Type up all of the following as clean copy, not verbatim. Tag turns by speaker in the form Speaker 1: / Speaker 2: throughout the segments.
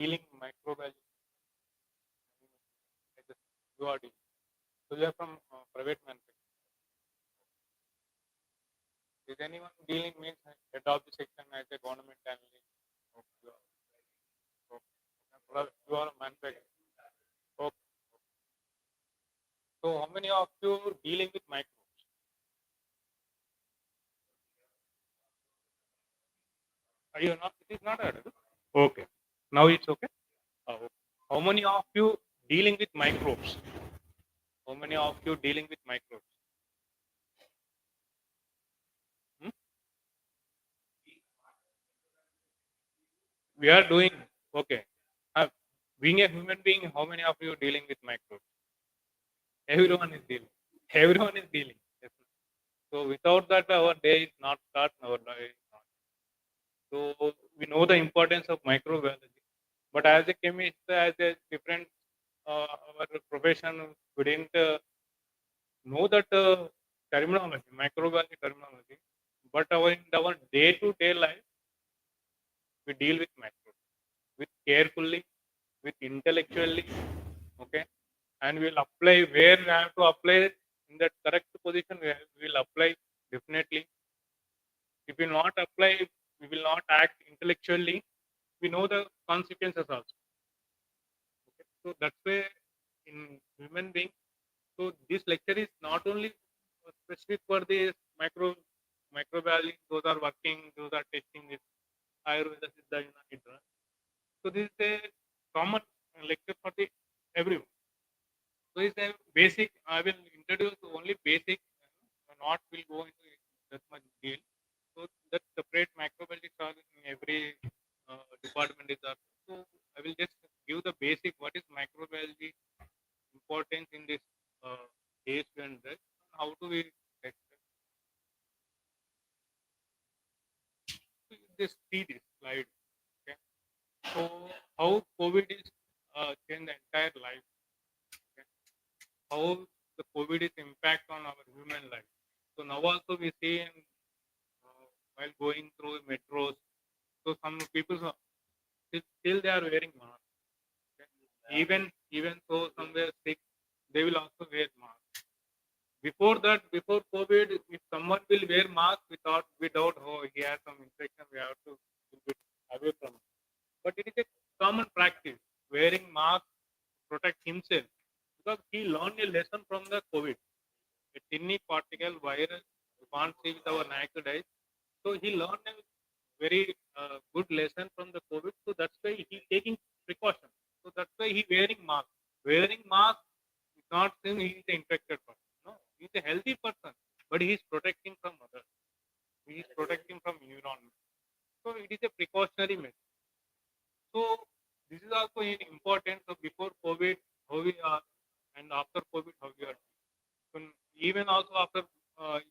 Speaker 1: dealing microbial you are dealing. So you are from private manufacturing. Is anyone dealing means head of the section as a government analyst? Okay. You are a manufacturer. Okay. So how many of you dealing with microbes? Are you not? It is not audible. Okay. Now it's okay. Okay. How many of you dealing with microbes? How many of you dealing with microbes? Hmm? We are doing okay. Being a human being, how many of you dealing with microbes? Everyone is dealing. Everyone is dealing. Yes. So without that, our day is not start. Our day is not. So we know the importance of microbiology, but as a chemist, as a different our profession, we didn't know that terminology, microbiology terminology. But in our day-to-day life, we deal with microbes with carefully, with intellectually, okay, and we'll apply where we have to apply it in that correct position. We will apply definitely. If we will not apply, we will not act intellectually. We know the consequences also. Okay? So that's why in human being. So this lecture is not only specific for the microbiology. Those are working. Those are testing this Ayurveda, Siddha, Hydra. So this is a common lecture for the everyone. So it's a basic. I will introduce only basic. Not will go into that much deal. So that separate microbiology are in every department is there. So I will just give the basic. What is microbiology importance in this case and that? How do we test it? Just see this slide. Okay. So how COVID is changed the entire life. Okay. How the COVID is impact on our human life. So now also we see in, while going through metros, so some people still they are wearing masks. Okay. Even so somewhere sick, they will also wear mask. Before that, before COVID, if someone will wear mask without oh he has some infection, we have to keep it away from it. But it is a common practice wearing mask to protect himself because he learned a lesson from the COVID. A tiny particle virus we can't see with our naked eyes. So he learned a very good lesson from the COVID. So that's why he taking precaution. So that's why he wearing mask. Wearing mask is not saying he is an infected person. No, he is a healthy person, but he is protecting from others. He is protecting from environment. So it is a precautionary measure. So this is also important. So before COVID, how we are, and after COVID, how we are. So even also after,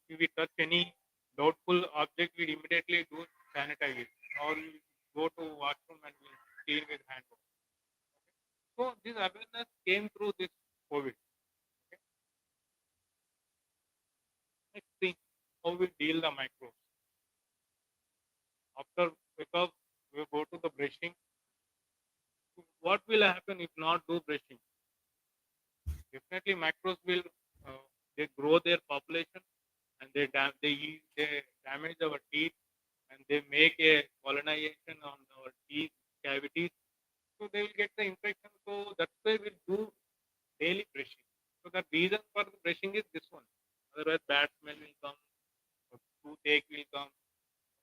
Speaker 1: if we touch any doubtful object, we immediately do sanitize it, or we go to washroom and we clean with hand wash. So this awareness came through this COVID. Okay? Next thing, how we deal the microbes. After because we go to the brushing, what will happen if not do brushing? Definitely, microbes will they grow their population and they damage our teeth and they make a colonization on our teeth cavities. So they will get the infection. So that's why we'll do daily brushing. So the reason for the brushing is this one. Otherwise, bad smell will come, toothache will come.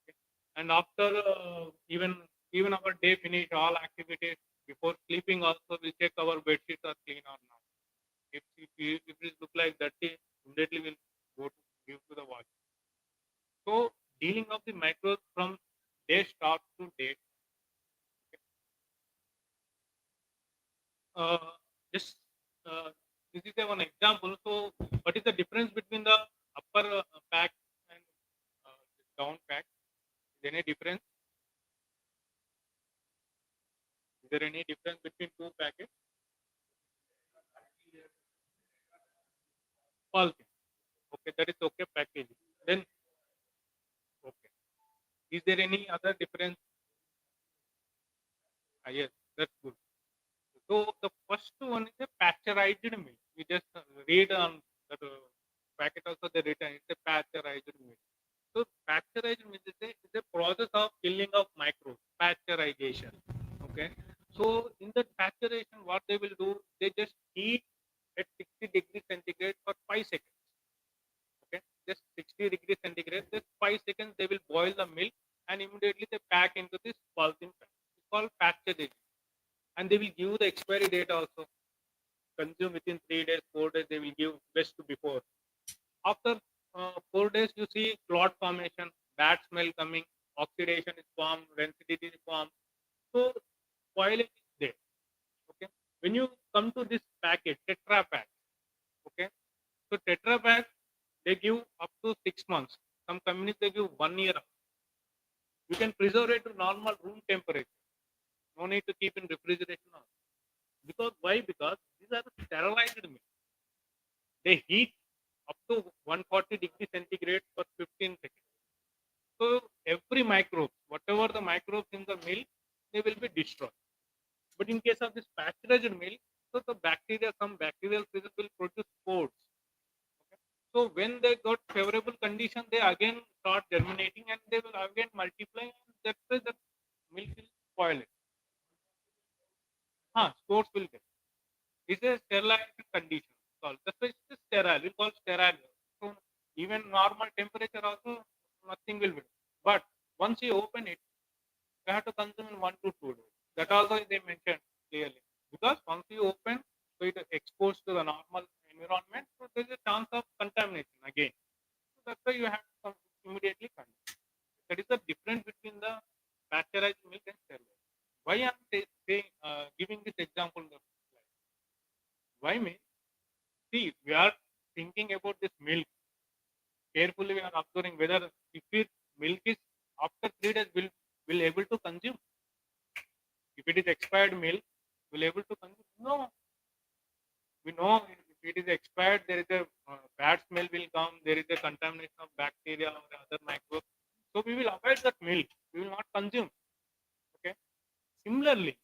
Speaker 1: Okay? And after even our day finish all activities before sleeping also we check our bed sheets are clean or not. If it look like dirty, immediately we'll go to give to the wash. So dealing of the microbes from day start to date. Uh, just this is one example. So what is the difference between the upper pack and down pack? Is there any difference? Is there any difference between two packets? All okay, that is okay package. Then okay. Is there any other difference? Yes. That's good. So the first one is a pasteurized milk. You just read on that packet also they written it's a pasteurized milk. So pasteurized milk is a process of killing of microbes, pasteurization. Okay. So in that pasteurization, what they will do, they just heat at 60 degrees centigrade for 5 seconds. Okay, just 60 degrees centigrade. Just 5 seconds they will boil the milk and immediately they pack into this polythene pack. It's called pasteurization, and they will give the expiry date also. Consume within 3 days, 4 days. They will give best before. After 4 days, you see clot formation, bad smell coming, oxidation is formed, density is formed. So spoilage is there. Okay. When you come to this packet, Tetra pack. Okay. So Tetra pack they give up to 6 months. Some companies they give 1 year. You can preserve it to normal room temperature. No need to keep in refrigeration. Because why? Because these are sterilized milk. They heat up to 140 degrees centigrade for 15 seconds. So every microbe, whatever the microbes in the milk, they will be destroyed. But in case of this pasteurized milk, so the bacteria, some bacterial phases will produce spores. Okay? So when they got favorable condition, they again start germinating and they will again multiply, and that's why the milk will spoil it. Spores will get. It's a sterilized condition. Called. That's why it's sterile. We call sterile. So even normal temperature also nothing will be. But once you open it, you have to consume in 1 to 2 days. That also they mentioned clearly. Because once you open, so it is exposed to the normal environment, so there is a chance of contamination again. So that's why you have to immediately consume. That is the difference between the pasteurized milk and sterile. Why I am saying, giving this example? Why means, see, we are thinking about this milk. Carefully, we are observing whether if it milk is after 3 days will able to consume. If it is expired milk, will able to consume? No, we know if it is expired, there is a bad smell will come. There is a contamination of bacteria or other microbes. So we will avoid that milk. We will not consume. Okay. Similarly,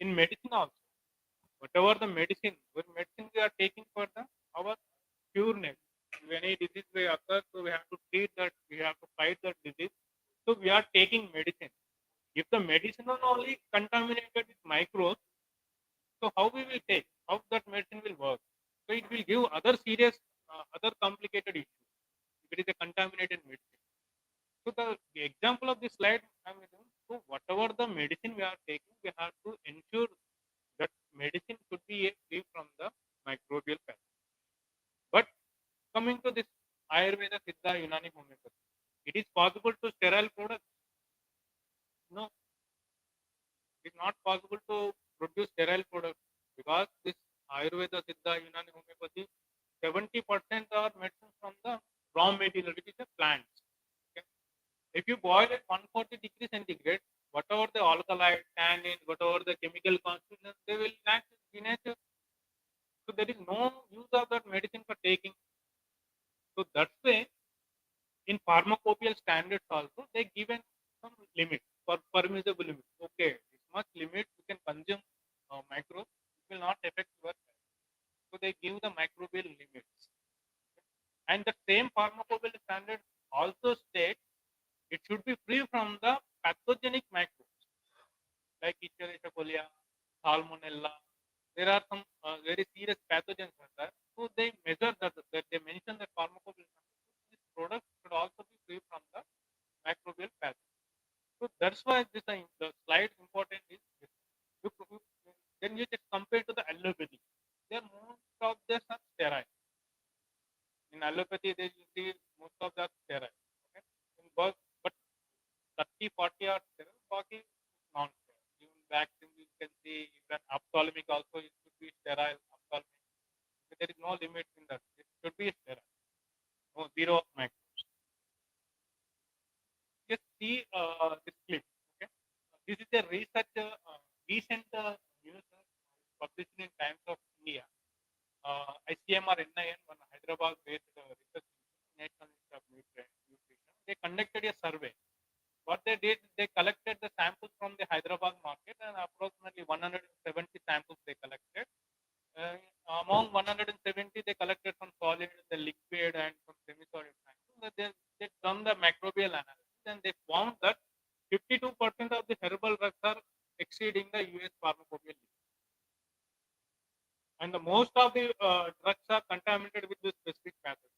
Speaker 1: in medicine also, whatever the medicine, what medicine we are taking for the our pureness. If any disease may occur, so we have to treat that. We have to fight that disease. So we are taking medicine. If the medicine is only contaminated with microbes, so how we will take? How that medicine will work? So it will give other serious, other complicated issues. If it is a contaminated medicine. So the example of this slide, I'm giving, so whatever the medicine we are taking, we have to ensure that medicine should be free from the microbial pathogen. But coming to this Ayurveda, Siddha, Unani, Homeopathy, it is possible to sterile products. No, it is not possible to produce sterile products because this Ayurveda, Siddha, Unani, Homeopathy, 70% are medicines from the raw material, which is the plants. Okay? If you boil at 140 degrees centigrade, whatever the alkali, tannin, whatever the chemical constituents, they will act in nature. So there is no use of that medicine for taking. So that's why in pharmacopoeial standards also they given some limit for permissible limit. Okay, this much limit you can consume microbes, it will not affect your health. So they give the microbial limits. And the same pharmacopoeial standard also states it should be free from the pathogenic microbes like Escherichia coli, Salmonella. There are some very serious pathogens in that. So they measure that they mention that pharmacopoeial standard. This product should also be free from the microbial pathogen. So that's why the slide important is this. Then you just compare to the allopathy. There most of them are sterile. In allopathy, they you see most of them are sterile. Okay? In both, but 30, 40 are sterile, 40 is non-sterile. Even vaccine you can see even ophthalmic also it should be sterile. Ophthalmic. There is no limit in that. It should be sterile. No zero of microbes. Just see this clip. Okay, this is a research recent news published in Times of India. ICMR NIN, one Hyderabad-based research institute, National Institute of Nutrition. They conducted a survey. what they did, they collected the samples from the Hyderabad market, and approximately 170 samples they collected. Uh, Among 170, they collected some solid, the liquid, and some semi-solid samples. They done the microbial analysis, and they found that 52% of the herbal drugs are exceeding the US pharmacopoeia limit. And the most of the drugs are contaminated with this specific pathogen.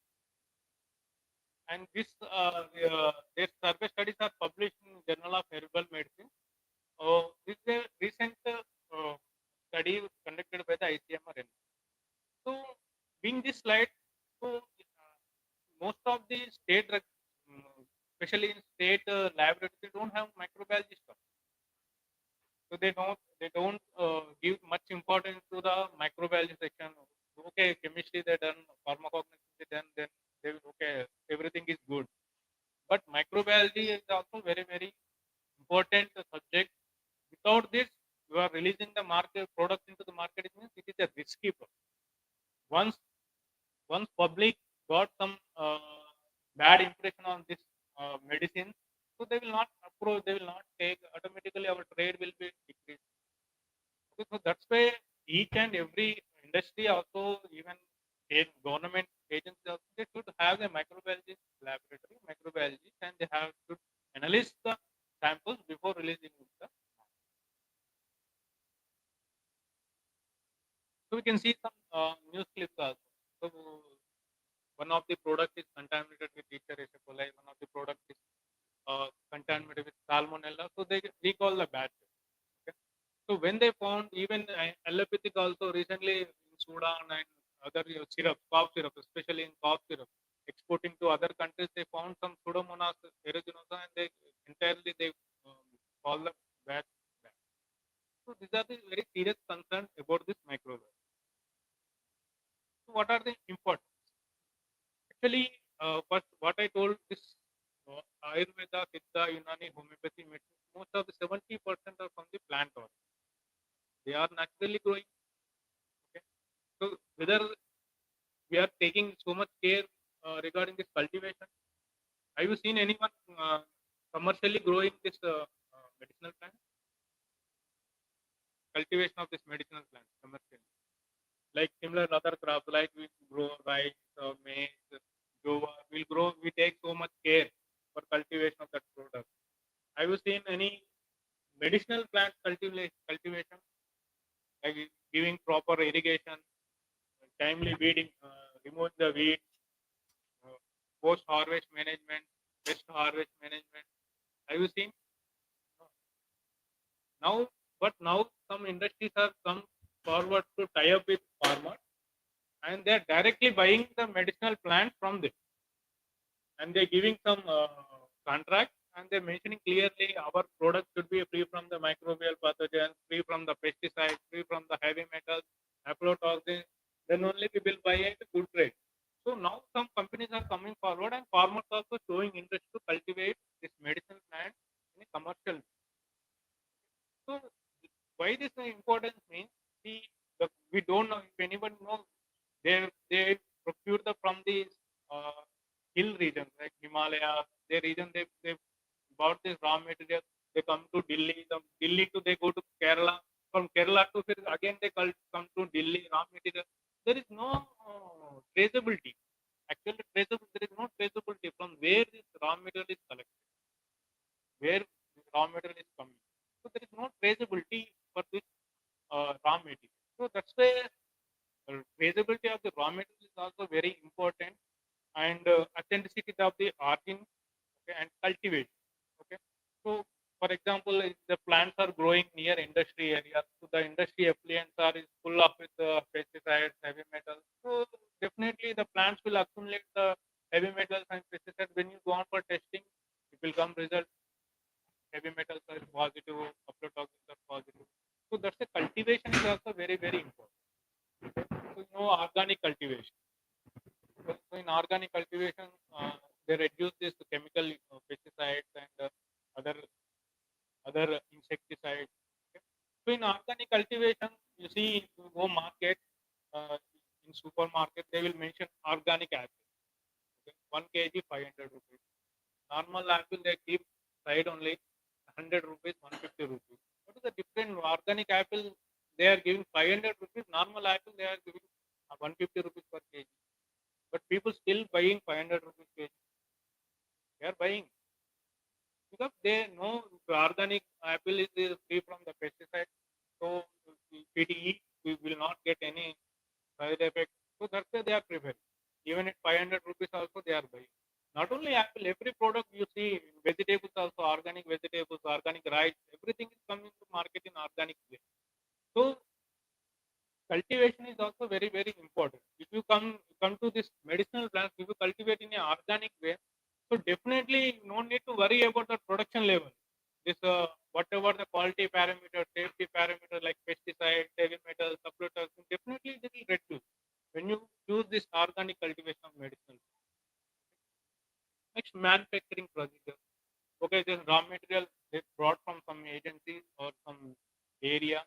Speaker 1: And their survey studies are published in Journal of Herbal Medicine. This is a recent study conducted by the ICMR. So, being this slide, so most of the state drugs, especially in state laboratories, they don't have microbiology stuff. So they don't give much importance to the microbiology section. Okay, chemistry they done, pharmacognosy they done, then they will okay, everything is good. But microbiology is also very important subject. Without this, you are releasing the market product into the market. It means it is a risky product. Once public got some bad impression on this medicine, so they will not approve. They will not take. Automatically, our trade will be decreased. Okay, so that's why each and every industry, also even government agencies, also, they should have a microbiology laboratory, microbiology, and they have to analyze the samples before releasing the. So we can see some news clips also. So one of the product is contaminated with Escherichia coli. One of the product is contaminated with salmonella. So they recall the batch. Okay? So when they found even allopathic also recently in Sudan and other syrup, cough syrup, especially in cough syrup, exporting to other countries, they found some Pseudomonas aeruginosa and they entirely they call the batch. So these are the very serious concerns about this microbiome. So what are the important? Actually, first, what I told is Ayurveda, Siddha, Unani, homeopathy medicine, most of the 70% are from the plant origin. They are naturally growing. Okay? So, whether we are taking so much care regarding this cultivation, have you seen anyone commercially growing this medicinal plant? Cultivation of this medicinal plant commercially? Like similar other crops, like we grow rice, maize, jova, we take so much care for cultivation of that product. Have you seen any medicinal plant cultivation, like giving proper irrigation, timely weeding, remove the weeds, post harvest management, best harvest management? Have you seen? No. Now, but now some industries have come forward to tie up with farmers, and they are directly buying the medicinal plant from them, and they're giving some contract, and they're mentioning clearly our product should be free from the microbial pathogens, free from the pesticides, free from the heavy metals, aflatoxins. Then only we will buy at a good rate. So now some companies are coming forward, and farmers also showing interest to cultivate this medicinal plant in a commercial. So why this importance means, see, we don't know if anyone knows, they procure the from the uh, hill region like Himalaya, their region, they bought this raw material. They come to Delhi, from Delhi to they go to Kerala, from Kerala to again they come to Delhi raw material. There is no traceability. Actually, traceable there is no traceability from where this raw material is collected, where this raw material is coming. So there is no traceability for this raw material. So that's why traceability of the raw material is also very important, and authenticity of the origin, okay, and cultivation. Okay, so for example, if the plants are growing near industry areas, so the industry effluents are is full of with pesticides, heavy metals. So definitely the plants will accumulate the heavy metals and pesticides. When you go on for testing, it will come result heavy metals are positive, aflatoxins are positive. So that's the cultivation is also very important. So organic cultivation. So in organic cultivation, they reduce this chemical pesticides and other insecticides. Okay. So in organic cultivation, you see if you go market, in supermarket, they will mention organic apple. Okay. 1 kg 500 rupees. Normal apple they keep side only 100 rupees, 150 rupees. What is the different? Organic apple, they are giving 500 rupees. Normal apple, they are giving 150 rupees per kg. But people still buying 500 rupees kg. They are buying because they know the organic apple is free from the pesticide. So if it eat, we will not get any side effect. So that's why they are preferring. Even at 500 rupees also they are buying. Not only apple, every product you see, vegetables also, organic vegetables, organic rice, everything is coming to market in organic way. So cultivation is also very, very important. If you come to this medicinal plants, if you cultivate in an organic way, so definitely no need to worry about the production level. This whatever the quality parameter, safety parameter like pesticide, heavy metals, supplementals, definitely they will reduce when you use this organic cultivation of medicinal. Next, manufacturing procedure. Okay, this raw material they brought from some agency or some area.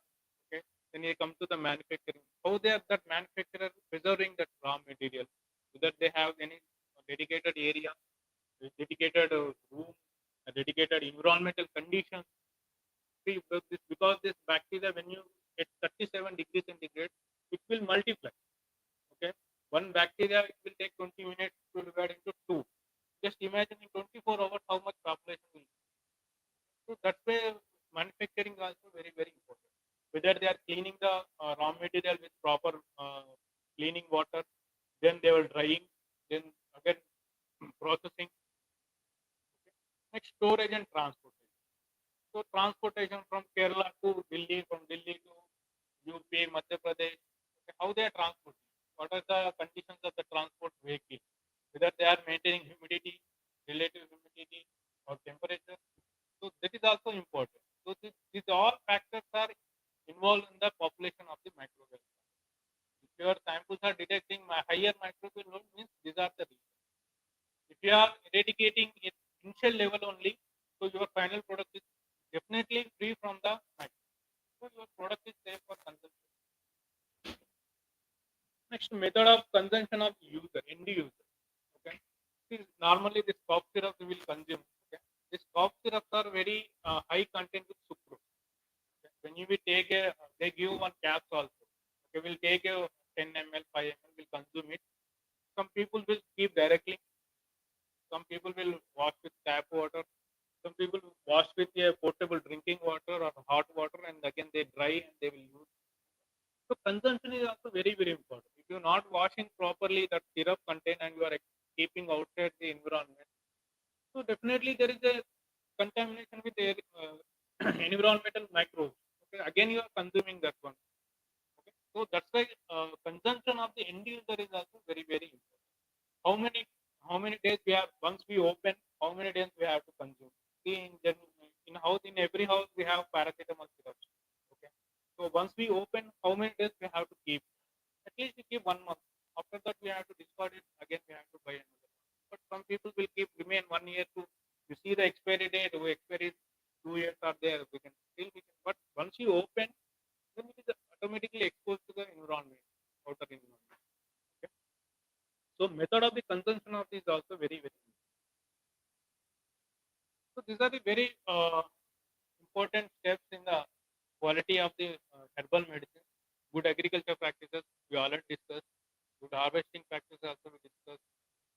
Speaker 1: Okay, then you come to the manufacturing. How they are that manufacturer preserving that raw material, whether they have any dedicated area, a dedicated room, a dedicated environmental conditions. See, because this bacteria, when you at 37 degrees centigrade, it will multiply. Okay, one bacteria it will take 20 minutes to divide into two. Just imagine in 24 hours how much population will. So that's why manufacturing is also very, very important. Whether they are cleaning the raw material with proper cleaning water, then they will drying, then again processing. Next, storage and transportation. So transportation from Kerala to Delhi, from Delhi to UP, Madhya Pradesh, okay, how they are transporting? What are the conditions of the transport vehicle? Whether they are maintaining humidity, relative humidity, or temperature. So that is also important. So these all factors are involved in the population of the microbial. If your samples are detecting higher microbial load, means these are the reasons. If you are eradicating at initial level only, so your final product is definitely free from the microbial. So your product is safe for consumption. Next, method of consumption of user, end user. Okay. See, normally this cough syrup we will consume. Okay. These cough syrups are very high content with sucrose. Okay. When you will take a, they give one caps also. Okay, we'll take a 10 ml, 5 ml, will consume it. Some people will keep directly. Some people will wash with tap water. Some people wash with a portable drinking water or hot water, and again they dry and they will use. So consumption is also very, very important. If you're not washing properly that syrup content and you are keeping outside the environment, so definitely there is a contamination with air, environmental microbes. Okay, again you are consuming that one. Okay, so that's why consumption of the end user is also very, very important. How many days we have once we open? How many days we have to consume? See, in house, in every house we have paracetamol syrups. Okay, so once we open, how many days we have to keep? At least we keep 1 month. After that, we have to discard it. Again, we have to buy another one. But some people will keep remain 1 year to. You see the expiry date. The expiry 2 years are there. We can. But once you open, then it is automatically exposed to the environment, outer environment. Okay. So method of the consumption of this is also very, very important. So these are the very important steps in the quality of the herbal medicine. Good agriculture practices we already discussed. Good harvesting practices also we discussed.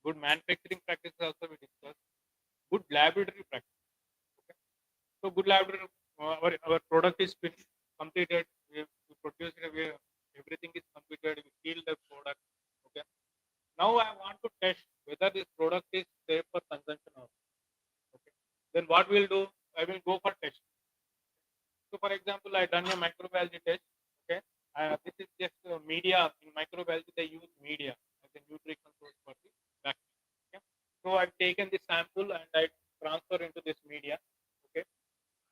Speaker 1: Good manufacturing practices also we discussed. Good laboratory practice. Okay. So good laboratory, our product is finished, completed. We produce it. Everything is completed. We seal the product. Okay. Now I want to test whether this product is safe for consumption or not. Okay. Then what we'll do? I will go for test. So, for example, I done a microbiology test. Okay, this is just media. In microbiology, they use media as a nutrition source for the bacteria. Okay? So, I've taken this sample and I transfer into this media. Okay,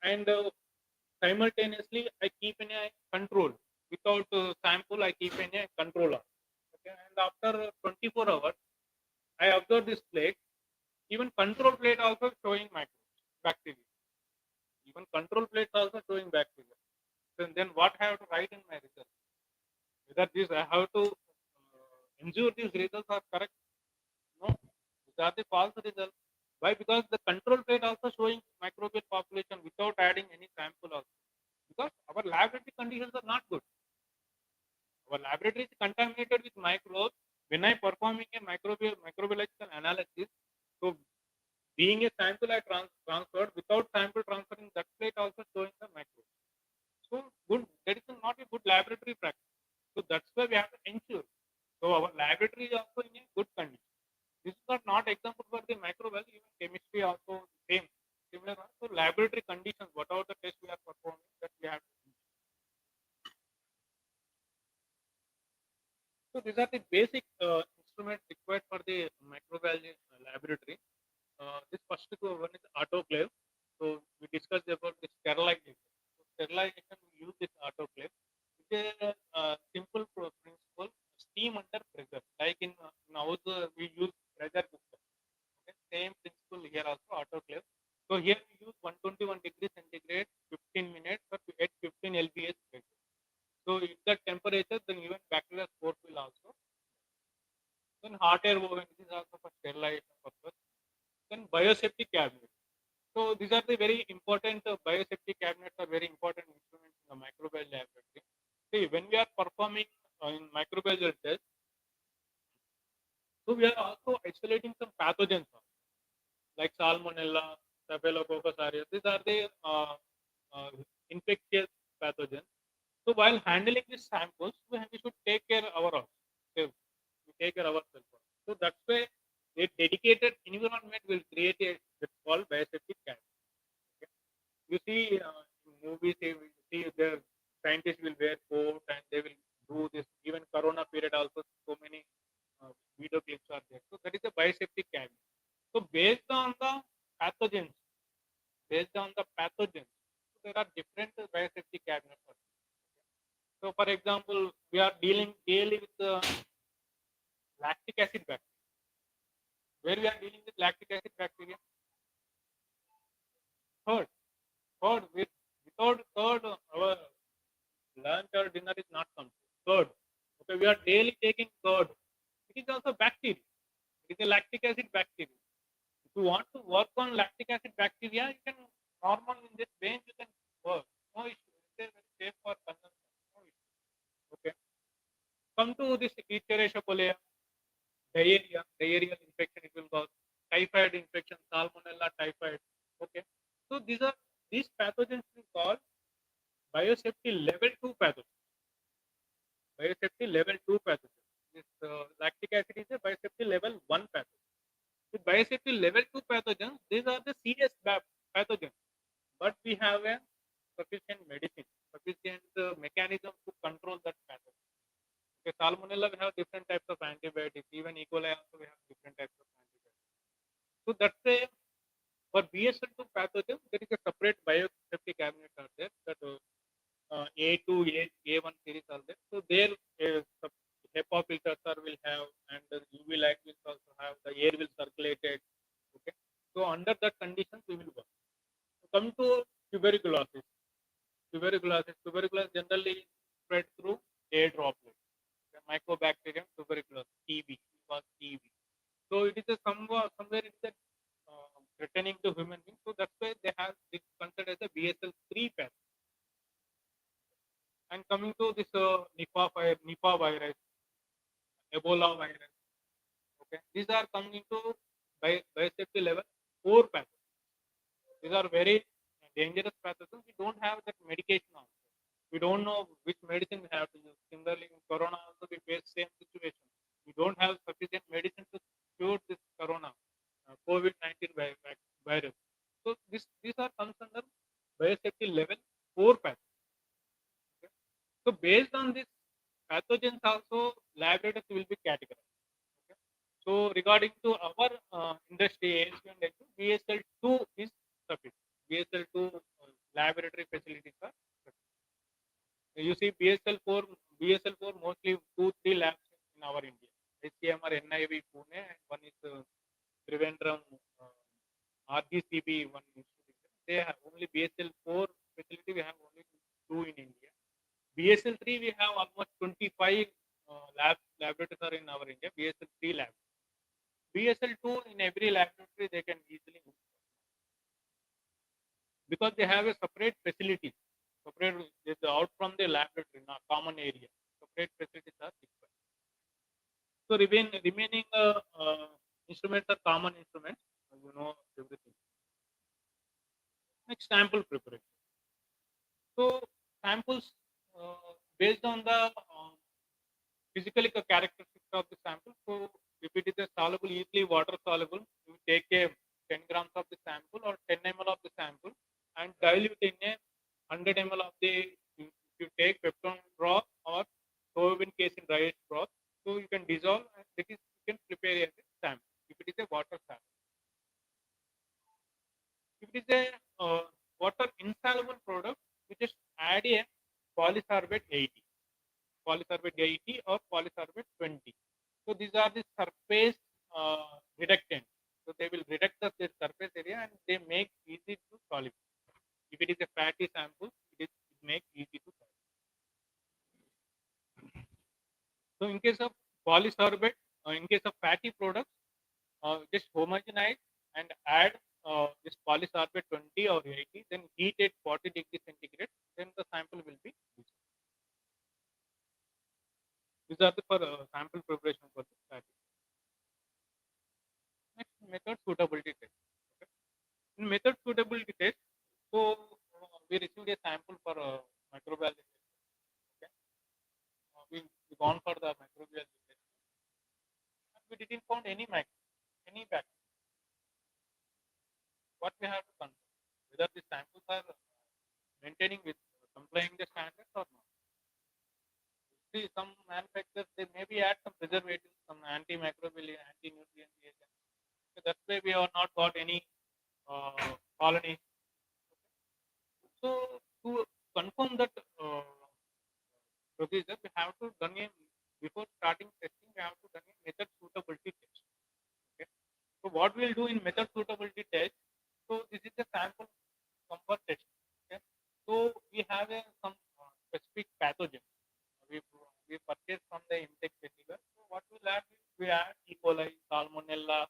Speaker 1: and simultaneously, I keep in a control. Without sample, I keep in a controller. Okay, and after 24 hours, I observe this plate. Even control plate also showing microbes, bacteria. Even control plates also showing bacteria. So then what I have to write in my result? Whether this I have to ensure these results are correct? No, these are the false results. Why? Because the control plate also showing microbial population without adding any sample also. Because our laboratory conditions are not good. Our laboratory is contaminated with microbes. When I performing a microbiological analysis, so being a sample I transferred without sample transferring that plate also showing the microbes. So good, that is not a good laboratory practice. So that's why we have to ensure. So our laboratory is also in a good condition. This is not example for the microbiology, even chemistry also same. Similar. So laboratory conditions, whatever the test we are performing, that we have to do. So these are the basic instruments required for the microbiology laboratory. This first one is autoclave. So we discussed about the sterilization. So sterilization, we use this autoclave. It's a simple principle, steam under pressure. Like in ours, we use pressure cooker. Okay? Same principle here also, autoclave. So here we use 121 degrees centigrade, 15 minutes, or at 15 lbs pressure. So at that temperature, then even bacteria spores will also. Then hot air oven, this is also for sterilization purpose. Then biosafety cabinet. So these are the very important biosafety cabinets are very important instruments in the microbial laboratory. See, when we are performing in microbial tests, so we are also isolating some pathogens like Salmonella, Staphylococcus aureus. These are the uh, infectious pathogens. So while handling these samples, we should take care of ourselves. Okay? We take care of ourselves. So that's why a dedicated environment will create a that's called biosafety cabinet. Okay? You see in movies, you see the scientists will wear coat and they will do this. Even Corona period also, so many video clips are there. So that is a biosafety cabinet. So pathogens, based on the pathogens, so there are different biosafety cabinets. So, for example, we are dealing daily with lactic acid bacteria. Where we are dealing with lactic acid bacteria, third, without third, our lunch or dinner is not complete. Third, okay, we are daily taking third. It is also bacteria. It is a lactic acid bacteria. If you want to work on lactic acid bacteria, you can normal in this range you can work. No issue. It is very safe for consumption. No issue. Okay. Come to this Escherichia coli, diarrheal infection it will cause, typhoid infection, Salmonella typhoid. Okay. So these pathogens we call biosafety level 2 pathogens. Biosafety level 2 pathogen. This lactic acid is a biosafety level 1 pathogen. With biosafety level 2 pathogens, these are the serious pathogens. But we have a sufficient medicine, sufficient mechanism to control that pathogen. Okay, Salmonella we have different types of antibiotics. Even E. coli also we have different types of antibiotics. So that's a for BSL2 pathogen there is a separate biosafety cabinet out there that A2, A1 series are there. So there HEPA filters are will have and the UV light will also have the air will circulate it. Okay. So under that conditions we will work. So come to tuberculosis. Tuberculosis generally spread through air droplets. Okay. Mycobacterium tuberculosis, TB, was TB. So it is somewhere it is threatening to human beings. So that's why they have this considered as a BSL3 pathogen. And coming to this Nipah virus, Ebola virus, okay, these are coming into biosafety level 4 pathogens. These are very dangerous pathogens. We don't have that medication also. We don't know which medicine we have to use. Similarly, in Corona also we face same situation. We don't have sufficient medicine to cure this Corona, COVID-19 virus. So these are comes under biosafety level 4 pathogens. Okay? So based on this pathogens also laboratories will be categorized. Okay? So regarding to our industry ASU&H, BSL2 is sufficient. BSL2 laboratory facilities are sufficient. You see BSL4 mostly 2-3 labs in our India. HCMR NIV Pune and one is Trivandrum RGCB one institution. They have only BSL4 facility. We have only 2 in India. BSL3 we have almost 25 laboratories are in our India. BSL3 labs. BSL-2 in every laboratory they can easily use because they have a separate facilities, separate out from the laboratory, not common area. Separate facilities are required. So remaining instruments are common instruments. You know everything. Next, sample preparation. So samples based on the physical characteristics of the sample. So if it is a soluble, easily water soluble, you take a 10 grams of the sample or 10 ml of the sample and dilute in a 100 ml of the. If you take peptone broth or soybean casein rice broth, so you can dissolve and that is you can prepare as a sample. If it is a water sample, if it is a water insoluble product, you just add a polysorbate 80, polysorbate 80 or polysorbate 20. So these are the surface reductants. So they will reduct the surface area and they make easy to solve. If it is a fatty sample, it makes easy to solve. So in case of polysorbate, in case of fatty products, just homogenize and add this polysorbate 20 or 80, then heat it 40 degrees centigrade, then the sample will be used. These are the for sample preparation for the fatty. Next method, suitability test. Okay. In method suitability test, so we received a sample for microbiology test. Okay. We gone for the microbiology test. And we didn't found any bacteria. What we have to confirm whether the samples are maintaining with complying the standards or not. See, some manufacturers they maybe add some preservatives, some antimicrobial, anti-nutrient agents. So that's why we have not got any colonies. So to confirm that procedure, we have to done a before starting testing. We have to done a method suitability test. Okay. So what we'll do in method suitability test. So this is the sample comfort test. Okay. So we have some specific pathogen. We purchase from the intake vetiver. So what we'll add? We add E. coli, Salmonella,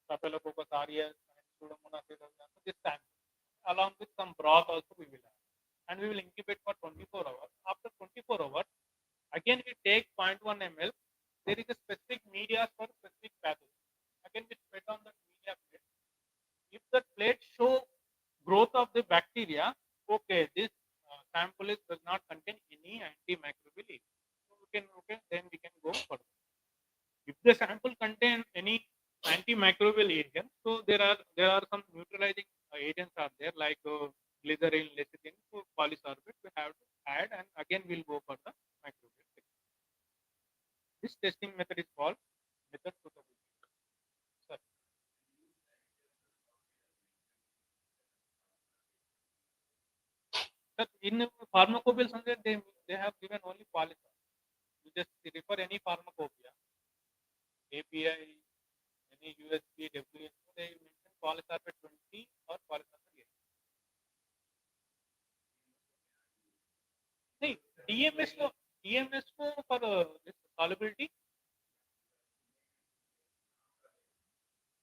Speaker 1: Staphylococcus aureus, and Pseudomonas aeruginosa. So this sample, along with some broth also we will add, and we will incubate for 24 hours. After 24 hours, again we take 0.1 ml. There is a specific media for specific pathogen. Again we spread on the media plate. If the plate show growth of the bacteria, okay, this sample does not contain any antimicrobial agent. So then we can go further. If the sample contains any antimicrobial agent, so there are some neutralizing agents are there like glycerin, lecithin, so polysorbate we have to add, and again we'll go for the microbial testing. This testing method is called method suitability. Sir. Sir, in pharmacopoeia they have given only polysorbate. You just refer any pharmacopoeia, API, any USP, WHO, they mention polysorbate 20 or polysorbate 8. See, DMSO for this solubility,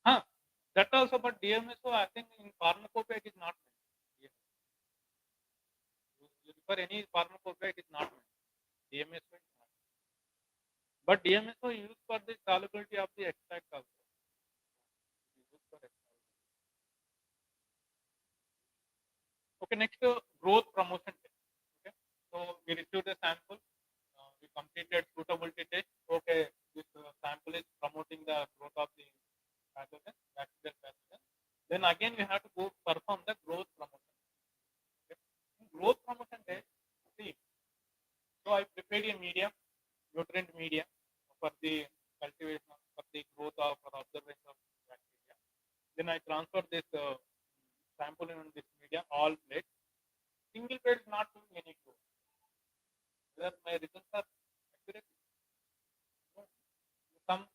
Speaker 1: huh? That also, but DMSO I think in pharmacopoeia it is not meant. You refer any pharmacopoeia it is not meant. DMSO is not. But DMSO is used for the solubility of the extract also. Used for extract. Okay, next growth promotion test. Okay, so we received the sample, we completed suitability test. Okay, this sample is promoting the growth of the pathogen, bacterial pathogen. Then again we have to go perform the growth promotion. Okay. In growth promotion test, see, so I prepared a medium, nutrient medium for the cultivation, for the growth of or observation of bacteria. Then I transfer this sample in this medium, all plates. Single plate is not doing any growth. Whether my results are accurate.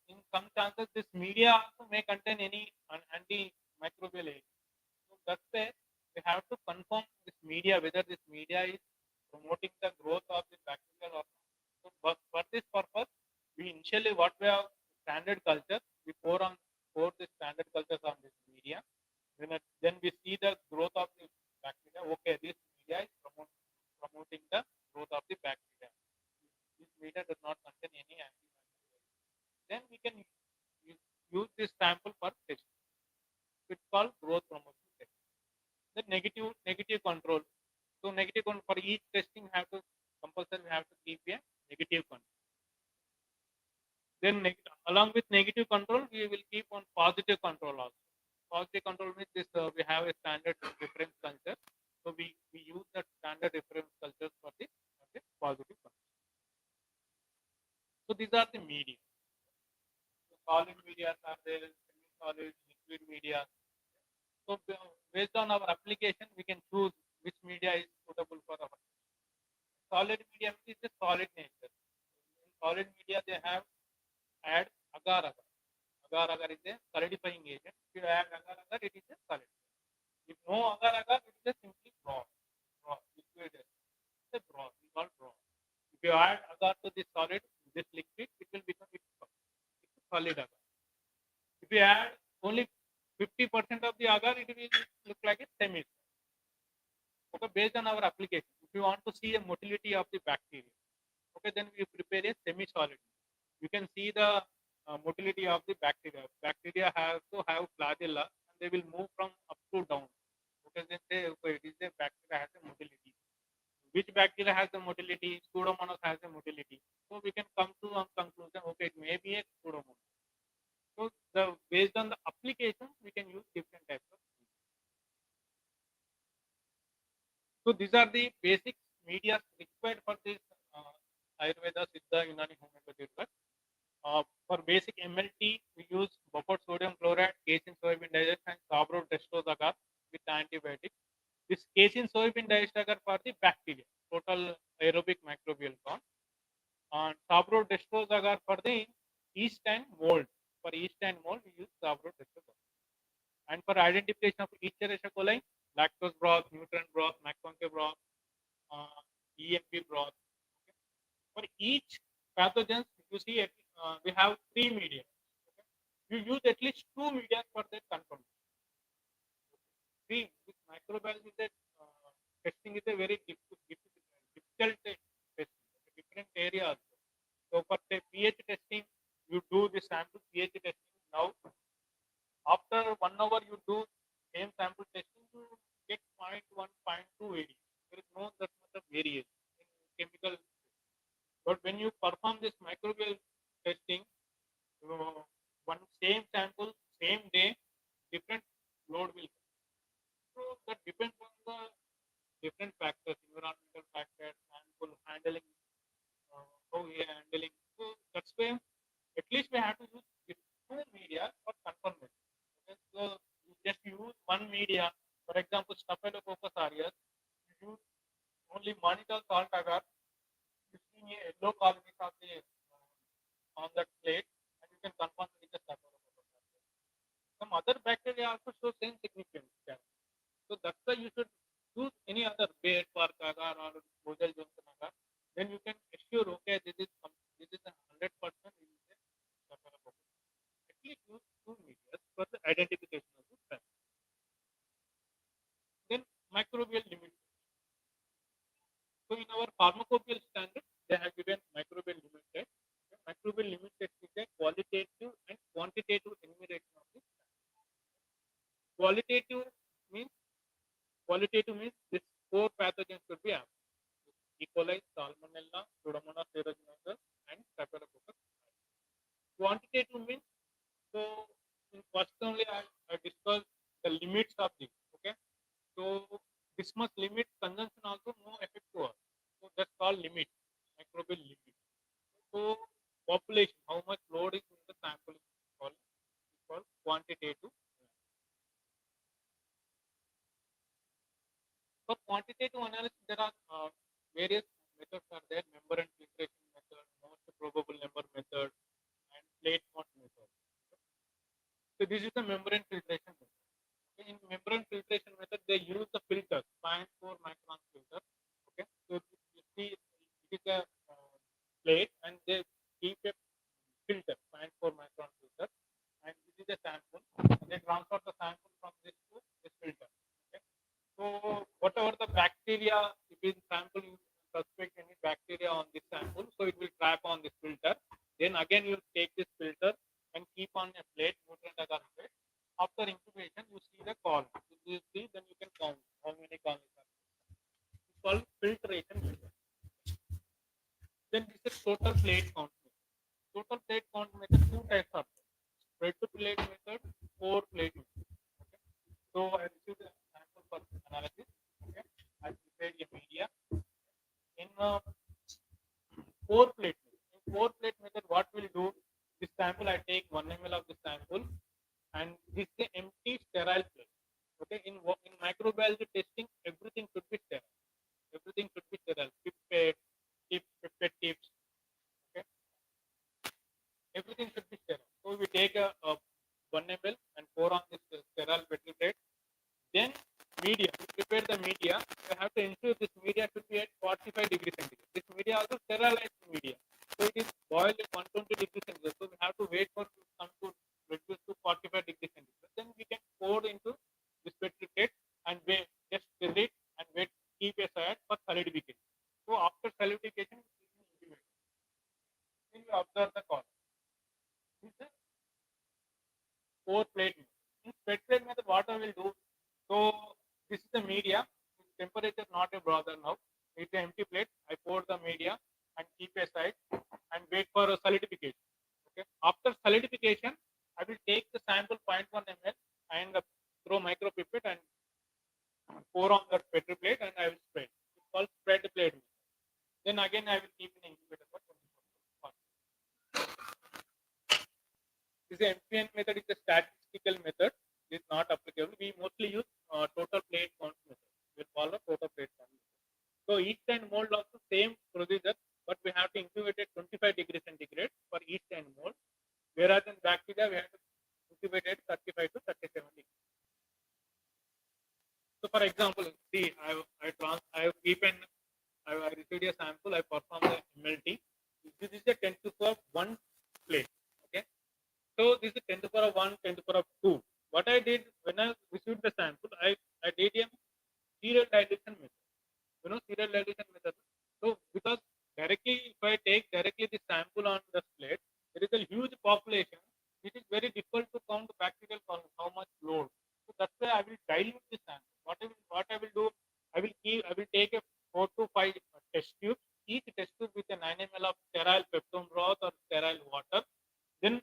Speaker 1: In some chances this media also may contain any antimicrobial agent. So that's why we have to confirm this media whether this media is promoting the growth of the bacteria or not. So for this purpose, we initially what we have standard culture, we pour pour the standard cultures on this media, then we see the growth of the bacteria. Okay, this media is promoting the growth of the bacteria. This media does not contain any antibiotics. Then we can use this sample for testing. It's called growth promotion test. The negative control. So negative control for each testing have to compulsory we have to keep a negative control. Then along with negative control, we will keep on positive control also. Positive control means this we have a standard reference culture. So we use that standard reference cultures for the positive control. So these are the media. So solid media are there, semi-solid, liquid media. So based on our application, we can choose which media is suitable for our. Solid media is a solid nature. In solid media, they have add agar agar. Agar agar is a solidifying agent. If you add agar agar, it is a solid. If no agar agar, it is a simply broth. Liquid. It's a broth. We call broth. If you add agar to this solid, this liquid, it will become it's solid agar. If you add only 50% of the agar, it will look like a semi. Okay, based on our application, if you want to see a motility of the bacteria, okay, then we prepare a semi-solid. You can see the motility of the bacteria. Bacteria have to have flagella, and they will move from up to down. Okay, then say okay, it is a bacteria has a motility. Which bacteria has the motility? Pseudomonas has a motility. So we can come to a conclusion. Okay, it may be a pseudomonas. So based on the application, we can use different types of. So these are the basic media required for this Ayurveda, Siddha, Unani, homeopathy work. For basic MLT, we use buffered sodium chloride, casein soybean digest, and sabro testosterone agar with antibiotics. This casein soybean digest agar for the bacteria, total aerobic microbial count, and sabro testosterone agar for the yeast and mold. For yeast and mold, we use sabro testosterone. And for identification of Escherichia coli, lactose broth, nutrient broth, McConkie broth, EMP broth. Okay. For each pathogens, you see we have 3 media. Okay. You use at least 2 media for that confirmation. See, this microbiology that testing is a very difficult testing, different area. So for the pH testing, you do the sample pH testing. Now, after 1 hour, you do same sample testing, you get 0.1, 0.2 AD. There is no that much of variation in chemical. But when you perform this microbial testing, one same sample, same day, different load will come. So that depends on the different factors, environmental factors, sample handling, how we are handling. So that's why at least we have to use 2 media for confirmation. Okay? So you just use 1 media, for example, Staphylococcus aureus, you use only monitor salt agar, you see a yellow colonies of the on that plate, and you can confirm it is a Staphylococcus aureus. Some other bacteria also show same significance. So that's why you should use any other bear park agar or Bojal Johnson agar. Then you can assure okay this is a 100% at least use 2 meters for the identification of the plant. Then microbial limit. So in our pharmacopoeial standard, they have given microbial limit test. Okay. Microbial limit test is a qualitative and quantitative enumeration of this. Qualitative means this 4 pathogens should be absent. E. coli, Salmonella, Pseudomonas aeruginosa, and Staphylococcus. Quantitative means so in first only I discussed the limits of this. Okay, so this much limit consumption also no effect to us. So that's called limit, microbial limit. So population, how much load is in the sample is called quantitative. For quantitative analysis, there are various methods are there: membrane filtration method, most probable number method, and plate mount method. So this is the membrane filtration method. In membrane filtration method, they use the filter, 0.4 micron filter. Okay, so you see it is a plate, and they keep a filter, 0.4 micron filter, and this is the sample, and they transfer the sample from this to this filter. Okay. So whatever the bacteria, if in sample you suspect any bacteria on this sample, so it will trap on this filter. Then again you take this filter and keep on a plate, nutrient agar plate. After incubation, you see the colony. You see, then you can count how many colonies are. It's called filtration method. Then this is total plate count method. Total plate count method, two types are there. Spread to plate method, four plate method. Okay. So I received a sample for analysis. Okay. I prepared a media in four plate method. In four plate method, what we'll do? This sample I take 1 ml of the sample, and this is an empty sterile plate. Okay. In microbiology testing, everything should be sterile. Everything should be sterile. Pipette tips. Okay. Everything should be sterile. So we take a 1 ml and pour on this sterile petri plate. Then media, to prepare the media, we have to ensure this media should be at 45 degrees centigrade. This media also sterilized media. So it is boiled at 120 degrees centigrade. So we have to wait for some to reduce to 45 degrees centigrade. Then we can pour into this petri plate and wait, just fill it and wait, keep aside for solidification. So after solidification, then you observe the color. This is four plate method. In spread plate method, what I will do? So this is the media. Temperature not a bother now. It's an empty plate. I pour the media and keep aside and wait for a solidification. Okay. After solidification, I will take the sample 0.1 ml and throw micropipette and pour on that petri plate and I will spread. It's called spread plate method. Then again I will keep in incubator for 24 hours. This MPN method is a statistical method. It is not applicable. We mostly use total plate count method. We follow total plate count method. So yeast and mold also same procedure, but we have to incubate at 25 degrees centigrade for yeast and mold. Whereas in bacteria, we have to incubate at 35 to 37 degrees. So for example, see, I received a sample, I perform the MLT. This is a 10 to the power 1 plate. Okay. So this is 10 to the power 1, 10 to the power 2. What I did when I received the sample, I did a serial dilution method. You know, serial dilution method. So because directly, if I take directly the sample on the plate, there is a huge population. It is very difficult to count the bacterial colony, how much load. So that's why I will dilute the sample. What I will do, I will take a 4 to 5 test tubes, each test tube with a 9 ml of sterile peptone broth or sterile water. Then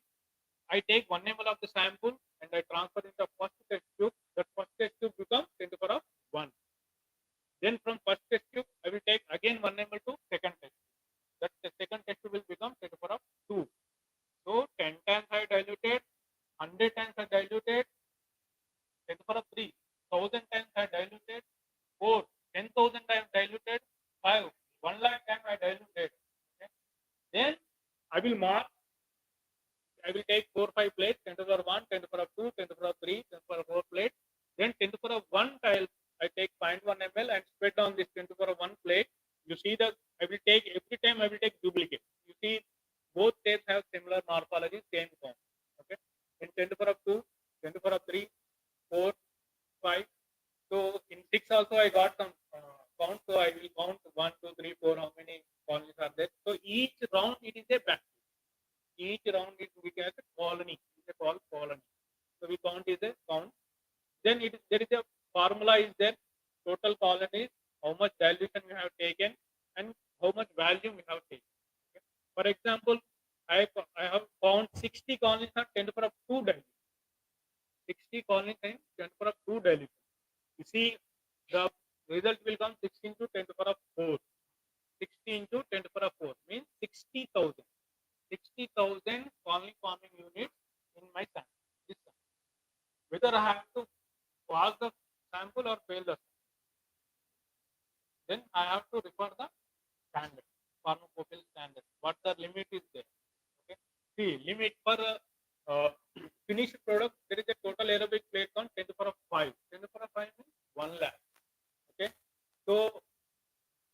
Speaker 1: I take 1 ml of the sample and I transfer it to first test tube. That first test tube becomes 10 to the power 1. Then from first test tube, I will take again 1 ml to second test tube. That the second test tube will become 10 to the power 2. So 10 times I diluted, 100 times I diluted, 10 to the power 3, 1000 times I diluted, 4, 10,000 times diluted, 5, 1 lakh times I diluted. Okay. Then I will mark. I will take 4 5 plates, 10 to the power 1, 10 to the power 2, 10 to the power 3, 10 to the power 4 plates. Then 10 to the power 1 tile, I take 0.1 ml and spread on this 10 to the power 1 plate. You see that I will take every time I will take duplicate. You see both tapes have similar morphology, same count. Okay. In 10 to the power 2, 10 to the power 3, 4, 5. So in 6 also I got some count. So I will count 1, 2, 3, 4. How many colonies are there? So each round it is a bacteria. Each round is we get a colony. It's a called colony. So we count is a count. Then there is a formula is there. Total colonies, how much dilution we have taken, and how much volume we have taken. Okay. For example, I have found 60 colonies are 10 to the power 2 dilution. 60 colonies times 10 to the power 2 dilution. You see, the result will come 16 to 10 to the power 4. 60 into 10 to the power 4 means 60,000. 60,000 colony forming units in my sample. This sample. Whether I have to pass the sample or fail the sample, then I have to refer the standard, pharmacopoeia standard. What the limit is there? Okay. See, limit for finished product, there is a total aerobic plate count 10 to the power 5. 10 to the power 5 means 1 lakh. Okay. So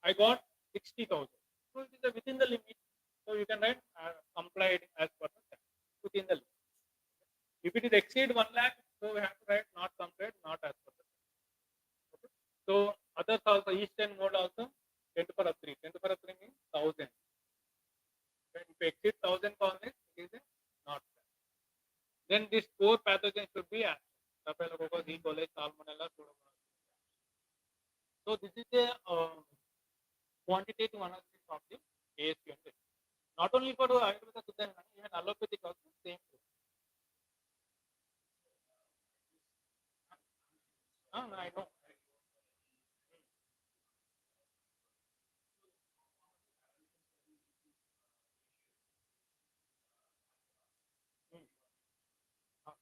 Speaker 1: I got 60,000. So it is within the limit. So you can write complied as per the standard within the limit. If it is exceed 1 lakh, so we have to write not compared, not as per the. Okay. So others also, Eastern mode also 10 to the power of 3. 10 to the power of 3 means 1000. When if exceed 1000 colonies, it is a not bad. Then this core pathogen should be absent. Staphylococcus, E. coli, Salmonella, Pseudomonas. So this is a quantitative analysis of the ASU&H. Not only for Ayurveda, even allopathic also same. I know. Hmm. Uh,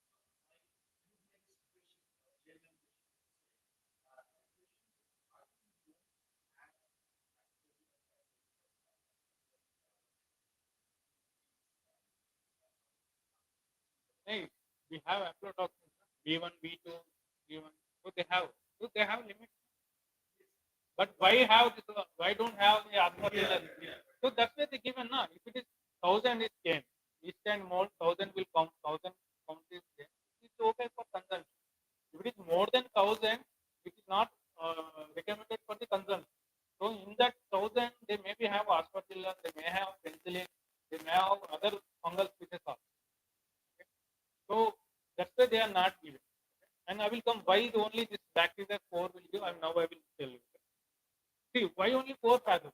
Speaker 1: Hey, we have aflatoxins, B1, B2, B1. So they have, limits. But why have this? Why don't have the armadillo? So that's why they given na. If it is 1000 is came, each and more 1000 will count. 1000 count is came. It's okay for consumption. If it is more than 1000, it is not recommended for the consumption. So in that 1000, they maybe have aspergillus, they may have penicillin, they may have other fungal species also. Okay. So that's why they are not given. And I will come why only this bacteria 4 will give. And now I will tell you. See why only 4 pathogens?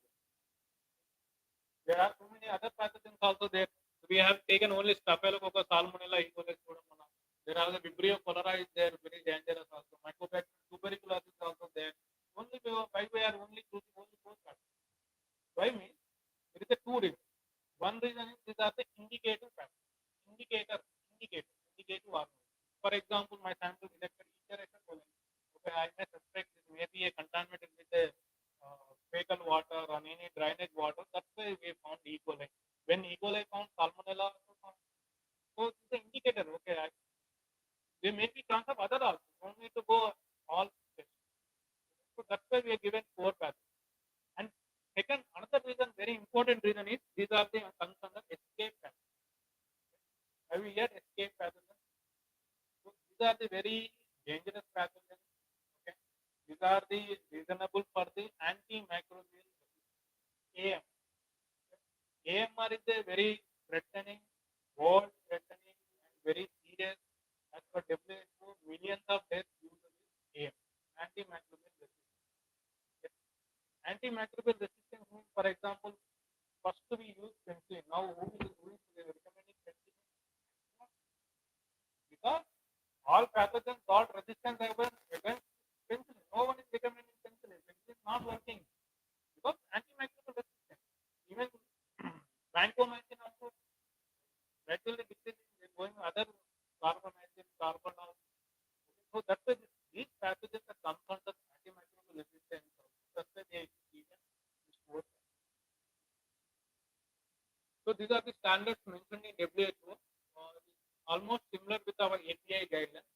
Speaker 1: There are so many other pathogens also there. We have taken only Staphylococcus, Salmonella, E. coli, Pseudomonas. There are the Vibrio cholera is there, very dangerous also. Mycobacterium tuberculosis is also there. Only why we are only choosing only 4 pathogens? Why means there is a two reasons. One reason is these are the indicative factors. Indicative organisms. For example, my sample detected Escherichia coli. Okay, I may suspect this may be a contaminated with a fecal water or any drainage water. That's why we found E. coli. When E. coli found, Salmonella also found. So it's an indicator. Okay, there may be chance of other also. Don't need to go all steps. So that's why we are given 4 pathogens. And second, another reason, very important reason is these are the concerned escape pathogens. Have you heard escape pathogens? So these are the very dangerous pathogens. Okay. These are the reasonable for the antimicrobial AMR. AMR is a very threatening, world threatening, and very serious. As per WHO, millions of deaths due to this AMR, antimicrobial resistance. Yes. Antimicrobial resistance means, for example, first we use penicillin. Now who is recommending penicillin? Because all pathogens got resistance against penicillin. No one is recommending penicillin. Penicillin is not working because antimicrobial resistance. Even vancomycin also gradually decreasing. They're going other carbamazine, carbonol. So that's why these pathogens are concerned with antimicrobial resistance. That's why they even this word. So these are the standards mentioned in WHO. Almost similar with our API guidelines.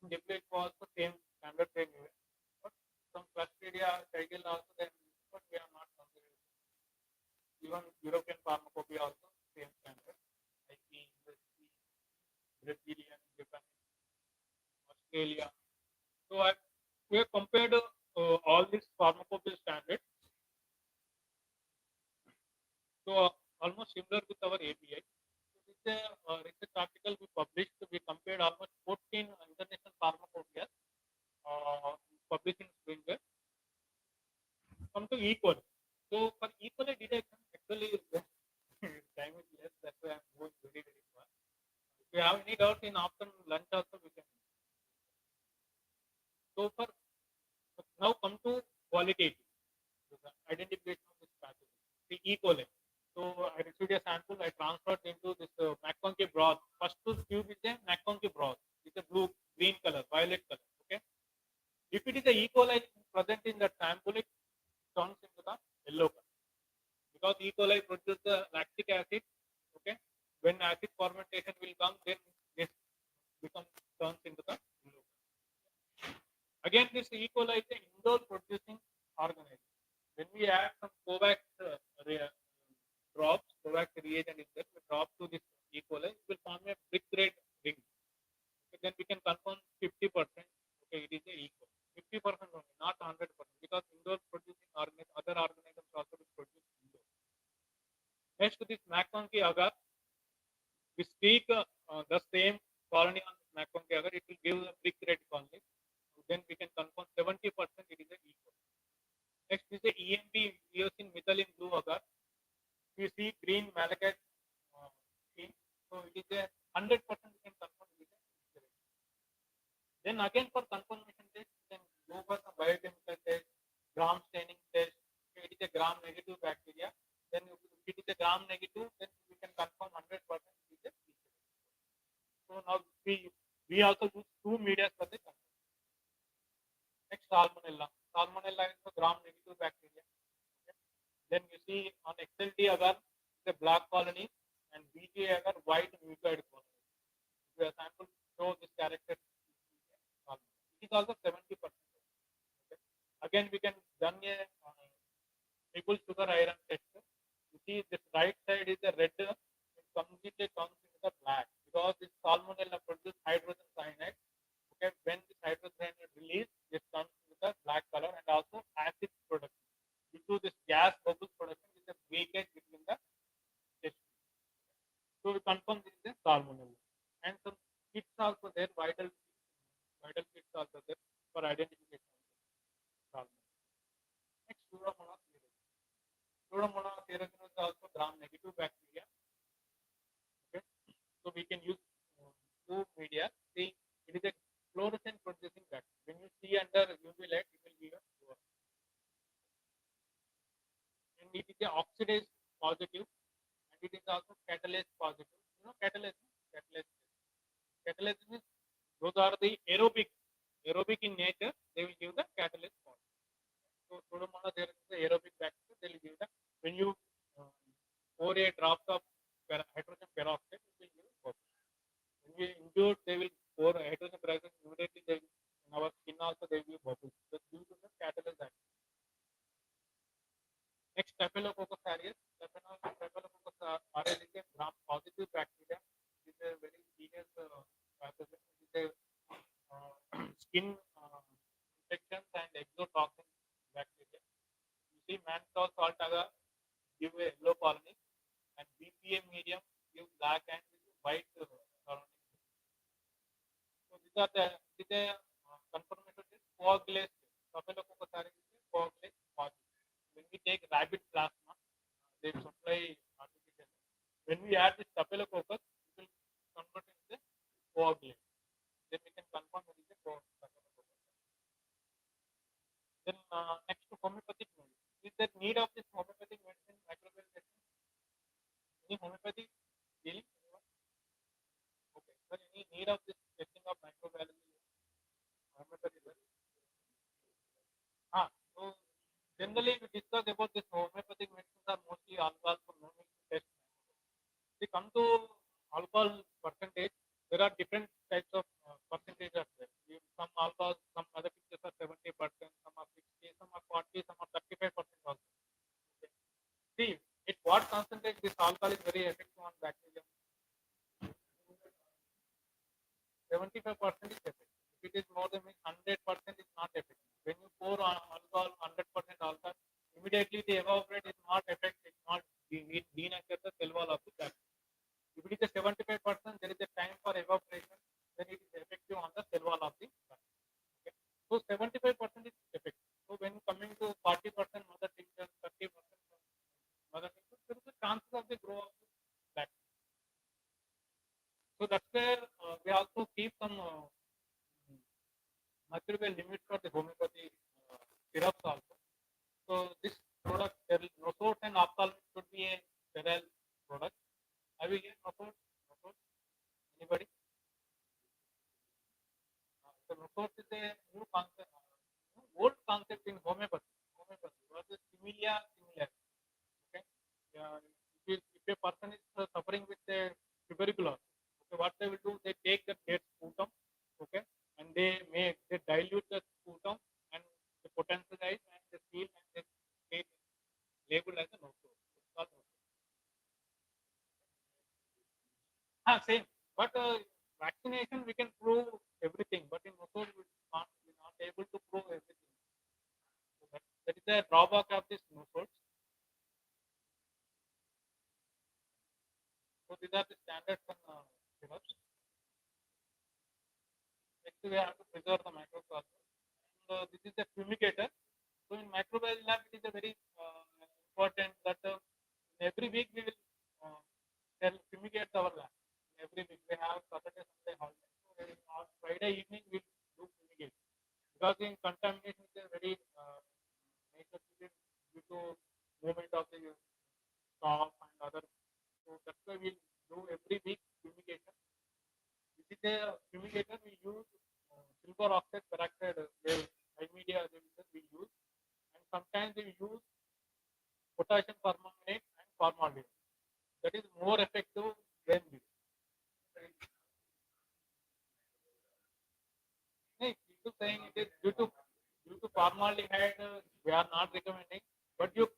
Speaker 1: In WHO also same standard same way. But some Clostridia, Shigella also then, but we are not considering. Even European pharmacopoeia also same standard. IP, USP, Brazilian, Japan, Australia. So we have compared all these pharmacopoeia standards. So almost similar with our API. So this is a research article we published. We compared almost 14 international pharmacopoeia published in Spring. Come to E. coli. So for E. coli detection, actually time is less. That's why I'm going very very fast. If you have any doubt in afternoon lunch also we can. So for now come to qualitative identification of this pathogen. The E. coli. So I received a sample. I transferred into this McConkey broth. First tube is a McConkey broth. It's a blue, green color, violet color. Okay. If it is a E. coli present in that sample, it turns into the yellow color because E. coli produces the lactic acid. Okay. When acid fermentation will come, then this becomes turns into the yellow color. Again, this E. coli is an indole producing organism. When we add some Covax drops, Covax reagent is there, we drop to this E. coli, it will form a Next, this macron ki agar we speak the same colony on this macron ki agar it will give a big red colony, then we can confirm 70% it is a equal. Next is the EMB eosin methylene blue agar we see green malachite scheme, so it is a 100% we can confirm it is a equal. Then again for confirmation test, you can go for some biochemical test, gram staining test. It is a gram negative bacteria. Then if it is a gram negative, then we can confirm 100% it is a equal. So now we also use two media for the confirmation. Next, salmonella. Salmonella is a gram negative bacteria. Okay. Then you see on XLT agar the black colony and BGA agar white mucoid colony. If your sample show this character, it is also 70%. Okay. Again, we can done a triple sugar iron test. You see this right side is the red, it completely comes into the black because this salmonella produces hydrogen cyanide. Okay, when this hydrogen cyanide release, this comes with a black color and also acid production. Due to this gas bubbles production, is a breakage between the test. So we confirm this is a salmonella. And some kits also there, vital kits also there for identification of salmonella. Next, pseudomonas aeruginosa. Pseudomonas aeruginosa is also gram negative bacteria. Okay, so we can use two media. See, it is a fluorescent producing bacteria. When you see under UV light, it will give a fluorescence. And it is a oxidase positive, and it is also catalase positive. You know catalase, catalase, catalase means those are the aerobic in nature. They will give the catalase positive. So pseudomonas there is the aerobic bacteria. They will give the when you pour a drop of hydrogen peroxide, it will give bubbles. When we injured, they will pour hydrogen peroxide immediately. They will, in our skin also they will give bubbles. So due to the catalase action. Next, Staphylococcus aureus. Staphylococcus aureus is a gram positive bacteria. It is a very serious pathogen. It is a skin infections and exotoxin bacteria. You see, mannitol salt agar give a yellow colony, and BPA medium give black and white surrounding. So these are the confirmation is coagulase. Staphylococcus aureus is coagulase positive. When we take rabbit plasma, they supply artificially. When we add the staphylococcus, it will convert into coagulate. Then we can confirm it is a staphylococcus. Then next to homeopathic medicine. Is there need of this homeopathic medicine, microbial testing? Any homeopathic healing? Okay. So any need of this testing of microbiology? Homeopathy? So generally we discuss about this homeopathic medicines are mostly alcohol, so no need to test. They come to alcohol percentage. There are different types of percentage are there. Some alcohol, some other pictures are 70%, some are 60, some are 40, some are 35% also. Okay. See, at what percentage this alcohol is very effective on bacteria? 75% is effective. If it is more than 100% is not effective. When you pour on alcohol, 100% alcohol, immediately the evaporate is not effective. It's not denature the cell wall of the bacteria. If it is a 75%, there is a time for evaporation, then it is effective on the cell wall of the bacteria. Okay. So 75% is effective. So when coming to 40% mother tincture, 30% mother tincture, there is a chances of the growth of the bacteria. So that's where we also keep some material limits for the homeopathy syrups also. So this product, nosort and ophthalmic should be a sterile product. Have you heard nosort? Nosort? Anybody? So nosort is a new concept, old concept in homeopathy. Homeopathy was a similar. Okay. If a person is suffering with a tuberculosis, okay, what they will do, they take the dead sputum, okay, and they dilute the sputum and they potentialize and they seal and they take labeled as a nosort. It's called nosort. Same. But vaccination we can prove everything, but in nosort we're not able to prove everything. So that is the drawback of this nosort. these are the standards and syrups. Next, we have to preserve the microbial. So this is a fumigator. So in microbial lab, it is a very important that every week we will fumigate our lab. Every week we have Saturday, Sunday holiday. So on Friday evening we do fumigate because in contamination is a very major due to movement of the staff and other. So that's why we do every week fumigation. This is a fumigator we use silver oxide peroxide high media we use, and sometimes we use potassium permanganate and formaldehyde. That is more effective than this. People saying it is due to formaldehyde, we are not recommending, but you.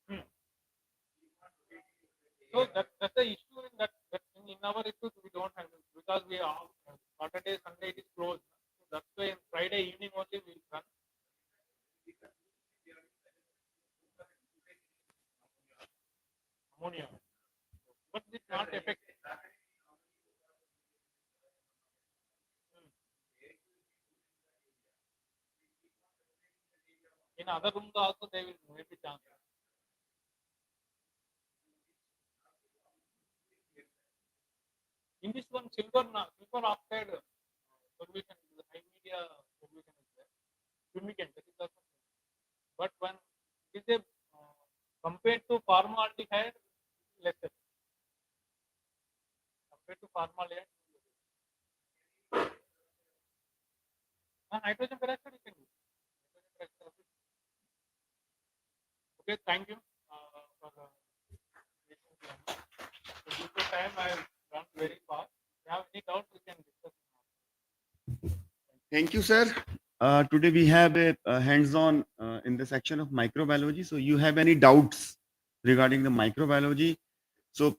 Speaker 1: Hmm. So that's the issue in that in our issues we don't have it because we are Saturday, Sunday it is closed. So that's why on Friday evening only we run ammonia. But it's not effective. In other rooms also they will maybe chance. In this one, silver oxide solution, the high media solution is there. Fumigant, that is also. But when it is a compared to formaldehyde, lesser. Compared to formaldehyde, hydrogen peroxide you can use. Okay, thank you for the listening to me. So due to time, I have run very fast. If you have any doubts, we can discuss.
Speaker 2: Thank you, sir. Today we have a hands-on in the section of microbiology. So you have any doubts regarding the microbiology? So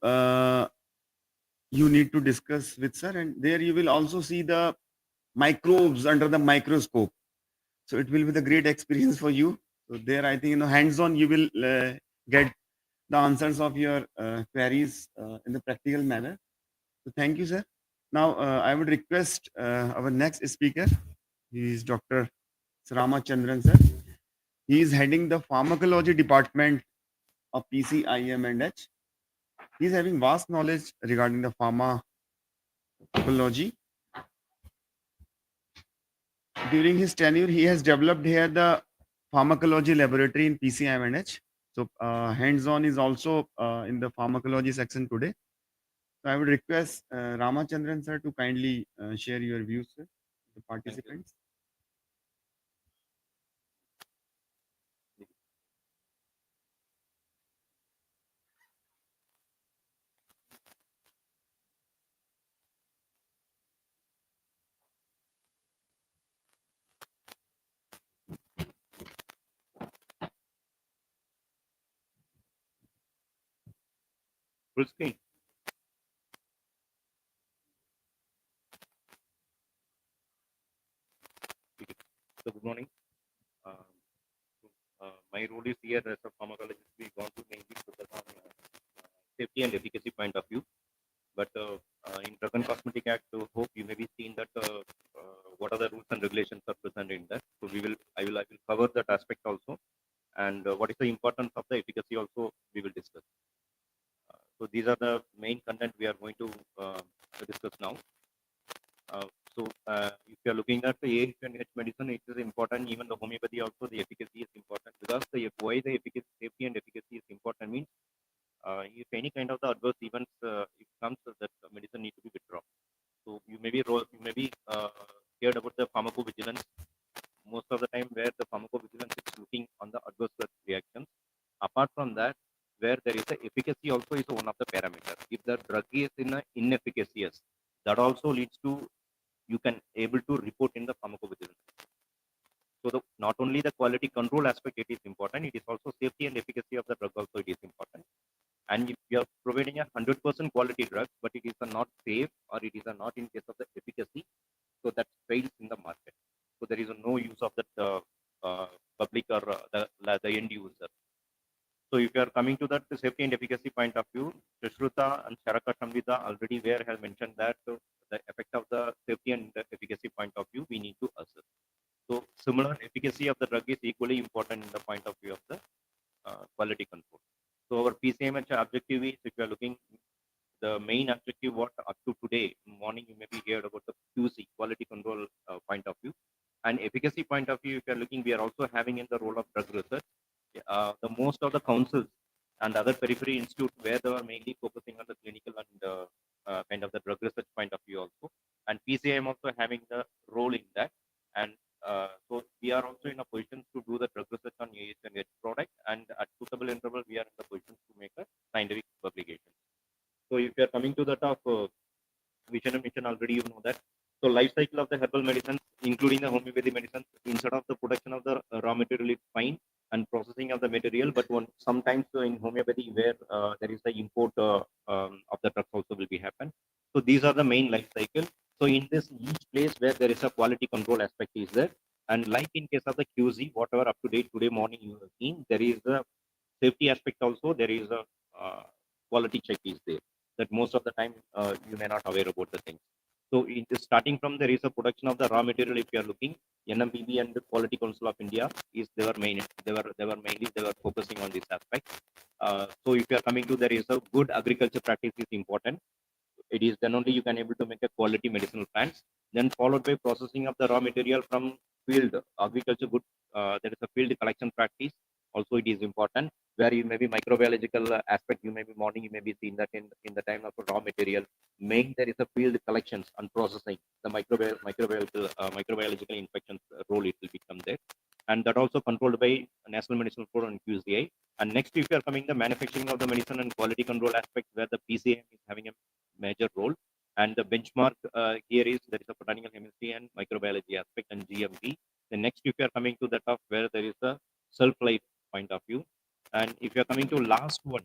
Speaker 2: you need to discuss with sir, and there you will also see the microbes under the microscope. So it will be the great experience for you. So there, I think hands-on you will get the answers of your queries in the practical manner. So thank you, sir. Now I would request our next speaker. He is Dr. Ramachandran, sir. He is heading the pharmacology department of PCIM&H. He is having vast knowledge regarding the pharmacology. During his tenure, he has developed here the pharmacology laboratory in PCIM&H. So hands-on is also in the pharmacology section today. So I would request Ramachandran, sir, to kindly share your views, sir, the participants.
Speaker 3: Full screen. So good morning. Uh, my role is here as a pharmacologist. We want to mainly focus on safety and efficacy point of view. But in Drug and Cosmetic Act, hope you may be seen that what are the rules and regulations are present in that. So I will cover that aspect also, and what is the importance of the efficacy also we will discuss. So these are the main content we are going to discuss now. If you are looking at the ASU&H medicine, it is important. Even the homeopathy also, the efficacy is important because why the efficacy, safety and efficacy is important means if any kind of the adverse events it comes, that medicine need to be withdrawn. So you may be heard about the pharmacovigilance. Most of the time, where the pharmacovigilance is looking on the adverse reactions. Apart from that, where there is a efficacy also is one of the parameters. If the drug is inefficacious, that also leads to you can able to report in the pharmacovigilance. So not only the quality control aspect it is important, it is also safety and efficacy of the drug also it is important. And if you are providing a 100% quality drug, but it is not safe or it is not in case of the efficacy, so that fails in the market. So there is no use of that public or the end user. So if you are coming to that the safety and efficacy point of view, Shruta and Sharaka Samvida already where have mentioned that the effect of the safety and the efficacy point of view we need to assess. So similar efficacy of the drug is equally important in the point of view of the quality control. So our PCMH objective is, if you are looking, the main objective what up to today morning you may be heard about the QC quality control point of view, and efficacy point of view. If you are looking, we are also having in the role of drug research. The most of the councils and other periphery institutes where they are mainly focusing on the clinical and kind of the drug research point of view also, and PCM also having the role in that, and so we are also in a position to do the drug research on AS&H product, and at suitable interval we are in the position to make a scientific publication. So if you are coming to that of vision and mission, already you know that. So life cycle of the herbal medicines, including the homeopathy medicines, instead of the production of the raw material is fine and processing of the material, but sometimes in homeopathy where there is the import of the drugs also will be happen. So these are the main life cycle. So in this each place where there is a quality control aspect is there, and like in case of the QZ, whatever up to date today morning you have seen, there is a safety aspect also. There is a quality check is there that most of the time you may not aware about the things. So starting from there is a production of the raw material. If you are looking, NMPB and the Quality Council of India is they were mainly they were focusing on this aspect. So if you are coming to, there is a good agriculture practice is important. It is then only you can able to make a quality medicinal plants. Then followed by processing of the raw material from field agriculture good. There is a field collection practice. Also, it is important where you may be microbiological aspect. You may be morning. You may be seen that in the time of raw material. Main there is a field collections and processing the microbiological infections role it will become there, and that also controlled by National Medicinal Code and QCI. And next, if you are coming the manufacturing of the medicine and quality control aspect, where the PCM is having a major role, and the benchmark here is there is a botanical chemistry and microbiology aspect and GMP. The next, if you are coming to the top where there is a shelf life point of view, and if you are coming to last one,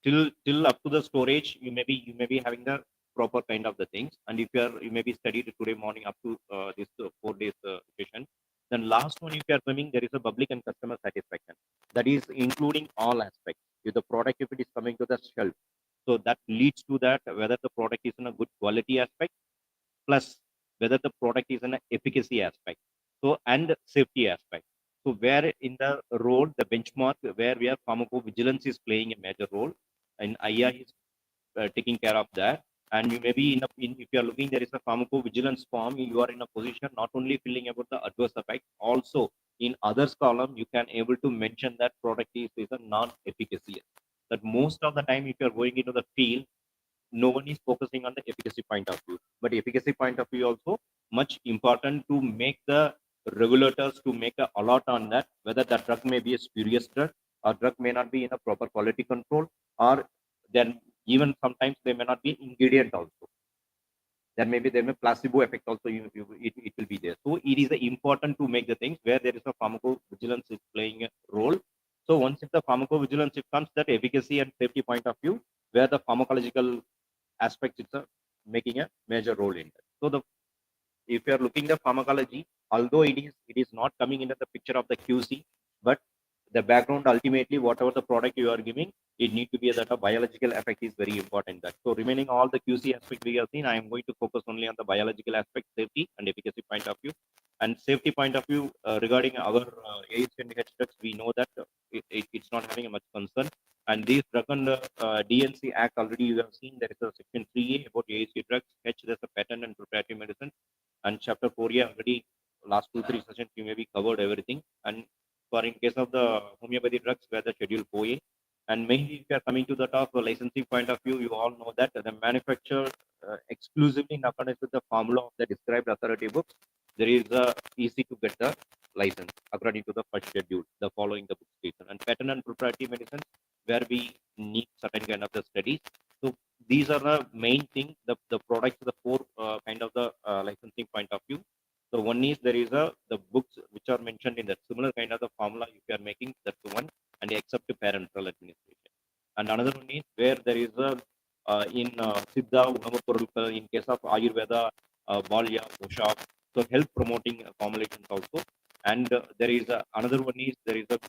Speaker 3: till up to the storage, you may be having the proper kind of the things. And if you may be studied today morning up to this 4 days session, then last one, if you are coming, there is a public and customer satisfaction, that is including all aspects. If the product, if it is coming to the shelf, so that leads to that whether the product is in a good quality aspect, plus whether the product is in an efficacy aspect, so and safety aspect. So where in the role, the benchmark where we have pharmacovigilance is playing a major role, and IA is taking care of that. And you may be if you are looking, there is a pharmacovigilance form. You are in a position not only filling about the adverse effect, also in others column you can able to mention that product is a non-efficacy. That most of the time, if you are going into the field, no one is focusing on the efficacy point of view, but efficacy point of view also much important to make the regulators to make a alert on that, whether that drug may be a spurious drug or drug may not be in a proper quality control, or then even sometimes they may not be ingredient also. There may placebo effect also. It will be there. So it is important to make the things where there is a pharmacovigilance is playing a role. So once if the pharmacovigilance it comes, that efficacy and safety point of view, where the pharmacological aspects it's making a major role in that. So if you are looking the pharmacology, although it is not coming into the picture of the QC, but the background ultimately whatever the product you are giving, it need to be that a biological effect is very important. That so remaining all the QC aspect we have seen, I am going to focus only on the biological aspect, safety and efficacy point of view. And safety point of view regarding our AS&H drugs, we know that it's not having a much concern. And these drug and DNC Act already you have seen there is a section 3A about AAC drugs. H there's a patent and proprietary medicine, and chapter 4A already last 2-3 sessions you may be covered everything. And for in case of the homeopathy drugs, where the schedule 4A, and mainly if you are coming to the top licensing point of view, you all know that the manufacturer exclusively in accordance with the formula of the described authority books, there is easy to get the license according to the first schedule, the following the book station. And patent and proprietary medicine, where we need certain kind of the studies. So these are the main thing, the products, the four kind of the licensing point of view. So one is there is the books which are mentioned in that similar kind of the formula if you are making, that's the one, and except parental administration. And another one is where there is a in Siddha, Unama, in case of Ayurveda, Balya, Usha, so health promoting formulations also. And there is another one is there is a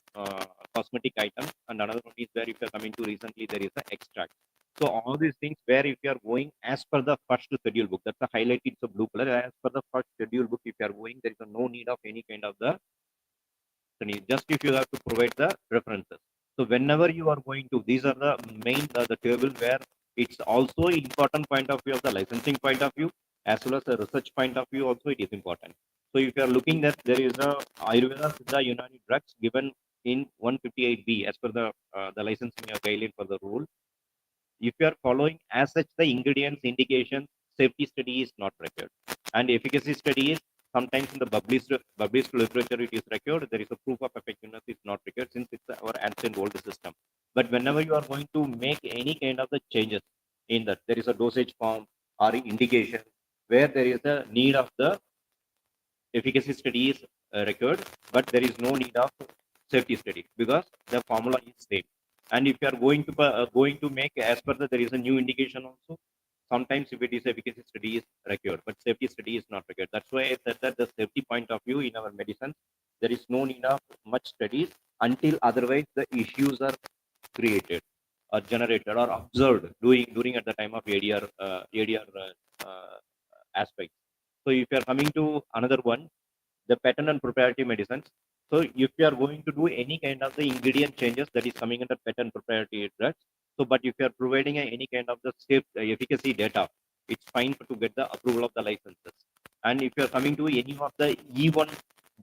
Speaker 3: cosmetic item, and another one is where if you're coming to recently there is a extract. So all these things where if you are going as per the first schedule book, that's the highlighted so blue color, as per the first schedule book, if you are going, there is no need of any kind of the just if you have to provide the references. So whenever you are going to, these are the main the table where it's also important point of view of the licensing point of view as well as the research point of view also it is important. So if you are looking that there is a Ayurveda Siddha Unani drugs given in 158B as per the licensing guideline for the rule. If you are following as such the ingredients, indications, safety study is not required. And efficacy study is sometimes in the published literature it is required. There is a proof of effectiveness is not required since it's our ancient old system. But whenever you are going to make any kind of the changes in that, there is a dosage form or indication where there is a need of the efficacy study is required, but there is no need of safety study because the formula is same. And if you are going to make as per the there is a new indication also. Sometimes if it is efficacy study is required, but safety study is not required. That's why I said that the safety point of view in our medicine, there is no need of much studies until otherwise the issues are created or generated or observed during at the time of ADR aspect. So if you are coming to another one, the patent and proprietary medicines. So if you are going to do any kind of the ingredient changes that is coming under patent proprietary drugs. So, but if you are providing any kind of the safe efficacy data, it's fine to get the approval of the licenses. And if you are coming to any of the E1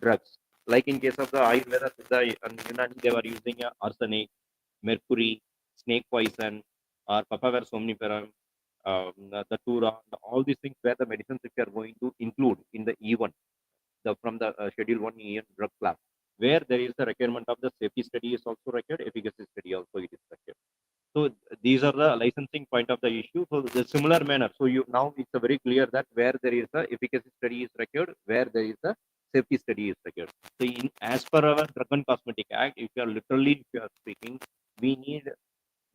Speaker 3: drugs, like in case of the Ayurveda, and Unani, they were using arsenic, mercury, snake poison, or papaver somniferum, the tura, all these things where the medicines if you are going to include in the E1 from the Schedule 1 EN drug class, where there is the requirement of the safety study is also required, efficacy study also it is required. So these are the licensing point of the issue. So the similar manner. So you now it's a very clear that where there is the efficacy study is required, where there is the safety study is required. So in as per our Drug and Cosmetic Act, if you are literally if you are speaking, we need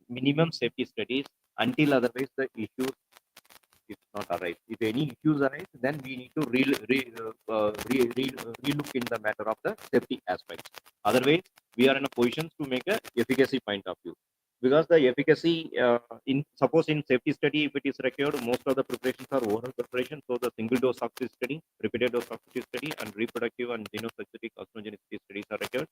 Speaker 3: minimum safety studies until otherwise the issues if not arise. If any issues arise, then we need to relook in the matter of the safety aspects. Otherwise, we are in a position to make a efficacy point of view. Because the efficacy, in suppose in safety study, if it is required, most of the preparations are oral preparation. So the single dose toxicity study, repeated dose toxicity study, and reproductive and genotoxicity carcinogenicity studies are required.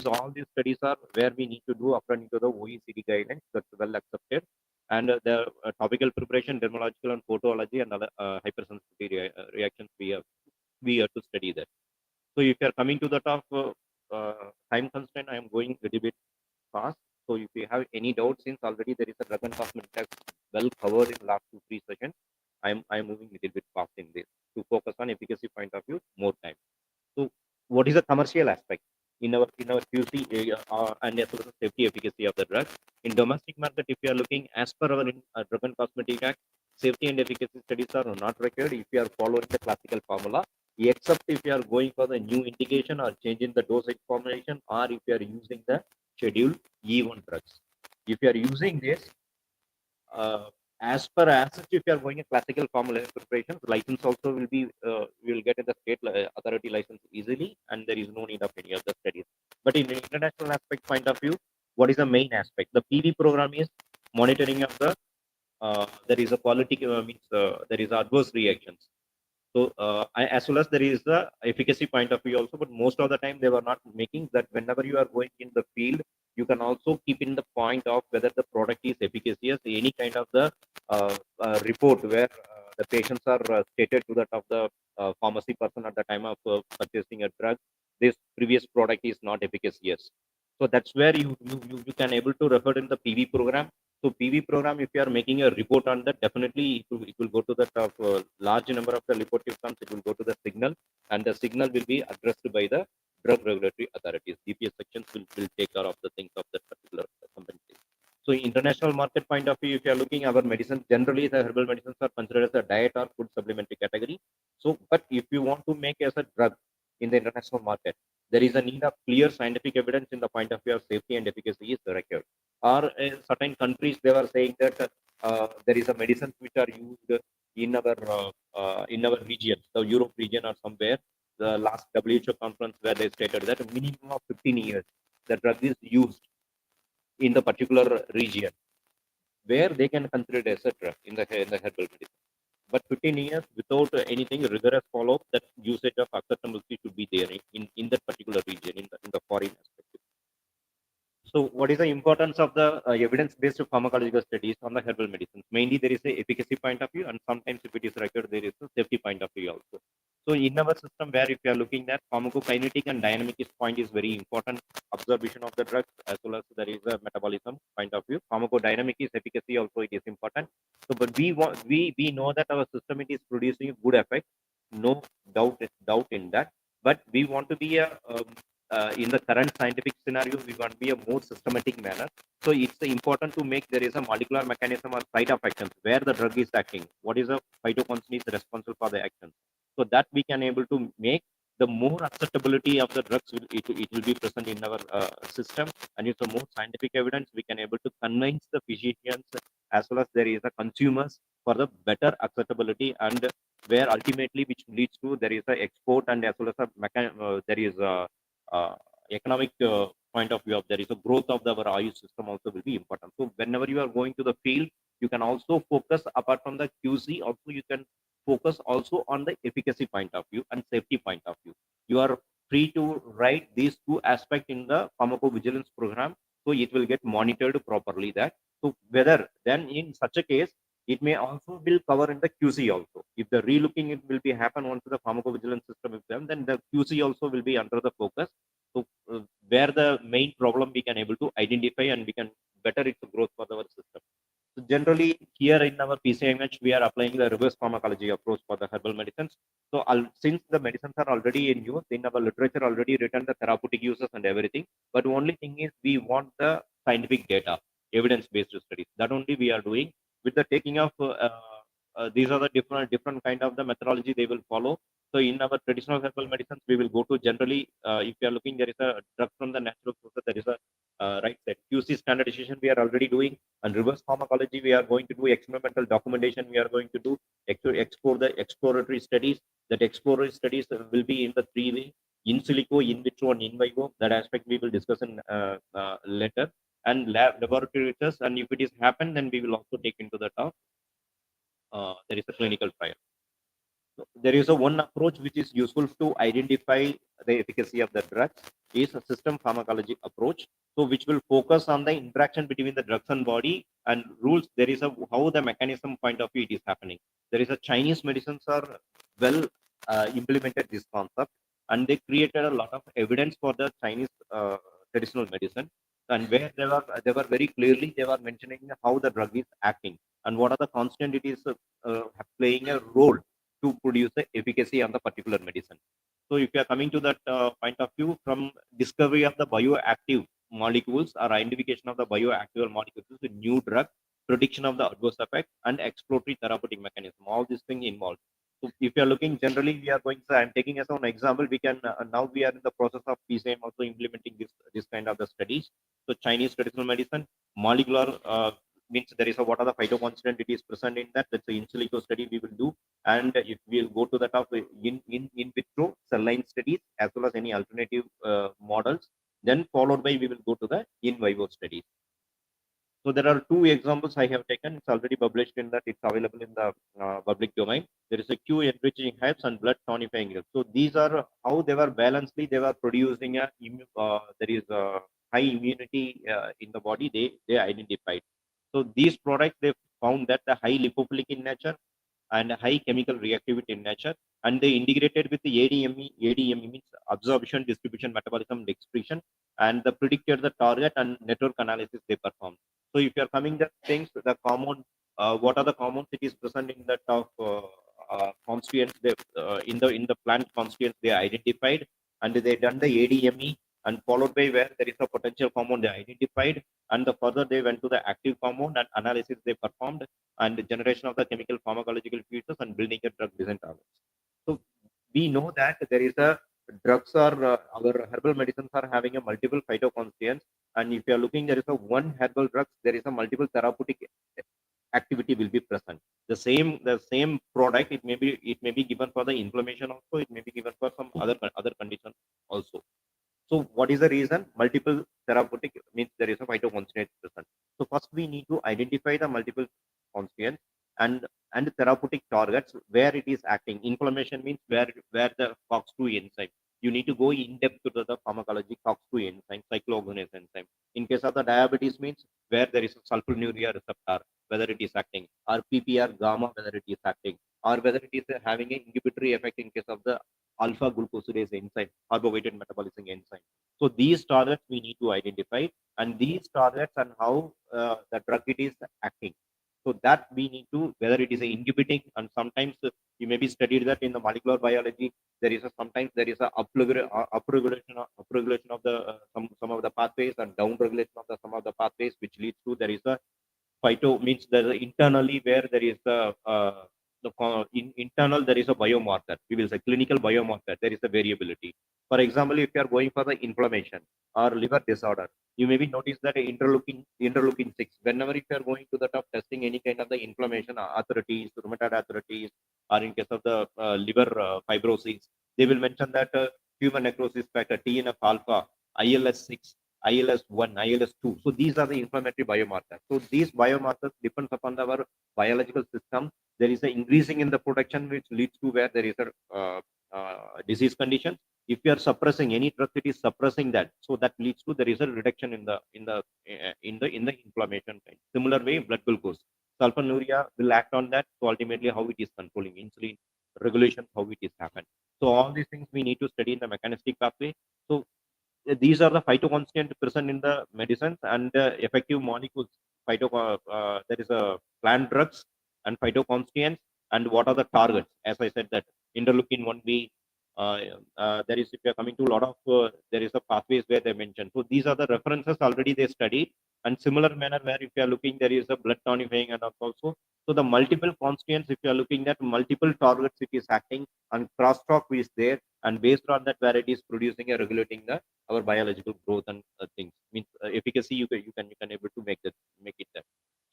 Speaker 3: All these studies are where we need to do according to the OECD guidelines that's well accepted and the topical preparation, dermatological and photology and other hypersensitivity reactions we have to study that. So if you are coming to the top time constraint, I am going a little bit fast. So if you have any doubts, since already there is a drug and cosmetic well covered in last 2-3 sessions, I'm moving a little bit fast in this to focus on efficacy point of view more time. So what is the commercial aspect in our QC and as well as safety efficacy of the drug? In domestic market, if you are looking as per our Drug and Cosmetic Act, safety and efficacy studies are not required if you are following the classical formula, except if you are going for the new indication or changing the dosage formulation or if you are using the Schedule E1 drugs. If you are using this, as per as such, if you are going a classical formula preparations, license also will get in the state authority license easily, and there is no need of any other studies. But in the international aspect point of view, what is the main aspect? The PV program is monitoring of the there is a quality means there is adverse reactions. So as well as there is the efficacy point of view also, but most of the time they were not making that. Whenever you are going in the field, you can also keep in the point of whether the product is efficacious. Any kind of the report where the patients are stated to that of the pharmacy person at the time of purchasing a drug, this previous product is not efficacious. So that's where you can able to refer in the PV program. So PV program, if you are making a report on that, definitely it will go to the large number of the reportive comes, it will go to the signal, and the signal will be addressed by the drug regulatory authorities. DPS sections will take care of the things of that particular company. So international market point of view, if you are looking our medicines, generally the herbal medicines are considered as a diet or food supplementary category. So, but if you want to make as a drug in the international market, there is a need of clear scientific evidence in the point of view of safety and efficacy is required. Or in certain countries, they were saying that there is a medicines which are used in our region, the Europe region or somewhere, the last WHO conference where they stated that a minimum of 15 years the drug is used in the particular region where they can consider it as a drug in the herbal medicine. But 15 years without anything rigorous follow-up, that usage of acceptability should be there in that particular region, in the foreign aspect. So, what is the importance of the evidence-based pharmacological studies on the herbal medicines? Mainly, there is a efficacy point of view, and sometimes, if it is required, there is a safety point of view also. So, in our system, where if you are looking at pharmacokinetic and dynamic point is very important. Absorption of the drugs as well as there is a metabolism point of view. Pharmacodynamic is efficacy also it is important. So, but we know that our system it is producing good effect, no doubt in that. But we want to be in the current scientific scenario, we want to be a more systematic manner. So it's important to make there is a molecular mechanism or site of action where the drug is acting. What is the phytoconstance is responsible for the action? So that we can able to make the more acceptability of the drugs it will be present in our system, and it's a more scientific evidence we can able to convince the physicians as well as there is a consumers for the better acceptability, and where ultimately which leads to there is a export and as well as there is a uh, economic point of view of there is a growth of our Ayush system also will be important. So whenever you are going to the field, you can also focus apart from the QC, also you can focus also on the efficacy point of view and safety point of view. You are free to write these two aspects in the pharmacovigilance program, so it will get monitored properly. That so whether then in such a case it may also will cover in the QC also. If the relooking it will be happen once the pharmacovigilance system is done, then the QC also will be under the focus. So where the main problem we can able to identify and we can better its growth for our system. So generally here in our PCMH we are applying the reverse pharmacology approach for the herbal medicines. So since the medicines are already in use, in our literature already written the therapeutic uses and everything, but only thing is we want the scientific data, evidence-based studies. That only we are doing with the taking of these are the different kind of the methodology they will follow. So in our traditional herbal medicines, we will go to generally, if you are looking, there is a drug from the natural sources, there is a right set. QC standardization we are already doing, and reverse pharmacology we are going to do, experimental documentation we are going to do, explore the exploratory studies. That exploratory studies will be in the three-way, in silico, in vitro, and in vivo. That aspect we will discuss in later. And laboratory research, and if it is happened, then we will also take into the talk. There is a clinical trial. So there is a one approach which is useful to identify the efficacy of the drugs is a system pharmacology approach. So which will focus on the interaction between the drugs and body and rules. There is a how the mechanism point of view it is happening. There is a Chinese medicines are well implemented this concept, and they created a lot of evidence for the Chinese traditional medicine, and where they were very clearly they were mentioning how the drug is acting and what are the constant it is playing a role to produce the efficacy on the particular medicine. So if you are coming to that point of view from discovery of the bioactive molecules or identification of the bioactive molecules, the new drug, prediction of the adverse effect, and exploratory therapeutic mechanism, all these things involved. So if you are looking generally, we are going. So I'm taking as an example. We can now we are in the process of PCM also implementing this kind of the studies. So Chinese traditional medicine, molecular means there is a what are the phytoconstituent it is present in that. That's the in silico study we will do, and if we'll go to the top in vitro cell line studies as well as any alternative models, then followed by we will go to the in vivo studies. So there are two examples I have taken. It's already published in that. It's available in the public domain. There is a Q enriching helps and blood tonifying helps. So these are how they were balancedly they were producing a there is a high immunity in the body. They identified. So these products they found that the high lipophilic in nature and high chemical reactivity in nature, and they integrated with the ADME. ADME means absorption, distribution, metabolism, and excretion, and they predicted the target and network analysis they performed. So if you are coming the things, the common, what are the commons it is present in that of constituents they, in the plant constituents they identified, and they done the ADME, and followed by where there is a potential compound they identified, and the further they went to the active compound and analysis they performed, and the generation of the chemical pharmacological features and building a drug design targets. So we know that there is a drugs are our herbal medicines are having a multiple phytoconstituents, and if you are looking there is a one herbal drugs there is a multiple therapeutic activity will be present. The same product, it may be given for the inflammation also, it may be given for some other condition also. So what is the reason? Multiple therapeutic means there is a phytoconstituent present. So first we need to identify the multiple constituents and therapeutic targets where it is acting. Inflammation means where the COX-2 enzyme. You need to go in depth to the pharmacology COX-2 enzyme, cyclooxygenase enzyme. In case of the diabetes means where there is a sulfonylurea receptor, whether it is acting, or PPR gamma, whether it is acting, or whether it is having an inhibitory effect in case of the alpha glucosidase enzyme, carbohydrate metabolism enzyme. So these targets we need to identify, and these targets and how the drug it is acting. So that we need to, whether it is inhibiting, and sometimes you may be studied that in the molecular biology there is sometimes there is a upregulation of the some of the pathways, and downregulation of the some of the pathways, which leads to there is a phyto means there internally where there is internal there is a biomarker. We will say clinical biomarker. There is a variability. For example, if you are going for the inflammation or liver disorder, you maybe notice that interleukin 6. Whenever if you are going to the top testing any kind of the inflammation arthritis, rheumatoid arthritis, or in case of the liver fibrosis, they will mention that human necrosis factor, TNF alpha, ILS6, ILS1, ILS2. So these are the inflammatory biomarkers. So these biomarkers depends upon our biological system. There is an increasing in the production, which leads to where there is a disease condition. If you are suppressing any drug, it is suppressing that. So that leads to there is a reduction in the inflammation. Similar way, blood glucose, sulfonylurea will act on that. So ultimately, how it is controlling insulin regulation, how it is happened. So all these things we need to study in the mechanistic pathway. So these are the phytoconstituents present in the medicines and effective molecules. There is a plant drugs and phytoconstituents, and what are the targets? As I said, that interleukin 1b. There is, if you are coming to a lot of there is a pathways where they mentioned. So these are the references already they studied, and similar manner where if you are looking, there is a blood tonifying and also. So the multiple constituents, if you are looking at multiple targets, it is acting, and crosstalk is there, and based on that, where it is producing a regulating the our biological growth and things. Means efficacy you can able to make it that.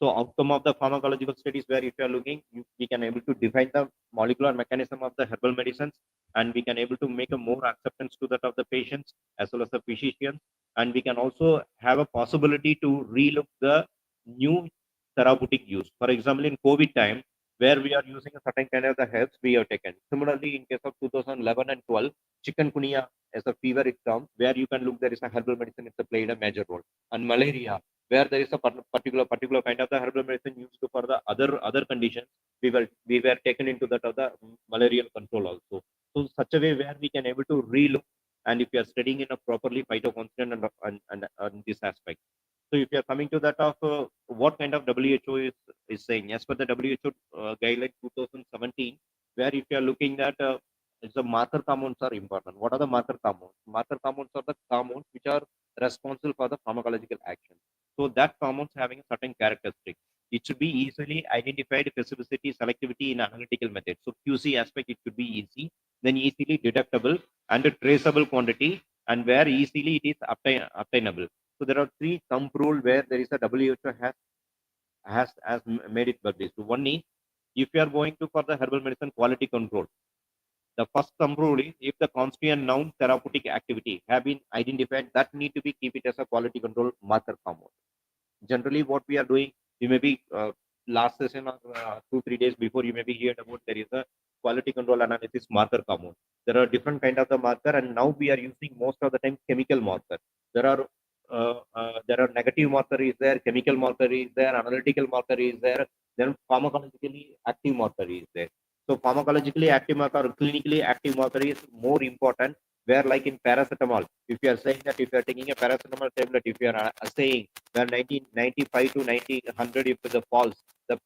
Speaker 3: So outcome of the pharmacological studies, where if you are looking, we can able to define the molecular mechanism of the herbal medicines, and we can able to make a more acceptance to that of the patients as well as the physicians, and we can also have a possibility to relook the new therapeutic use. For example, in COVID time, where we are using a certain kind of the herbs we have taken. Similarly, in case of 2011 and 12, chikungunya as a fever it comes, where you can look there is a herbal medicine it's played a major role, and malaria, where there is a particular kind of the herbal medicine used for the other conditions, we were taken into that of the malarial control also. So such a way where we can able to relook, and if you are studying in a properly phytoconstituent and this aspect. So if you are coming to that of what kind of WHO is saying, as per the WHO guideline 2017, where if you are looking at it's the marker compounds are important. What are the marker compounds? Marker compounds are the compounds which are responsible for the pharmacological action. So that compounds having a certain characteristic. It should be easily identified, specificity, selectivity in analytical methods. So QC aspect, it should be easy, then easily detectable and a traceable quantity, and where easily it is obtainable. So there are three thumb rule where there is a WHO has made it published. So one is, if you are going to for the herbal medicine quality control, the first thumb rule is, if the constituent noun therapeutic activity have been identified, that need to be keep it as a quality control marker compound. Generally, what we are doing, you may be last session or 2-3 days before, you may be heard about there is a quality control analysis marker compound. There are different kind of the marker, and now we are using most of the time chemical marker. There are negative marker is there, chemical marker is there, analytical marker is there, then pharmacologically active marker is there. So pharmacologically active marker or clinically active marker is more important. Where like in paracetamol, if you are saying that if you are taking a paracetamol tablet, if you are saying where 95 to 90, 100, if the falls, the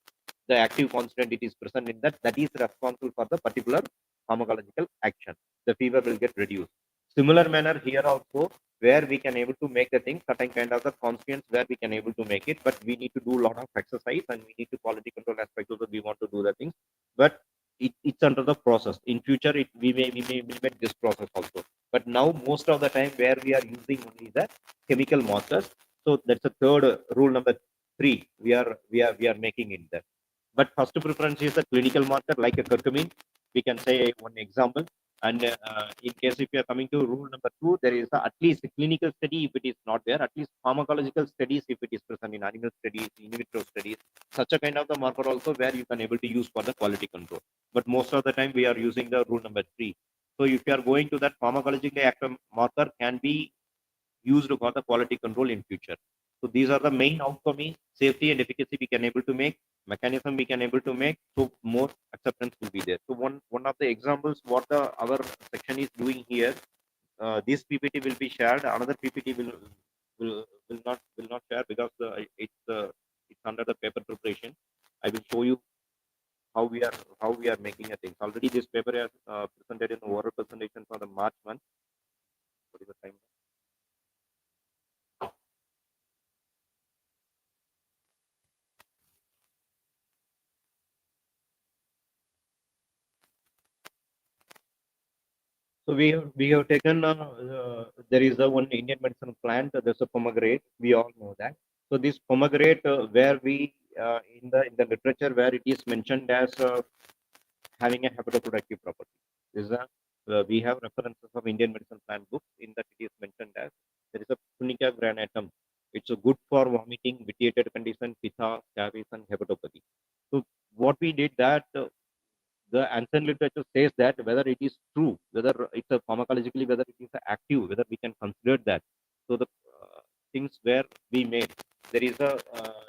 Speaker 3: active constant it is present in that, that is responsible for the particular pharmacological action. The fever will get reduced. Similar manner here also, where we can able to make the thing, certain kind of the constants where we can able to make it, but we need to do a lot of exercise, and we need to quality control aspect of we want to do the things, but it's under the process. In future, we may implement this process also. But now most of the time where we are using only the chemical markers. So that's the third rule number 3. We are making it there. But first preference is a clinical marker like a curcumin. We can say one example. And in case if you are coming to rule number 2, there is at least a clinical study if it is not there, at least pharmacological studies if it is present in animal studies, in vitro studies, such a kind of the marker also where you can able to use for the quality control. But most of the time we are using the rule number 3. So if you are going to that pharmacologically active marker can be used for the quality control in future. So these are the main outcomes, safety and efficacy we can able to make, mechanism we can able to make, so more acceptance will be there. So one of the examples what the our section is doing here, this PPT will be shared, another PPT will not share because it's under the paper preparation. I will show you how we are making a thing. Already this paper is presented in oral presentation for the March month. What is the time? So we have taken there is a one Indian medicine plant. There's a pomegranate. We all know that. So this pomegranate, where we in the literature where it is mentioned as having a hepatoprotective property. This is we have references of Indian medicine plant books in that it is mentioned as there is a Punica granatum. It's a good for vomiting, vitiated condition, pitta, caries, and hepatopathy. So what we did that the ancient literature says that whether it is true, whether it's a pharmacologically, whether it is active, whether we can consider that. So the things where we made, there is a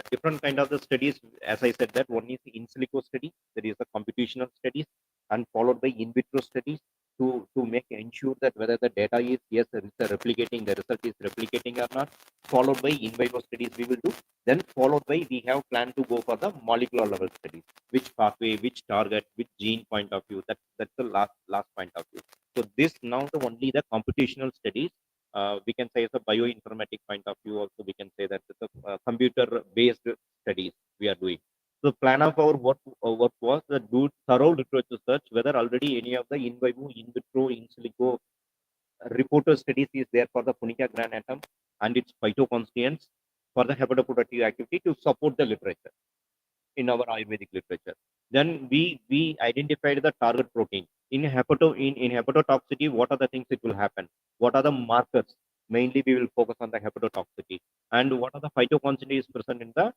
Speaker 3: different kind of the studies. As I said, that one is the in silico study, there is a computational studies, and followed by in vitro studies to make ensure that whether the data is yes, there is a replicating, the result is replicating or not. Followed by in vivo studies we will do. Then followed by we have planned to go for the molecular level studies, which pathway, which target, which gene point of view. That's the last point of view. So this now the only the computational studies. We can say it's a bioinformatic point of view. Also, we can say that it's a computer-based studies we are doing. So plan of our work was to do thorough literature search whether already any of the in vivo, in vitro, in silico reporter studies is there for the Punica granatum and its phytoconstituents for the hepatoprotective activity to support the literature in our Ayurvedic literature. Then we identified the target protein in hepatotoxicity. What are the things it will happen? What are the markers? Mainly, we will focus on the hepatotoxicity and what are the phytoconstituents present in the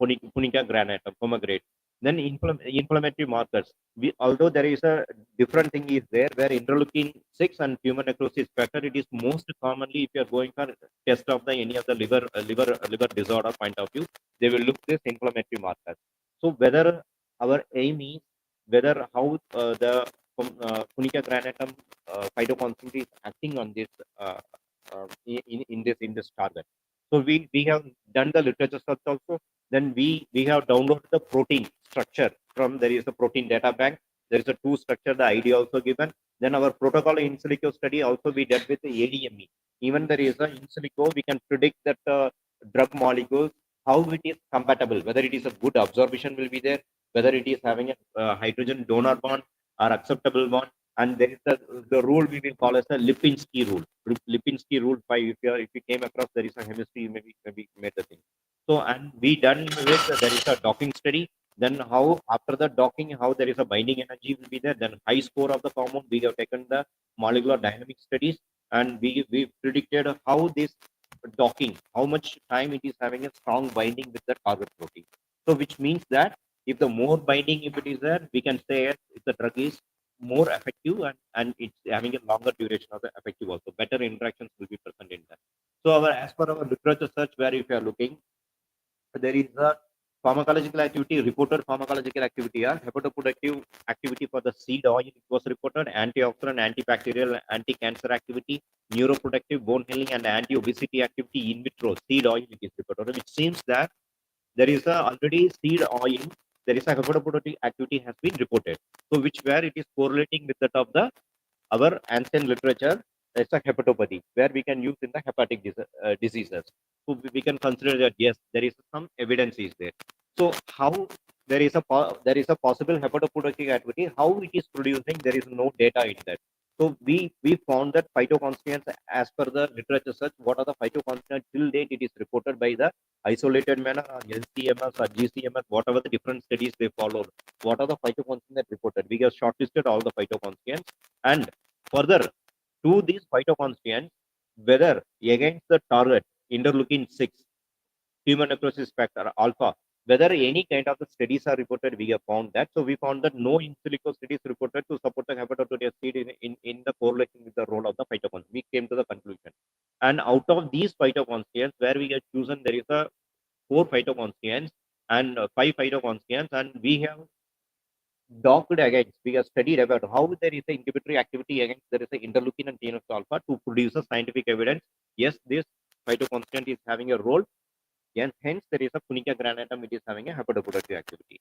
Speaker 3: Punica granatum, pomegranate. Then inflammatory markers. Although there is a different thing is there where interleukin 6 and tumor necrosis factor, it is most commonly if you are going for test of the any of the liver disorder point of view, they will look this inflammatory markers. So whether our aim is whether how the Punica granatum phytoconstituent is acting on this in this target. So we have done the literature search also. Then we have downloaded the protein structure from there is a protein data bank. There is a two structure, the ID also given. Then our protocol in silico study also we did with the ADME. Even there is a in silico, we can predict that drug molecules, how it is compatible, whether it is a good absorption will be there, whether it is having a hydrogen donor bond or acceptable bond. And there is the rule we will call as the Lipinski rule. Lipinski rule 5. If you came across, there is a chemistry, maybe made the thing. So and we done with there is a docking study. Then how after the docking, how there is a binding energy will be there. Then high score of the compound. We have taken the molecular dynamic studies and we predicted how this docking, how much time it is having a strong binding with the target protein. So which means that if the more binding if it is there, we can say if the drug is more effective and it's having a longer duration of the effective also. Better interactions will be present in that. So as per our literature search, where if you are looking, there is a pharmacological activity, reported pharmacological activity, hepatoprotective activity for the seed oil, it was reported, antioxidant, antibacterial, anti-cancer activity, neuroprotective, bone healing, and anti-obesity activity in vitro, seed oil, it is reported, which seems that there is a already seed oil, there is a hepatoprotective activity has been reported. So which where it is correlating with that of the our ancient literature, it's a hepatopathy where we can use in the hepatic diseases. So we can consider that yes, there is some evidence is there. So how there is a possible hepatoprotective activity, how it is producing, there is no data in that. So we found that phytoconstituents, as per the literature search, what are the phytoconstituents till date it is reported by the isolated manner or LCMS or GCMS, whatever the different studies they followed. What are the phytoconstituents that reported? We have shortlisted all the phytoconstituents, and further to these phytoconstituents, whether against the target interleukin 6, human necrosis factor alpha, whether any kind of the studies are reported, we have found that. So we found that no in silico studies reported to support the hepatotoria seed in the correlation with the role of the phytoconstituents. We came to the conclusion. And out of these phytoconstituents, where we have chosen, there is a 4 phytoconstituents and 5 phytoconstituents, and we have docked against, we have studied about how there is an inhibitory activity against there is a interleukin and TNF alpha to produce a scientific evidence. Yes, this phytoconstituent is having a role, and hence there is a punica granatum which is having a hepatoprotective activity.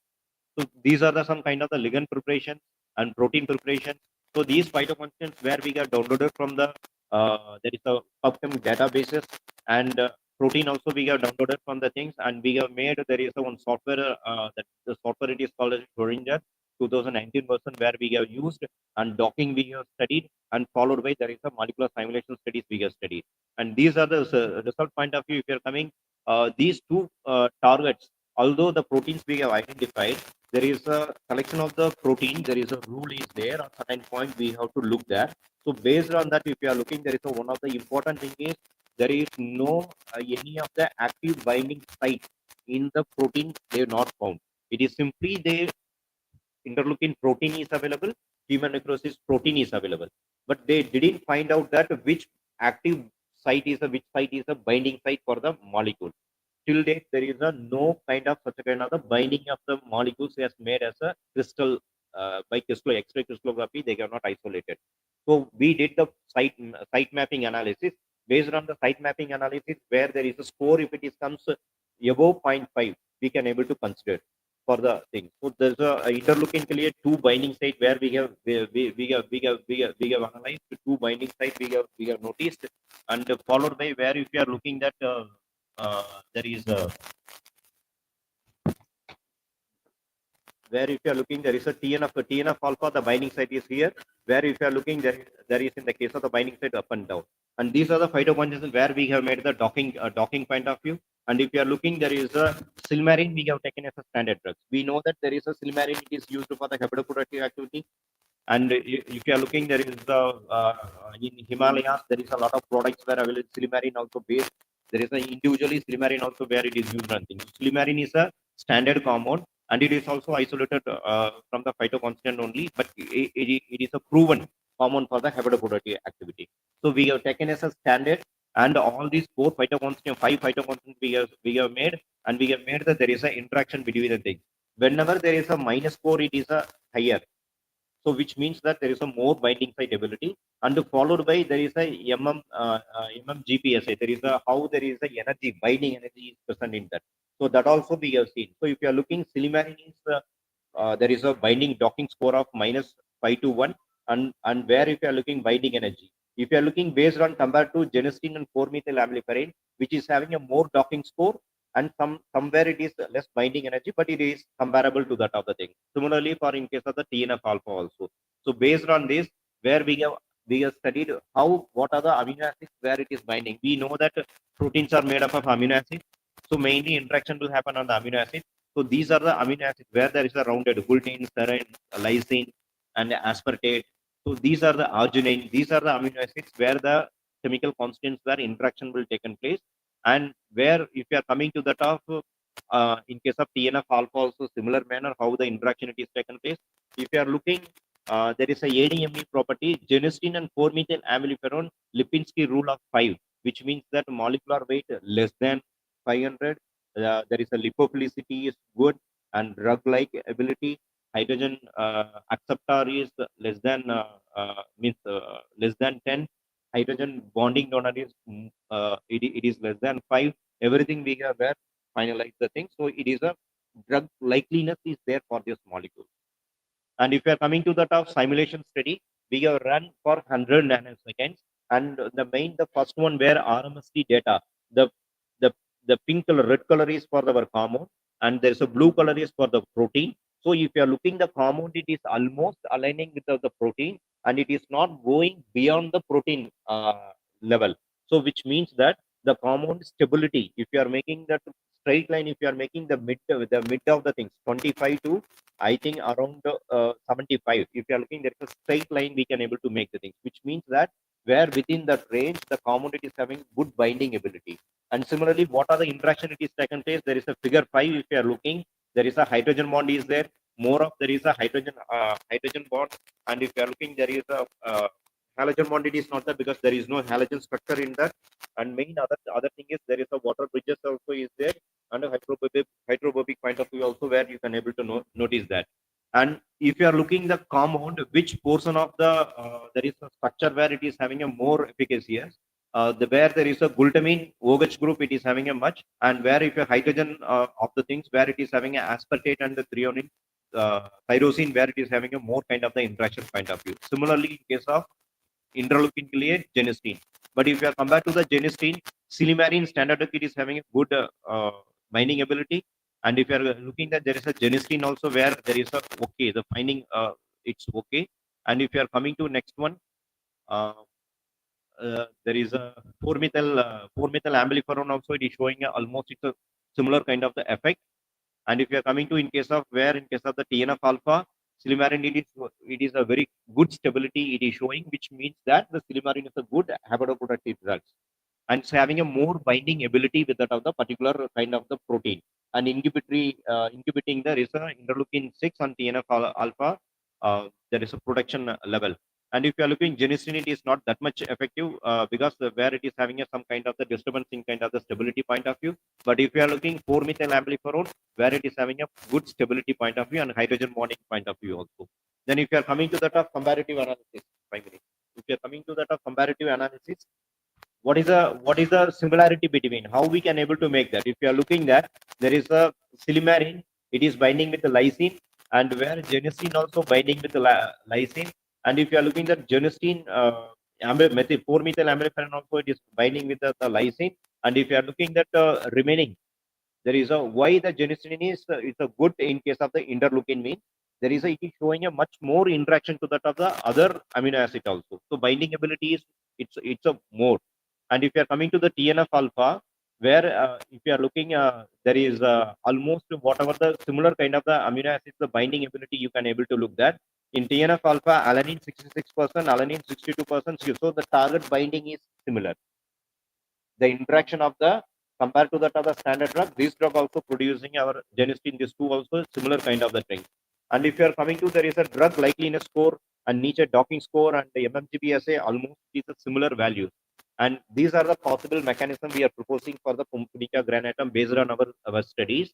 Speaker 3: So these are the some kind of the ligand preparation and protein preparation. So these phytoconstituents where we got downloaded from the there is a PubChem databases, and protein also we have downloaded from the things, and we have made there is a one software that the software it is called as Doringer 2019 version, where we have used, and docking we have studied, and followed by there is a molecular simulation studies we have studied. And these are the result point of view. If you are coming these two targets, although the proteins we have identified, there is a collection of the protein, there is a rule is there, at certain point we have to look there. So based on that, if you are looking, there is a one of the important thing is there is no any of the active binding site in the protein they have not found. It is simply the interleukin protein is available, human necrosis protein is available, but they didn't find out that which active site is a which site is a binding site for the molecule. Till date, there is a no kind of such a kind of the binding of the molecules as made as a crystal by X-ray crystallography. They are not isolated. So we did the site mapping analysis. Based on the site mapping analysis, where there is a score, if it is comes above zero point 0.5, we can able to consider for the thing. So there's a interleukin clear two binding site where we have analyzed two binding site we have noticed, and followed by where if you are looking that there is a where if you are looking there is a TNF alpha, the binding site is here, where if you are looking there is in the case of the binding site up and down. And these are the phytoconjugations where we have made the docking point of view. And if you are looking, there is a silmarine we have taken as a standard drugs. We know that there is a silmarine, it is used for the hepatoprotective activity. And if you are looking, there is the in Himalayas, there is a lot of products where available silmarine also based. There is a individually silmarine also where it is used on things. Silmarine is a standard compound, and it is also isolated from the phytoconstituent only, but it is a proven compound for the hepatoprotective activity. So we have taken as a standard, and all these 5 phytoconstituents we have made, and we have made that there is an interaction between the things. Whenever there is a minus 4, it is a higher. So which means that there is a more binding site ability, and followed by there is a mmGPSA. There is a how there is a energy binding energy is present in that. So that also we have seen. So if you are looking, silimarin is there is a binding docking score of -5 to 1, and where if you are looking binding energy, if you are looking based on compared to genistein and 4-methyl amylipherine, which is having a more docking score, and somewhere it is less binding energy, but it is comparable to that of the thing. Similarly, for in case of the TNF alpha also. So based on this, where we have studied how what are the amino acids where it is binding. We know that proteins are made up of amino acids, so mainly interaction will happen on the amino acids. So these are the amino acids where there is a rounded gluten, serine, lysine, and aspartate. So these are the arginine. These are the amino acids where the chemical constants where interaction will take place, and where if you are coming to the top, in case of TNF alpha also similar manner how the interaction it is taken place. If you are looking, there is a ADME property, genistein and 4-methyl amylipherone Lipinski rule of 5, which means that molecular weight less than 500. There is a lipophilicity is good, and drug-like ability. Hydrogen acceptor is less than means less than 10. Hydrogen bonding donor is it is less than 5. Everything we have where finalize the thing. So it is a drug likeliness is there for this molecule. And if you are coming to the top simulation study, we have run for 100 nanoseconds. And the first one where RMSD data, the the the pink color, red color is for our compound, and there's a blue color is for the protein. So if you are looking the compound, it is almost aligning with the protein, and it is not going beyond the protein level. So which means that the compound stability, if you are making that straight line, if you are making the mid of the things, 25 to I think around 75. If you are looking, there is a straight line we can able to make the things, which means that where within that range the compound is having good binding ability. And similarly, what are the interaction it is taken place? There is a figure 5. If you are looking, there is a hydrogen bond is there. More of there is a hydrogen bond, and if you are looking, there is a halogen bond. It is not there because there is no halogen structure in that. And main other thing is there is a water bridges also is there, and a hydrophobic point of view also, where you can able to notice that. And if you are looking the compound, which portion of the there is a structure where it is having a more efficacy, where there is a glutamine OH group, it is having a much, and where if a hydrogen of the things where it is having a aspartate and the threonine, tyrosine, where it is having a more kind of the interaction point of view. Similarly, in case of interleukin clear genistein. But if you are compared to the genistein, silimarin standard it is having a good binding ability. And if you are looking that there is a genistein also, where there is a okay, the finding it's okay. And if you are coming to next one, uh, there is a 4-methyl amblyferone also, it is showing almost it's a similar kind of the effect. And if you are coming to in case of where in case of the TNF alpha, silimarin, it is a very good stability it is showing, which means that the silimarin is a good hepatoprotective drugs, and it's having a more binding ability with that of the particular kind of the protein, and inhibiting the is a interleukin 6 on TNF alpha. There is a protection level. And if you are looking genistein, it is not that much effective because where it is having some kind of the disturbance in kind of the stability point of view. But if you are looking 4-methyl amblyferone, where it is having a good stability point of view and hydrogen bonding point of view also. Then if you are coming to that of comparative analysis, 5 minutes. If you are coming to that of comparative analysis, what is the similarity between how we can able to make that? If you are looking that there is a silimarin, it is binding with the lysine, and where genistein also binding with the lysine. And if you are looking at genistein, 4-methyl amblyferone also, it is binding with the lysine. And if you are looking at remaining, there is a why the genistein is a good in case of the interleukin means there is a it is showing a much more interaction to that of the other amino acid also. So binding ability is it's a more. And if you are coming to the TNF alpha, where if you are looking, there is almost whatever the similar kind of the amino acids, the binding ability you can able to look that in TNF alpha, alanine 66%, alanine 62%. So the target binding is similar. The interaction of the compared to that of the standard drug, this drug also producing our genistein, this two also similar kind of the thing. And if you are coming to, there is a drug likeness score and Nietzsche docking score and the MMGPSA, almost is a similar value. And these are the possible mechanism we are proposing for the Punica granatum based on our studies,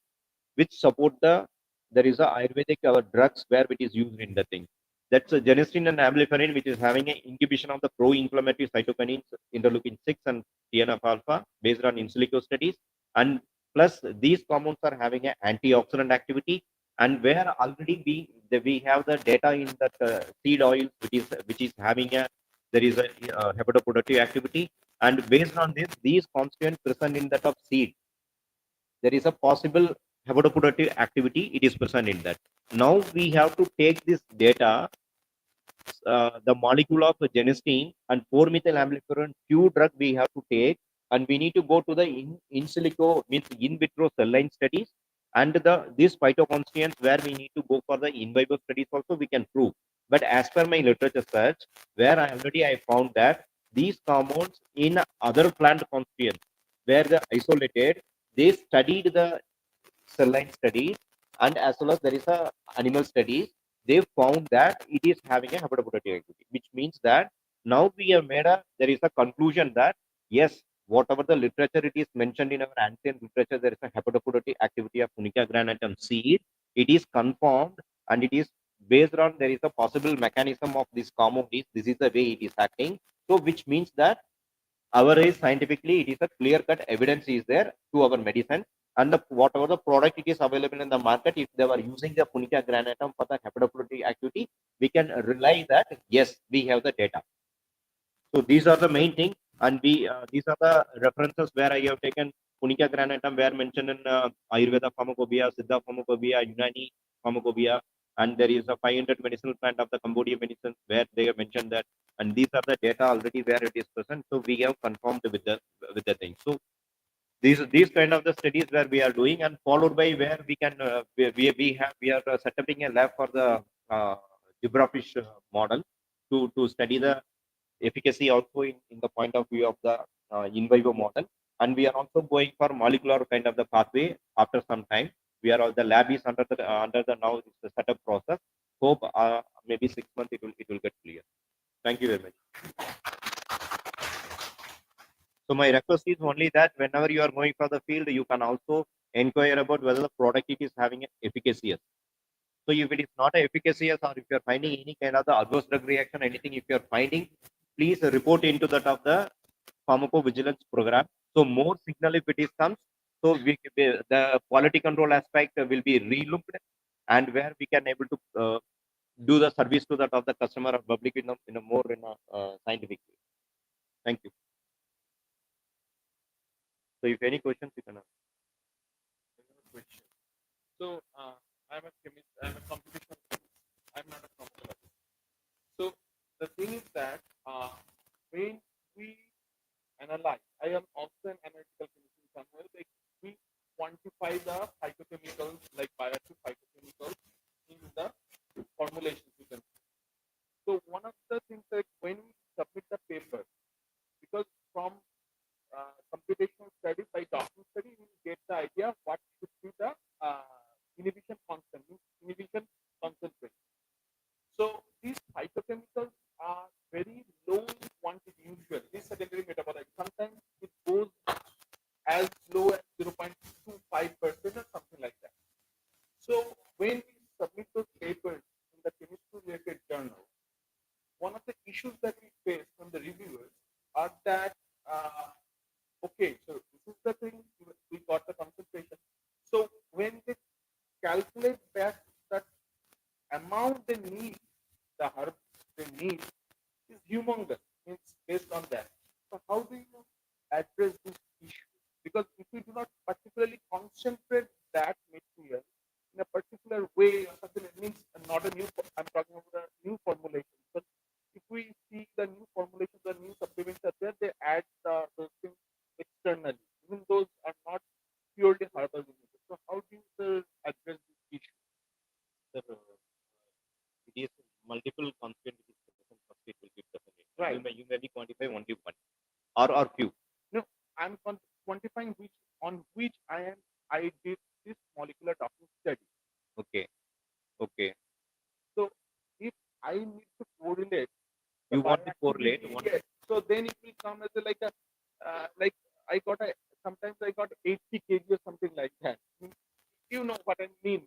Speaker 3: which support the there is a Ayurvedic our drugs where it is used in the thing. That's a genistein and amblyferine, which is having an inhibition of the pro-inflammatory cytokinins, interleukin 6 and TNF alpha, based on in silico studies. And plus, these compounds are having an antioxidant activity. And where already we have the data in that seed oil, which is having a there is a hepatoprotective activity. And based on this, these constituents present in that of seed, there is a possible hepatoprotective activity. It is present in that. Now we have to take this data, the molecule of genistein and 4-methyl amblyferone, few drug we have to take, and we need to go to the in silico, means in vitro cell line studies, and these phytoconstituents where we need to go for the in vivo studies also we can prove. But as per my literature search, where I found that these compounds in other plant constituents, where the isolated, they studied the cell line studies, and as well as there is a animal studies, they found that it is having a hepatoprotective activity, which means that now we have made there is a conclusion that yes, whatever the literature it is mentioned in our ancient literature, there is a hepatoprotective activity of Punica granatum seed. It is confirmed, and it is based on there is a possible mechanism of this compound. This is the way it is acting. So which means that our is scientifically it is a clear cut evidence is there to our medicine. And whatever the product it is available in the market, if they were using the Punica granatum for the hepatoprotective activity, we can rely that yes, we have the data. So these are the main thing, and we these are the references where I have taken Punica granatum were mentioned in Ayurveda pharmacopoeia, Siddha pharmacopoeia, Unani pharmacopoeia, and there is a 500 medicinal plant of the Cambodia medicine where they have mentioned that, and these are the data already where it is present. So we have confirmed with the thing. So these kind of the studies where we are doing, and followed by where we can we are setting a lab for the zebrafish model to study the efficacy also in the point of view of the in vivo model, and we are also going for molecular kind of the pathway after some time. We are the lab is under the now it's the setup process. Hope maybe 6 months it will get clear. Thank you very much. So my request is only that whenever you are going for the field, you can also inquire about whether the product it is having efficacy. So if it is not efficacious, or if you are finding any kind of the adverse drug reaction, anything, if you are finding, please report into that of the pharmacovigilance program. So more signal if it is comes, so the quality control aspect will be relooked, and where we can able to do the service to that of the customer or public in a more scientific way. Thank you. So if any questions, you can ask.
Speaker 1: Question. So I'm a chemist. I'm a computational chemist. I'm not a pharmacologist. So the thing is that when we analyze, I am also an analytical chemist in somewhere. Like we quantify the phytochemicals, like bioactive phytochemicals, in the formulations you can see. So one of the things that when we submit the paper, because from computational study by docking study, we get the idea what should be the inhibition constant, inhibition concentration. So these phytochemicals are very low in quantity usually. This secondary metabolite, sometimes it goes as low as 0.25% or something like that. So when we submit those papers in the chemistry related journal, one of the issues that we face from the reviewers are that okay, so this is the thing, we got the concentration. So when they calculate back that amount they need, the herb they need is humongous. It's based on that. So how do you address this issue? Because if you do not particularly concentrate that material in a particular way, or something, it means not a new. I'm talking about a new formulation. But if we see the new formulations, the new supplements are there, they add those things externally. Even those are not purely herbal. So how do you address this issue?
Speaker 3: Sir, it is multiple constituent which is present, first it will be present.
Speaker 1: Right.
Speaker 3: You may be quantify only one or few.
Speaker 1: No, I'm quantifying which I did this molecular docking study.
Speaker 3: Okay. Okay.
Speaker 1: So if I need to correlate,
Speaker 3: You want to correlate
Speaker 1: bioactivity,
Speaker 3: one.
Speaker 1: yes. So then it will come as like a like I got a sometimes I got 80 kg or something like that. You know what I mean?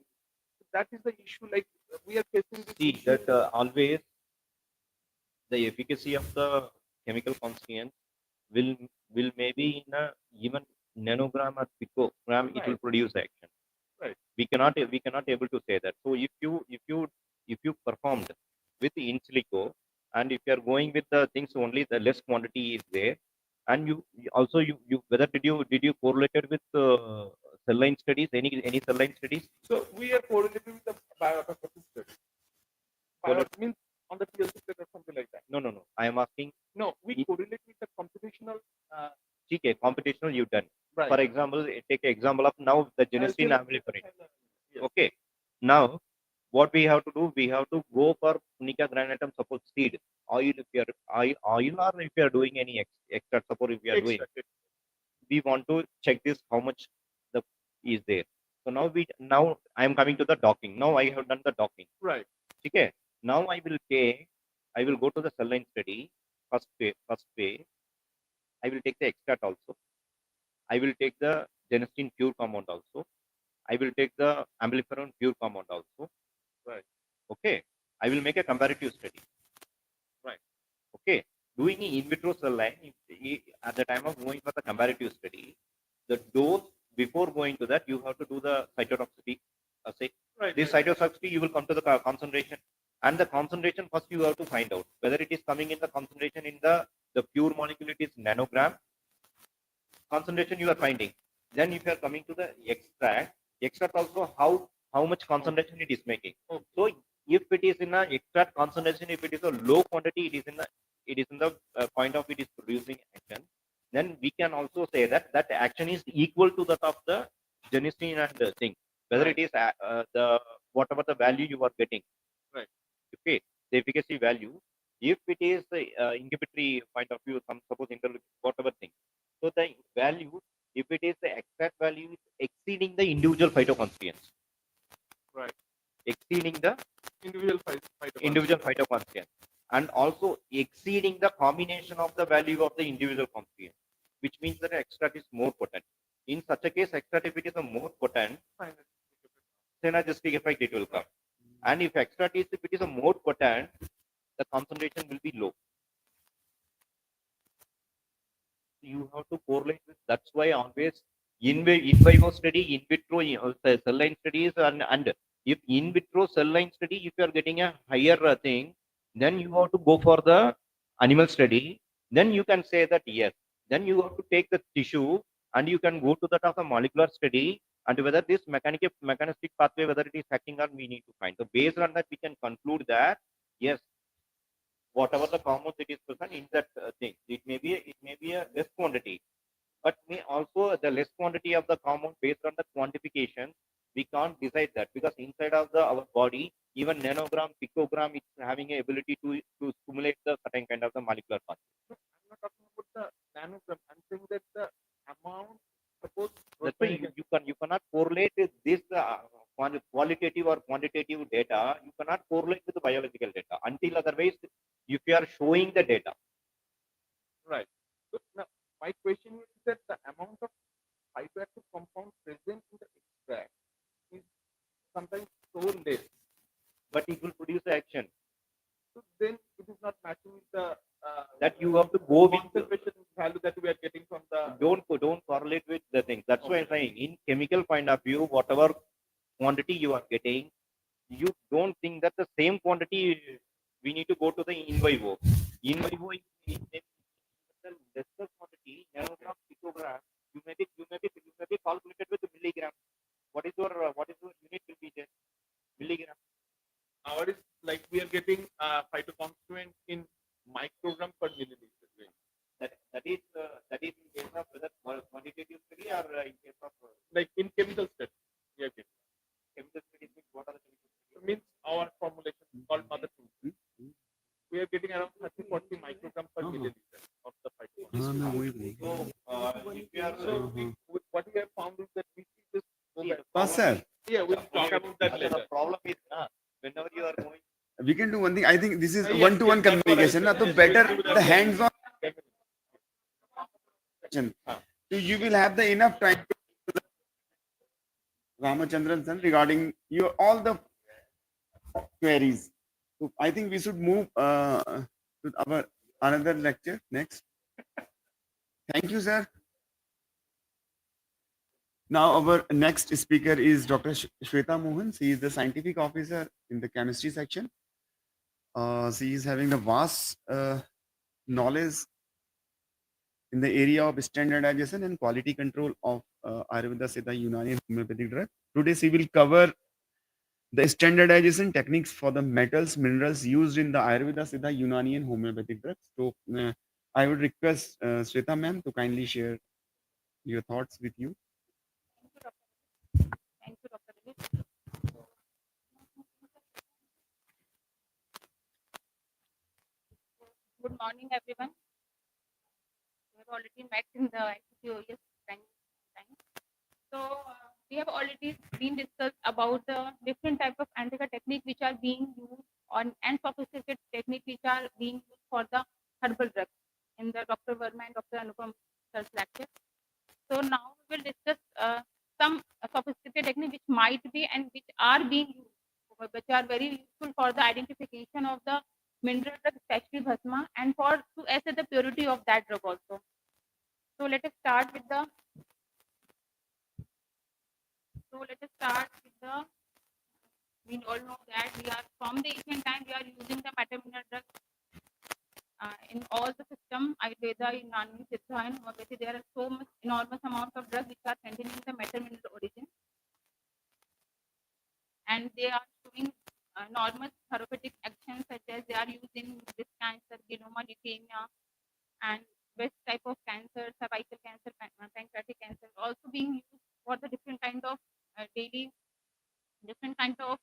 Speaker 1: That is the issue. Like we are facing this
Speaker 3: See
Speaker 1: issue.
Speaker 3: that always the efficacy of the chemical constituents will maybe in a even nanogram or picogram it will produce action.
Speaker 1: Right.
Speaker 3: We cannot able to say that. So if you performed with in silico, and if you are going with the things only, the less quantity is there, and you also you whether did you correlated with cell line studies, any cell line studies?
Speaker 1: So we are correlating with the bioactivity study. Means on the PLC plate or something like that.
Speaker 3: No. I am asking.
Speaker 1: No, we correlate with the computational.
Speaker 3: Okay, computational you done.
Speaker 1: Right.
Speaker 3: For example, take an example of now the genesis amplifier.
Speaker 1: Yes.
Speaker 3: Okay. Now, what we have to do, we have to go for Punica granatum, suppose seed, oil if you are oil, or if you are doing any extract, suppose if you are doing, we want to check this how much the is there. So now I am coming to the docking. Now I have done the docking.
Speaker 1: Right.
Speaker 3: Okay. Now I will go to the cell line study. First phase. I will take the extract also. I will take the genistein pure compound also. I will take the ampliferon pure compound also.
Speaker 1: Right.
Speaker 3: Okay. I will make a comparative study.
Speaker 1: Right.
Speaker 3: Okay. Doing in vitro cell line, at the time of going for the comparative study, the dose before going to that, you have to do the cytotoxicity assay.
Speaker 1: Right.
Speaker 3: This cytotoxicity, you will come to the concentration. And the concentration first you have to find out whether it is coming in the concentration in the pure molecule, it is nanogram concentration you are finding. Then if you are coming to the extract also how much concentration it is making. So if it is in a extract concentration, if it is a low quantity, it is in the point of it is producing action. Then we can also say that that action is equal to that of the genistein and the thing, whether it is the whatever the value you are getting.
Speaker 1: Right.
Speaker 3: Okay, the efficacy value. If it is the inhibitory point of view, suppose whatever thing. So the value, if it is the exact value, is exceeding the individual phytoconstituents.
Speaker 1: Right.
Speaker 3: Exceeding the individual phytoconstituents, and also exceeding the combination of the value of the individual constituents, which means that extract is more potent. In such a case, extract, if it is a more potent, synergistic effect it will come. And if extract is, if it is a more potent, the concentration will be low. You have to correlate with. That's why always in vivo study, in vitro cell line studies, and if in vitro cell line study, if you are getting a higher thing, then you have to go for the animal study. Then you can say that yes. Then you have to take the tissue and you can go to that of the molecular study, and whether this mechanistic pathway, whether it is acting or we need to find. So based on that, we can conclude that yes, whatever the compounds it is present in that thing, it may be a less quantity, but may also the less quantity of the compound based on the quantification. We can't decide that because inside of our body, even nanogram, picogram, it's having a ability to stimulate the certain kind of the molecular pathway.
Speaker 1: No, I'm not talking about the nanogram. I'm saying that the amount, suppose.
Speaker 3: That's why you cannot correlate this qualitative or quantitative data. You cannot correlate with the biological data until otherwise if you are showing the data.
Speaker 1: Right. So now my question is that the amount of psychoactive compound present in the extract is sometimes so less,
Speaker 3: but it will produce the action.
Speaker 1: so then it is not matching with the
Speaker 3: That you have to go with
Speaker 1: concentration value that we are getting from the.
Speaker 3: don't correlate with the thing. That's why I'm saying in chemical point of view, whatever quantity you are getting, you don't think that the same quantity we need to go to the in vivo. In vivo is the lesser quantity, nanogram, picogram. You may be calculated with milligram. What is your unit will be there? Milligram.
Speaker 1: Our is like we are getting phytoconstituent in microgram per milliliter.
Speaker 3: That is in case of whether quantitative study or in case of
Speaker 1: Like in chemical study, we are getting.
Speaker 3: chemical studies. What are the chemical studies?
Speaker 1: It means our formulation called mother food. We are getting around 30-40 microgram per milliliter of the phytoconstituent.
Speaker 3: So if you are
Speaker 1: What we have found is that we see this.
Speaker 2: Sir,
Speaker 1: Yeah, we'll talk about that
Speaker 3: the
Speaker 1: later.
Speaker 3: problem is whenever you are going.
Speaker 2: we can do one thing. I think this is
Speaker 1: Yes,
Speaker 2: one-to-one
Speaker 1: yes, that's what I
Speaker 2: communication.
Speaker 1: said.
Speaker 2: So
Speaker 1: Yes,
Speaker 2: better
Speaker 1: we'll do
Speaker 2: the
Speaker 1: that.
Speaker 2: hands-on. So you will have the enough time to Ramachandran sir regarding your all the queries. So I think we should move to our another lecture next. Thank you, sir. Now our next speaker is Dr. Shweta Mohan. She is the scientific officer in the chemistry section. She is having the vast knowledge in the area of standardization and quality control of Ayurveda, Siddha, Unani, and homeopathic drug. Today, she will cover the standardization techniques for the metals, minerals used in the Ayurveda, Siddha, Unani, and homeopathic drugs. So, I would request Sweta ma'am to kindly share your thoughts with you.
Speaker 4: Thank you, Dr. Dilip. Good morning, everyone. We have already met in the ASU&H time. So we have already been discussed about the different type of antica technique which are being used on and sophisticated technique which are being used for the herbal drugs in the Dr. Verma and Dr. Anupam sir's lecture. So now we will discuss some sophisticated technique which might be and which are being used, which are very useful for the identification of the mineral drug, especially bhasma, and for to assess the purity of that drug also. So let us start with the. We all know that we are from the ancient time we are using the metamineral drugs in all the system, Ayurveda, Unani, Siddha, and homeopathy, there are so much enormous amount of drugs which are containing the metal mineral origin, and they are showing enormous therapeutic actions such as they are used in breast cancer, glioma, leukemia, and breast type of cancer, cervical cancer, pancreatic cancer, also being used for the different kind of daily, different kind of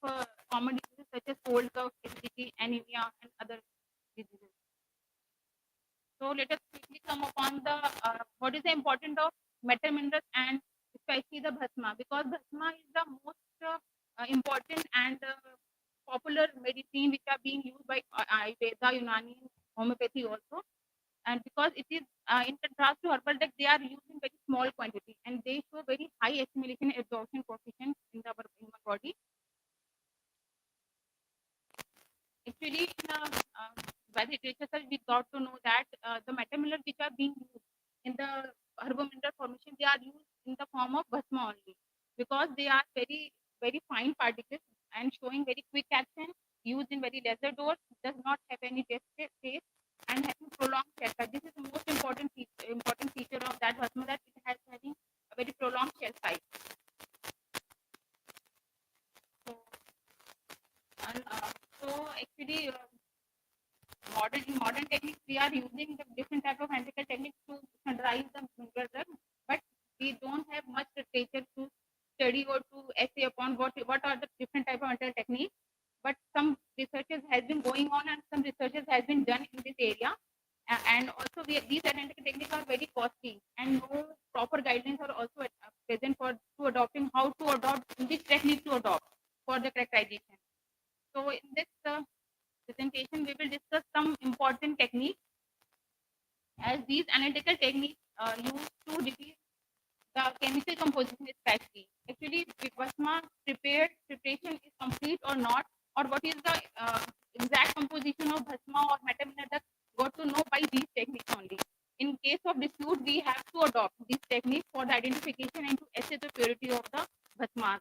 Speaker 4: common diseases such as cold, cough, acidity, anemia, and other diseases. So let us quickly come upon the what is the importance of metal minerals and especially the bhasma, because bhasma is the most important and popular medicine which are being used by Ayurveda, Unani, homeopathy also, and because it is in contrast to herbal drug, they are used in very small quantity and they show very high assimilation and absorption coefficient in our body. Actually, in by the literature, sir, we got to know that the metal minerals which are being used in the herbal mineral formation, they are used in the form of bhasma only, because they are very, very fine particles and showing very quick action, used in very lesser dose, does not have any taste, and having prolonged shelf life. This is the most important feature of that bhasma, that it has having a very prolonged shelf life. So, and, so actually, modern techniques, we are using the different type of analytical techniques to standardize the mineral drug, but we don't have much literature to study or to essay upon what are the different type of analytical techniques. But some researches has been going on and some researches has been done in this area. And also these analytical techniques are very costly and no proper guidelines are also present for to adopting how to adopt which technique to adopt for the characterization. So in this presentation, we will discuss some important techniques, as these analytical techniques used to reveal the chemical composition especially. Actually, Bhasma preparation is complete or not, or what is the exact composition of Bhasma or metal mineral, got to know by these techniques only. In case of dispute, we have to adopt these techniques for the identification and to assess the purity of the Bhasmas.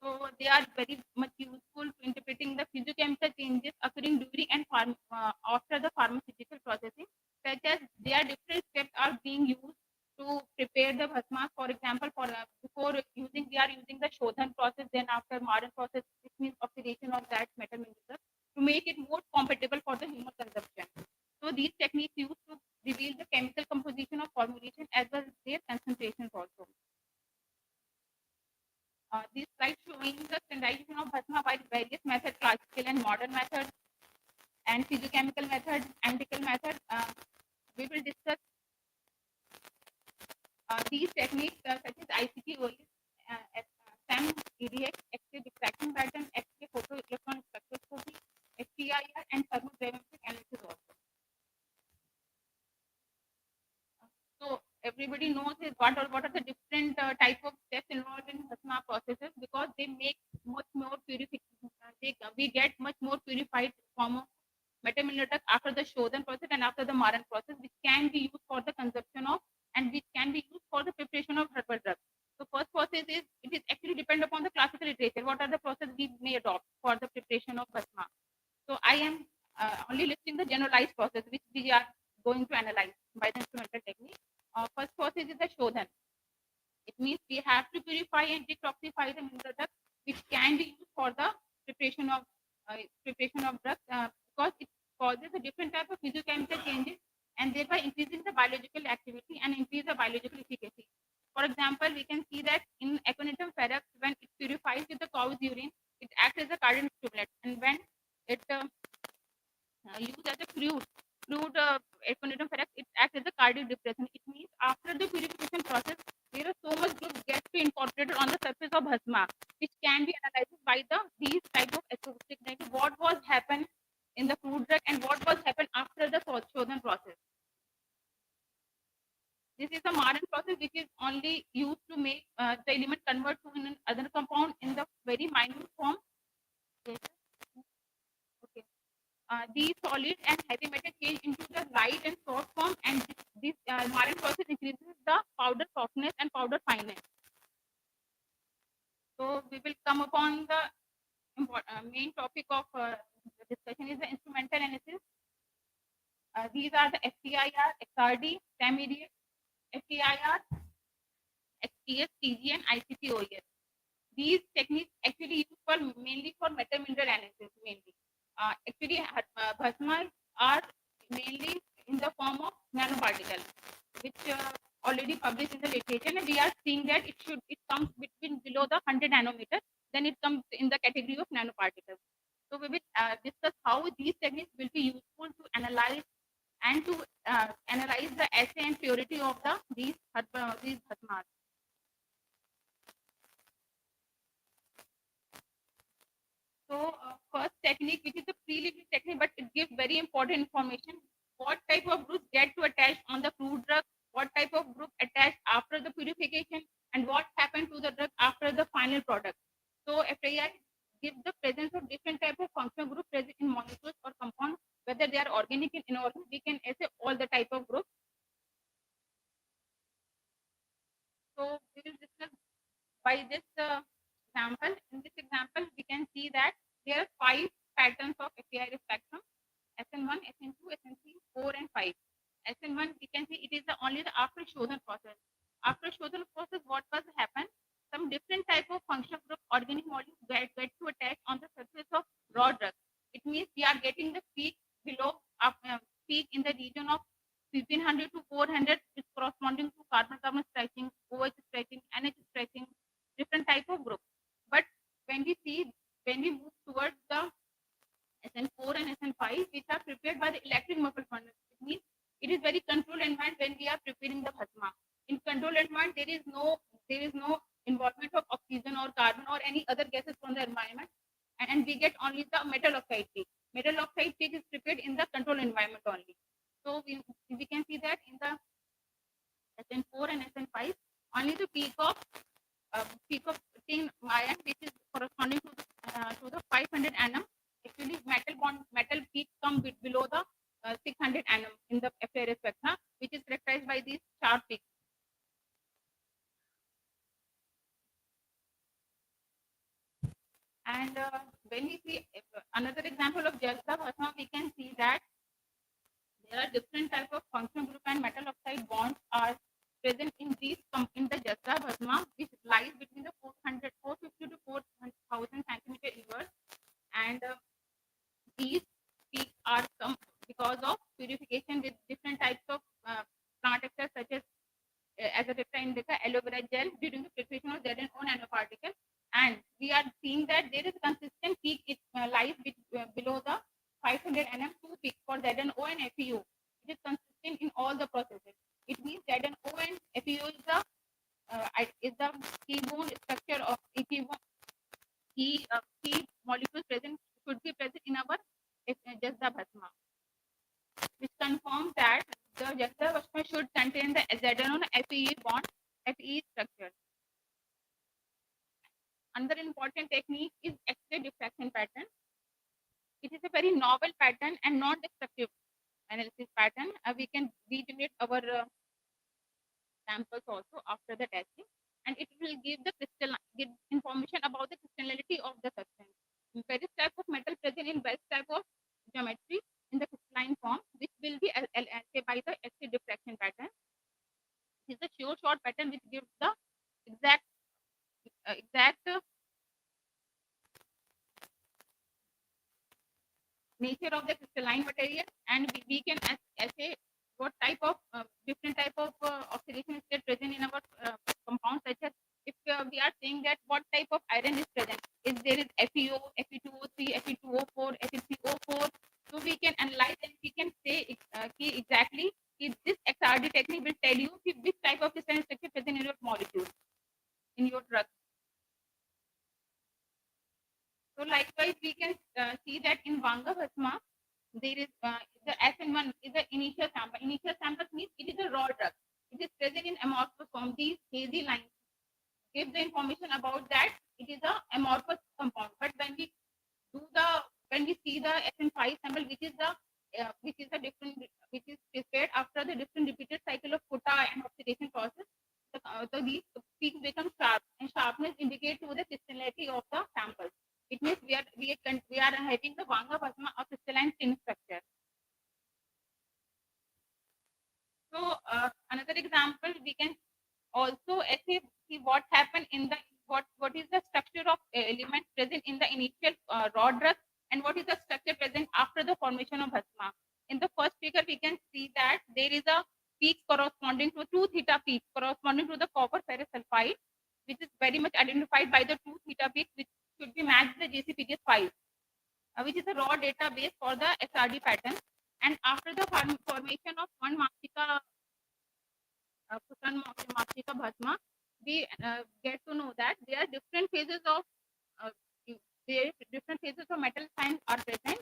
Speaker 4: So they are very much useful to interpreting the physiochemical changes occurring during and after the pharmaceutical processing, such as there are different steps are being used to prepare the bhasma. For example, for before using, we are using the shodhan process. Then after modern process, it means oxidation of that metal mineral to make it more compatible for the human consumption. So these techniques used to reveal the chemical composition of formulation as well as their concentrations also. This slide showing the standardization of bhasma by various methods, classical and modern methods, and physiochemical method, analytical method. We will discuss these techniques such as ICT-OE, SAM, EDX, X-ray diffraction pattern, X-ray photoelectron spectroscopy, FTIR, and thermodynamic analysis also. So everybody knows is what are the different type of steps involved in bhasma processes, because they make much more purification. We get much more purified form of metal mineral after the Shodhan process and after the Maran process, which can be used for the consumption of and which can be used for the preparation of herbal drugs. So first process is, it is actually depend upon the classical literature. What are the process we may adopt for the preparation of bhasma? So I am only listing the generalized process which we are going to analyze by the instrumental technique. First process is the Shodhan. It means we have to purify and detoxify the mineral drugs, which can be used for the preparation of drugs, because it causes a different type of physiochemical changes and thereby increasing the biological activity and increase the biological efficacy. For example, we can see that in Aconitum ferox, when it purifies with the cow's urine, it acts as a cardiac stimulant, and when it used as a crude Aconitum ferox, it acts as a cardiac depressant. It means after the purification process, there is so much group gets to incorporated on the surface of bhasma, which can be analyzed by these type of acoustic, like what was happened in the crude drug and what was happened after the Shodhan process. This is a modern process which is only used to make the element convert to another compound in the very minute form. Okay. These solid and heavy metal change into the light and soft form, and this modern process increases the powder softness and powder fineness. So we will come upon the main topic of the discussion is the instrumental analysis. These are the FTIR, XRD, STEM-idiot, FTIR, XTS, TG, and ICT-OES. These techniques actually used for mainly for metal mineral analysis mainly. Actually, bhasmas are mainly in the form of nanoparticles, which already published in the literature, and we are seeing that it comes between below the 100 nanometers, then it comes in the category of nanoparticles. So we will discuss how these techniques will be useful to analyze and to analyze the assay and purity of these bhasmas. So first technique, which is the preliminary technique, but it gives very important information. What type of groups get to attach on the crude drug, what type of group attach after the purification, and what happened to the drug after the final product. So FAI gives the presence of different type of functional group present in molecules or compounds, whether they are organic and inorganic. We can assay all the type of groups. So we will discuss by this example. In this example, we can see that there are 5 patterns of FAI spectrum: SN1, SN2, SN3, 4, and 5. SN1, we can see it is only the after Shodhan process. After Shodhan process, what was happen? Some different type of functional group organic molecules get to attach on the surface of raw drug. It means we are getting the peak below, peak in the region of 1500 to 400 is corresponding to carbon-carbon stretching, OH stretching, NH stretching, different type of group. But when we move towards the SN4 and SN5, which are prepared by the electric muffle furnace, it means it is very controlled environment when we are preparing the bhasma. In controlled environment, there is no involvement of oxygen or carbon or any other gases from the environment, and we get only the metal oxide peak. Metal oxide peak is prepared in the controlled environment only. So we can see that in the SN4 and SN5, only the peak of tin ion, which is corresponding to the 500 nm. Actually, metal peak come below the 600 nm in the FAI spectra, which is characterized by these sharp peaks. And when we see another example of Jalsa bhasma, we can see that there are different type of functional group and metal oxide bonds are present in the Jalsa bhasma, which lies between the 450 to 4000 centimeter inverse, and these peaks are come because of purification with different types of plant extracts, such as a indica aloe vera gel during the preparation of ZNO nanoparticle. And we are seeing that there is a consistent peak. It lies below the 500 nm, 2 peaks for ZNO and FEO. It is consistent in all the processes. It means ZNO and FEO is the keybone structure of key molecules present should be present in our Jasda bhasma, which confirms that the Jasda bhasma should contain the ZNO and FE bond, FE structure. Another important technique is X-ray diffraction pattern. It is a very novel pattern and non-destructive analysis pattern. We can regenerate our samples also after the testing, and it will give information about the crystallinity of the substance. Various type of metal present in various type of geometry in the crystalline form, which will be say by the X-ray diffraction pattern. This is a sure short pattern which gives the exact nature of the crystalline material, and we can assay what type of different type of oxidation state present in our compound, such as if we are saying that what type of iron is present, if there is FeO, Fe2O3, Fe2O4, Fe3O4, so we can analyze and we can say exactly if this XRD technique will tell you which type of crystalline structure present in your molecule, in your drug. So likewise, we can see that in Vanga bhasma, there is the SN1 is the initial sample. Initial sample means it is a raw drug. It is present in amorphous form. These hazy lines give the information about that it is a amorphous compound. But when we see the SN5 sample, which is prepared after the different repeated cycle of Kutta and oxidation process, these peaks become sharp, and sharpness indicates to the crystallinity of the sample. It means we are we are having the Vanga Bhasma of crystalline tin structure. So another example, we can also see what happened in the what is the structure of element present in the initial raw drug and what is the structure present after the formation of Bhasma. In the first figure, we can see that there is a peak corresponding to 2 theta peak corresponding to the copper ferrous sulfide, which is very much identified by the 2 theta peak, which should be matched the JCPDS 5, which is a raw database for the SRD pattern. And after the formation of one Mastika Bhasma, we get to know that there are different phases of metal signs are present: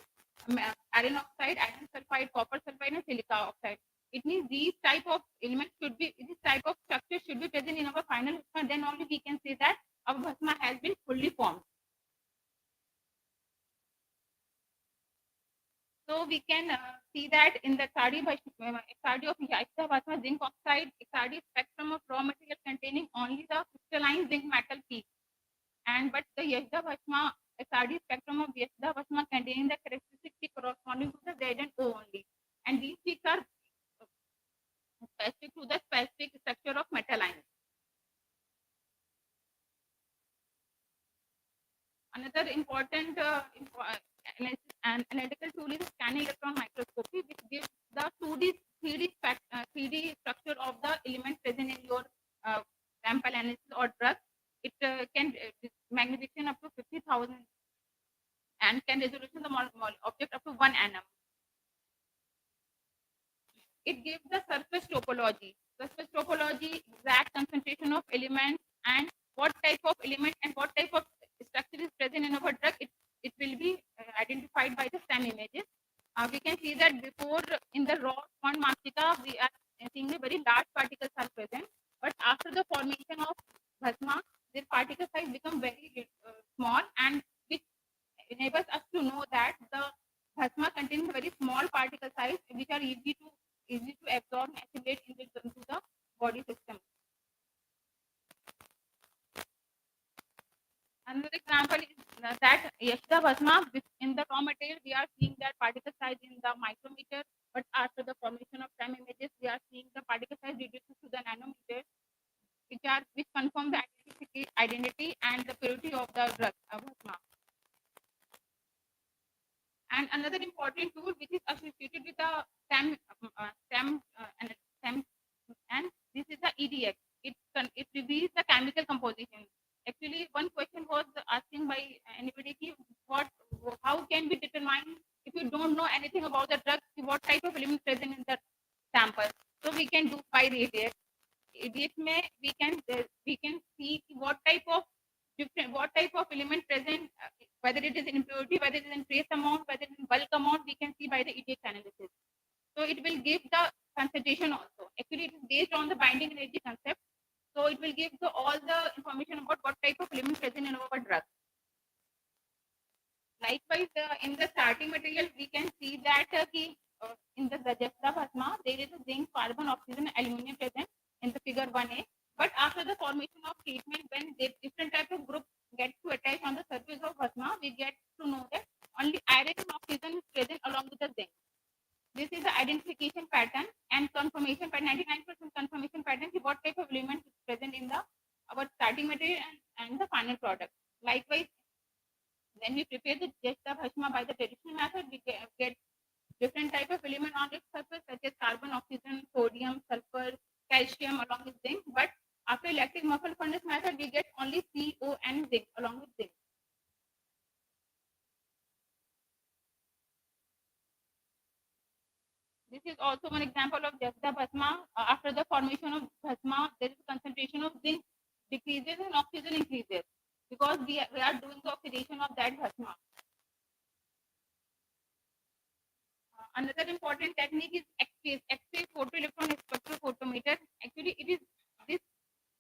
Speaker 4: iron oxide, iron sulfide, copper sulfide, and silica oxide. It means these type of elements should be, this type of structure should be present in our final Bhasma. Then only we can say that our Bhasma has been fully formed. So we can see that in the XRD of Yaksha Bhasma zinc oxide, XRD spectrum of raw material containing only the crystalline zinc metal peak. And but the Yashda Bhasma XRD spectrum of Yashda Bhasma containing the characteristic peak corresponding to the Z and O only. And these peaks are specific to the specific structure of metal ions. Another important analytical tool is scanning electron microscopy, which gives the 3D structure of the element present in your sample analysis or drug. It can magnification up to 50,000 and can resolution the object up to 1 nm. It gives the surface topology. Surface topology, exact concentration of elements and what type of element and what type of structure is present in our drug. It will be identified by the STEM images. We can see that before in the raw one Mastika, we are seeing the very large particles are present, but after the formation of Bhasma, the particle size become very small, and which enables us to know that the Bhasma contains very small particle size which are easy to absorb and assimilate into the body system. Another example is that Yashda Bhasma, in the raw material, we are seeing that particle size in the micrometer, but after the formation of STEM images, we are seeing the particle size reduces to the nanometer, which confirm the identity and the purity of the drug Bhasma. And another important tool which is associated with the STEM and this is the EDX. It reveals the chemical composition. Actually, one question was asking by anybody, how can we determine if you don't know anything about the drug, what type of element present in the sample? So we can do by the EDX. EDX we can see what type of element present, whether it is in impurity, whether it is in trace amount, whether it is in bulk amount, we can see by the EDX analysis. So it will give the concentration also. Actually, it is based on the binding energy concept. So it will give all the information about what type of element present in our drug. Likewise, in the starting material, we can see that in the Rajastha Bhasma, there is a zinc, carbon, oxygen, aluminum present in the figure 1A. But after the formation of treatment, when different type of groups get to attach on the surface of Bhasma, we get to know that only iron and oxygen is present along with the zinc. This is the identification pattern and confirmation pattern, 99% confirmation pattern, what type of element is present in our starting material and the final product. Likewise, when we prepare the Jesta Bhasma by the traditional method, we get different type of element on its surface, such as carbon, oxygen, sodium, sulfur, calcium along with zinc. But after electric muffle furnace method, we get only CO and zinc along with zinc. This is also one example of Jasta Bhasma. After the formation of Bhasma, there is a concentration of zinc decreases and oxygen increases because we are doing the oxidation of that Bhasma. Another important technique is X-ray photoelectron spectrophotometer. Actually, this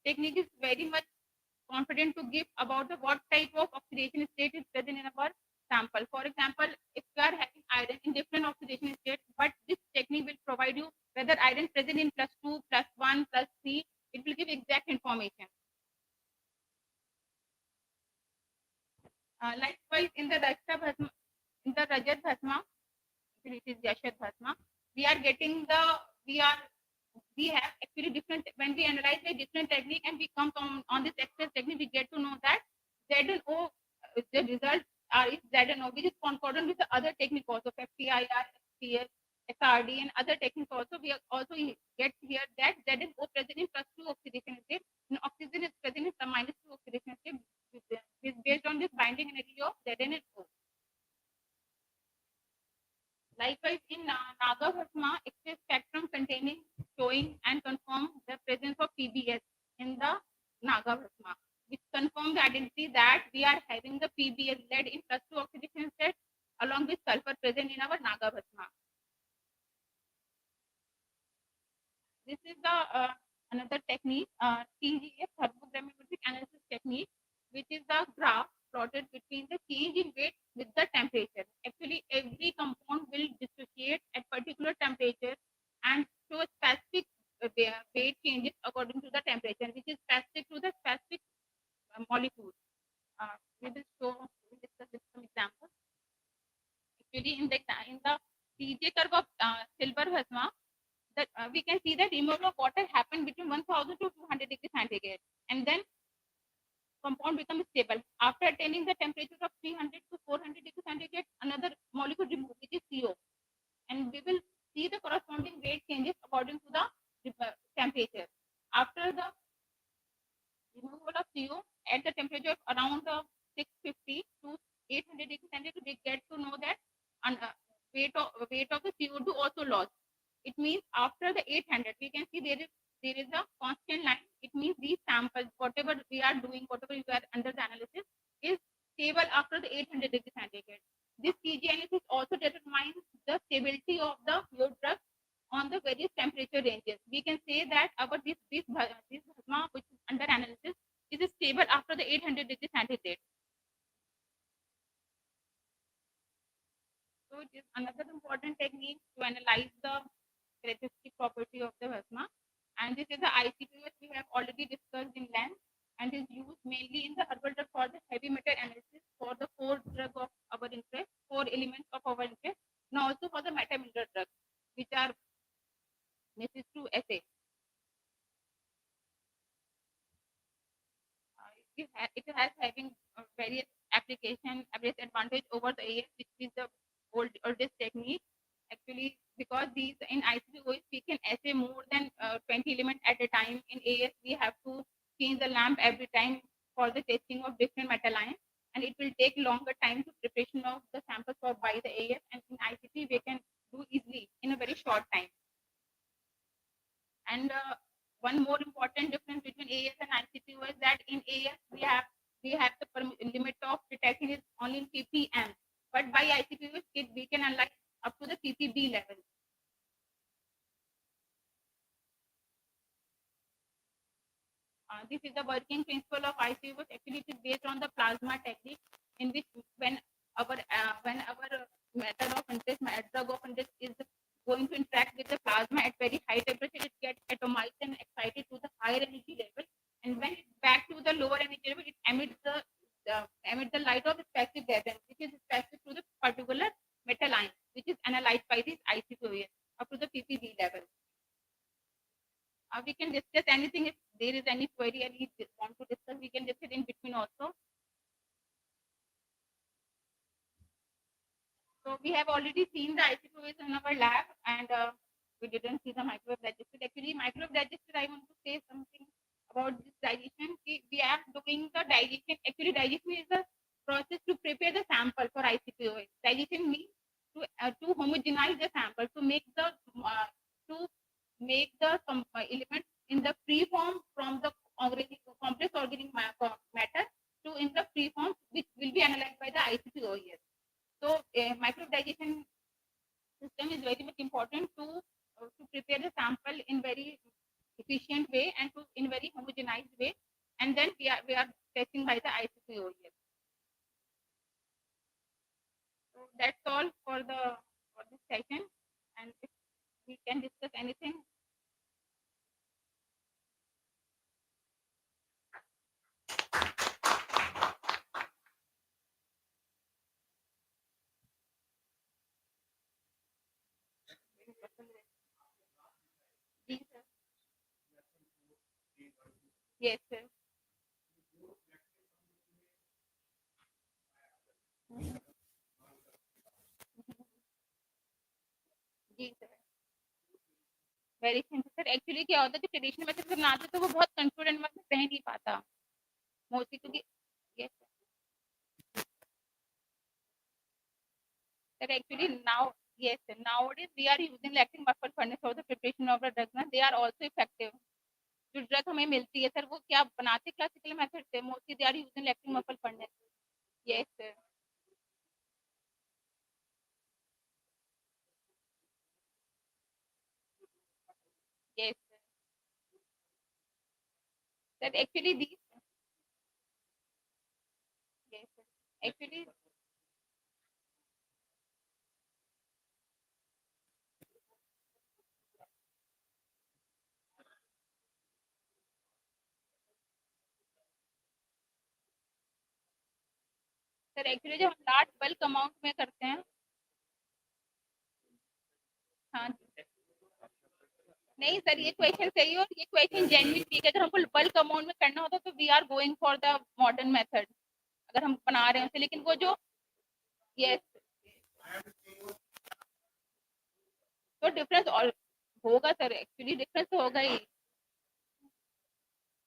Speaker 4: technique is very much confident to give about what type of oxidation state is present in our sample. For example, if we are having iron in different oxidation states, but this technique will provide you whether iron present in +2, +1, +3. It will give exact information. Likewise, in the Rajastha Bhasma, in the Rajat Bhasma, actually it is Yashat Bhasma, we are getting we have actually different, when we analyze the different technique and we come on this excess technique, we get to know that Z and O, the results are is Z and O, which is concordant with the other technique also, FTIR, FPS, SRD, and other techniques also. We also get here that Z and O present in +2 oxidation state, and oxygen is present in some -2 oxidation state, is based on this binding energy of Zn and O. Likewise, in Naga Bhasma, excess spectrum containing, showing, and confirm the presence of PBS in the Naga Bhasma, which confirms the identity that we are having the PBS lead in +2 oxidation state along with sulfur present in our Naga Bhasma. This is the another technique, TGF, thermodynamic analysis technique, which is the graph plotted between the change in weight with the temperature. Actually, every compound will dissociate at particular temperature and show specific weight changes according to the temperature, which is specific to the specific molecule. We will discuss with some examples. Actually, in the TJ curve of silver Bhasma, that we can see that removal of water happened between 1000 to 200 degrees centigrade, and then compound becomes stable. After attaining the temperature of 300 to 400 degrees centigrade, another molecule removed, which is CO, and we will see the corresponding weight changes according to the temperature. After the removal of CO at the temperature of around 650 to 800 degrees centigrade, we get to know that weight of the CO2 also lost. It means after the 800, we can see there is a constant line. It means these samples, whatever we are doing, whatever we are under the analysis, is stable after the 800 degrees centigrade. This TG analysis also determines the stability of the your drug on the various temperature ranges. We can say that our this plasma, which is under analysis, is stable after the 800 degrees centigrade. So it is another important technique to analyze the characteristic property of the plasma. And this is the ICPS we have already discussed in length, and is used mainly in the herbal drug for the heavy metal analysis for the four drug of our interest, four elements of our interest, and also for the metamineral drugs, which are necessary to assay. It has having various application, various advantage over the AS, which is the oldest technique. Actually, because these in ICPOS we can assay more than 20 elements at a time. In AS we have to change the lamp every time for the testing of different metal ions, and it will take longer time to preparation of the samples for by the AS. And in ICP we can do easily in a very short time. And one more important difference between AS and ICP was that in AS we have the limit of detecting is only in ppm, but by ICP we can analyze up to the ppb level. This is the working principle of ICP. Actually, it is based on the plasma technique, in which when our method of interest, drug of interest is going to interact with the plasma at very high temperature, it gets atomized and excited to the higher energy level, and when it's back to the lower energy level, it emits the light of specific wavelength, which is specific to the particular metal ion, which is analyzed by this ICPOS up to the ppb level. We can discuss anything if there is any query and we want to discuss. We can discuss in between also. So we have already seen the ICPOS in our lab, and we didn't see the microwave digestion. Actually, microwave digestion, I want to say something about this digestion. We are doing the digestion. Actually, digestion is the process to prepare the sample for ICPOS. Digestion means to homogenize the sample, to make the elements in the free form from the complex organic matter to in the free form, which will be analyzed by the ICPOS. So microwave digestion system is very much important to prepare the sample in very efficient way and to in very homogenized way, and then we are testing by the ICPOS. So that's all for this session, and if we can discuss anything. Yes sir. जी sir, very simple sir. Actually क्या होता है, जो traditional method से बनाते हैं तो वो बहुत कंट्रोल एनवायरनमेंट में रह नहीं पाता मोस्टली, क्योंकि yes sir actually now, yes sir, nowadays we are using lactic muffin furnace for the preparation of the drugs ना, they are also effective। जो ड्रग हमें मिलती है सर वो क्या बनाते क्लासिकल मेथड से, mostly they are using lactic muffle furnace. Yes sir. Yes sir actually the, yes sir actually sir actually जब हम लार्ज बल्क अमाउंट में करते हैं, हाँ जी। नहीं सर, ये क्वेश्चन सही है और ये क्वेश्चन जेन्युइन भी है। अगर हमको बल्क अमाउंट में करना होता तो we are going for the modern method, अगर हम बना रहे हैं, लेकिन वो जो, यस, तो डिफरेंस और होगा सर, एक्चुअली डिफरेंस तो होगा ही।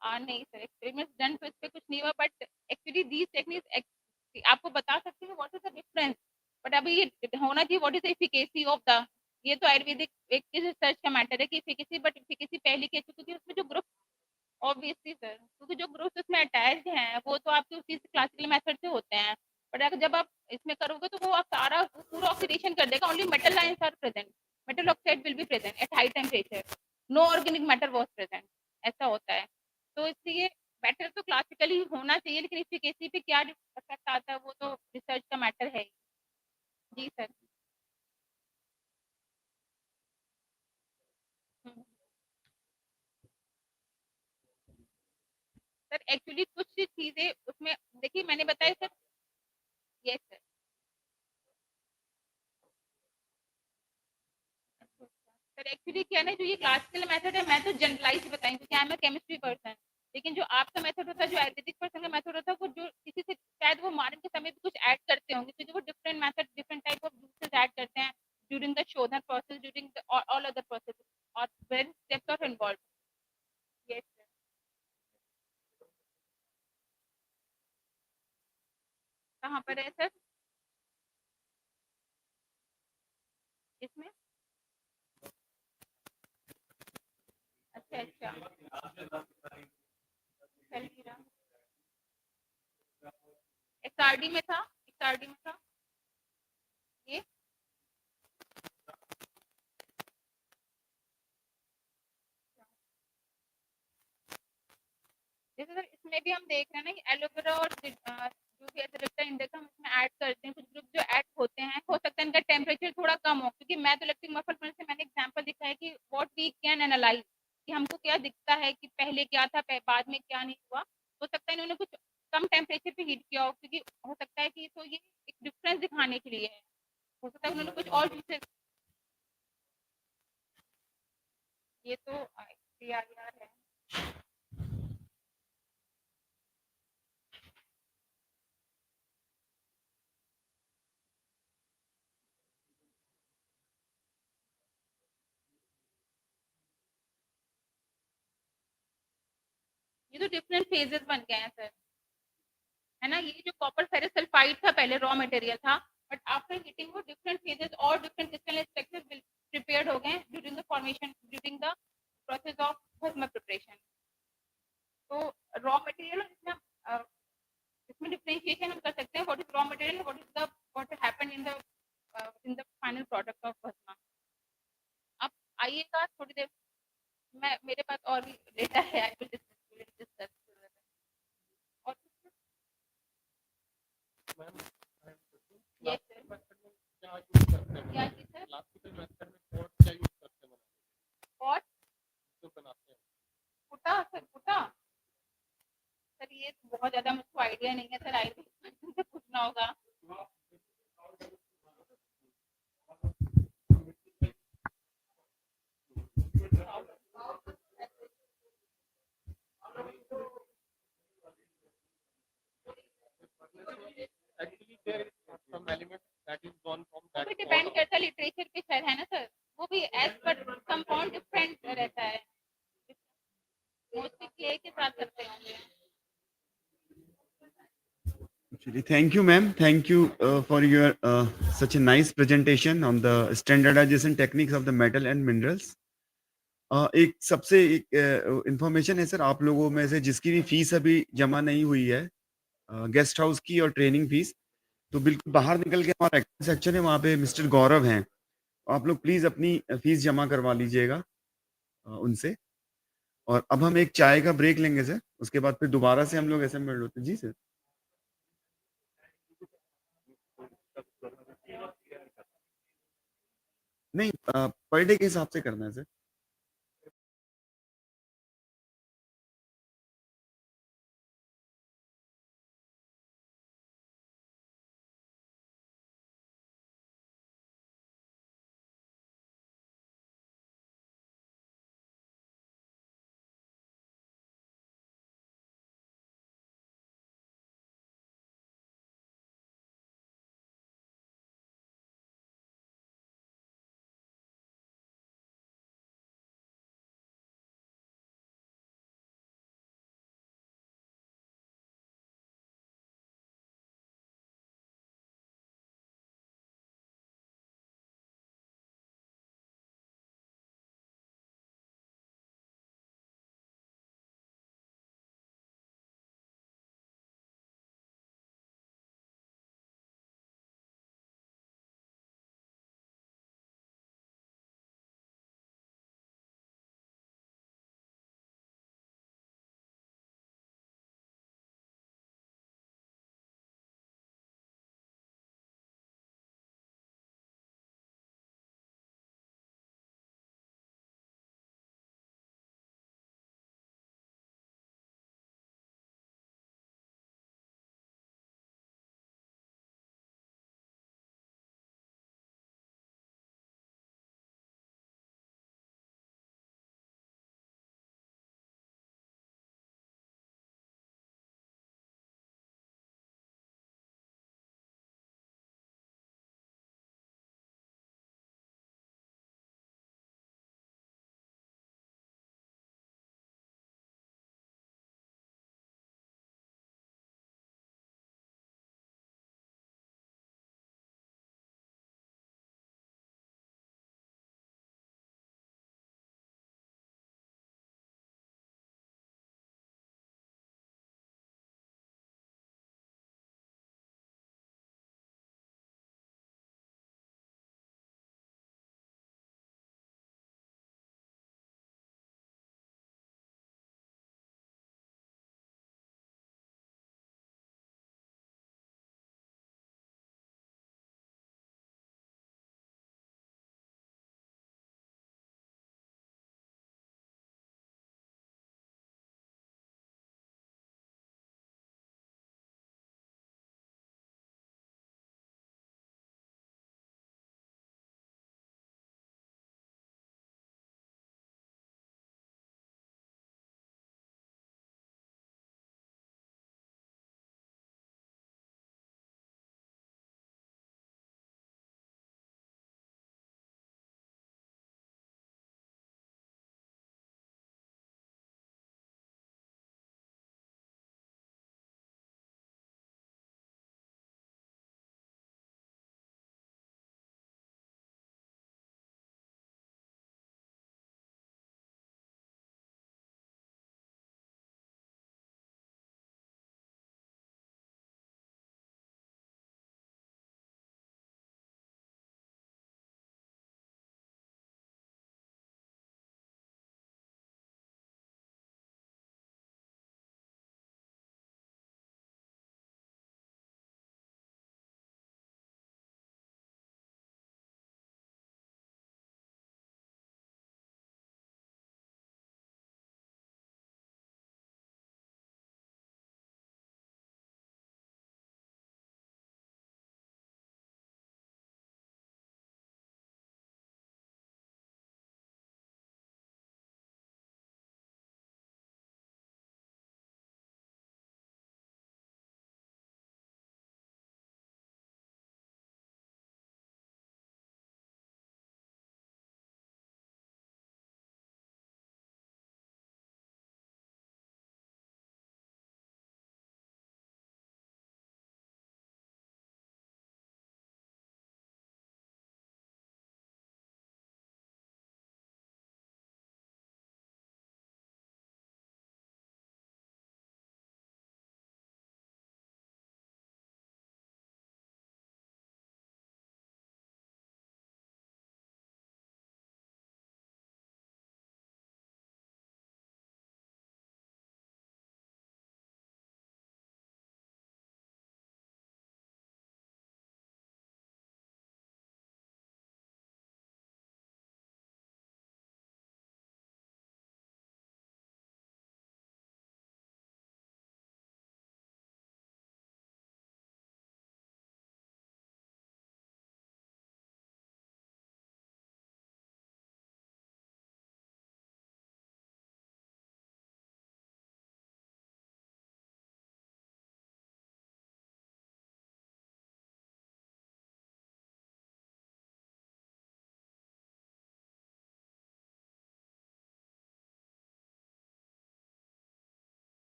Speaker 4: नहीं सर, एक्सपेरिमेंट डन तो इस पे कुछ नहीं हुआ, बट एक्चुअली दीज टेक्निक्स आपको बता सकते हैं what is the difference, but अभी ये होना चाहिए what is the efficacy of the, ये तो आयुर्वेदिक एक रिसर्च का मैटर है कि एफिकेसी, बट एफिकेसी पहले कैसे, क्योंकि उसमें जो ग्रुप, ऑब्वियसली सर, क्योंकि जो ग्रुप्स उसमें अटैच्ड हैं वो तो आपके उसी क्लासिकल मेथड से होते हैं, बट अगर जब आप इसमें करोगे तो वो आप सारा पूरा ऑक्सीडेशन कर देगा, only metal lines are present, metal oxide will be present at high temperature, no organic matter was present, ऐसा होता है। तो इसलिए बेटर तो क्लासिकली होना चाहिए, लेकिन एफिकेसी पे क्या इफेक्ट आता है वो तो रिसर्च का मैटर है ही। जी सर। सर एक्चुअली कुछ चीजें उसमें देखिए मैंने बताया sir. Yes sir. Sir actually क्या है ना, जो ये क्लासिकल मेथड है मैं तो जनरलाइज बताई क्योंकि I am a chemistry person, लेकिन जो आपका मेथड होता है, जो आयुर्वेदिक पर्सन का मेथड होता है, वो जो किसी से शायद वो मॉर्निंग के समय भी कुछ ऐड करते होंगे, क्योंकि वो different method different type of juices add करते हैं ड्यूरिंग द शोधन process, during all other process और very steps of involve. Yes sir. कहाँ पर है सर इसमें? अच्छा अच्छा, सलजीरा XRD में था, XRD में था ये। जैसे सर इसमें भी हम देख रहे हैं ना कि एलोवेरा और जो भी एजोलिप्टा इंडिका हम इसमें ऐड करते हैं, कुछ ग्रुप जो ऐड होते हैं, हो सकता है इनका टेम्परेचर थोड़ा कम हो, क्योंकि मैं तो इलेक्ट्रिक मफल से मैंने एग्जांपल दिखा है कि व्हाट वी कैन एनालाइज, कि हमको क्या दिखता है कि पहले क्या था बाद में क्या नहीं हुआ। हो सकता है इन्होंने कुछ कम टेम्परेचर पे हीट किया हो, क्योंकि हो सकता है कि तो ये एक डिफरेंस दिखाने के लिए है, हो सकता है उन्होंने कुछ और चीजें, ये तो यार है। ये तो डिफरेंट फेजेस बन गए हैं सर, है ना। ये जो कॉपर फेरस सल्फाइड था पहले रॉ मटेरियल था, बट आफ्टर हीटिंग वो डिफरेंट फेजेस और डिफरेंट क्रिस्टल स्ट्रक्चर्स प्रिपेयर्ड हो गए during the formation, during the process of भस्म प्रिपरेशन। तो रॉ मटेरियल इसमें इसमें डिफरेंशिएशन हम कर सकते हैं what is raw material, what happened in the final product of भस्म। अब आइएगा थोड़ी देर, मैं मेरे पास और भी डेटा है, आई विल डिस्कस। और
Speaker 1: मैम
Speaker 4: यस सर,
Speaker 1: क्या यूज करते हैं
Speaker 4: क्या चीज सर?
Speaker 1: क्लासिकल मेथड में और क्या यूज करते हैं
Speaker 4: और
Speaker 1: जो बनाते हैं?
Speaker 4: फुटा सर, फुटा सर, ये तो बहुत ज्यादा मुझको आइडिया नहीं है सर, आई से पूछना होगा। लिटरेचर पे शायद है ना सर, वो भी एज पर कंपाउंड डिफरेंट रहता है, मोस्टली क्ले के साथ करते होंगे।
Speaker 2: Thank you, ma'am. Thank you for your such a nice presentation on the standardization techniques of the metal and minerals. एक सबसे एक इंफॉर्मेशन है सर, आप लोगों में से जिसकी भी फीस अभी जमा नहीं हुई है, गेस्ट हाउस की और ट्रेनिंग फीस, तो बिल्कुल बाहर निकल के हमारा एक्टिव सेक्शन है, वहाँ पे मिस्टर गौरव हैं, आप लोग प्लीज अपनी फीस जमा करवा लीजिएगा उनसे। और अब हम एक चाय का ब्रेक लेंगे सर, उसके बाद फिर दोबारा से हम लोग असेंबल होते हैं। जी सर। नहीं, पर डे के हिसाब से करना है सर।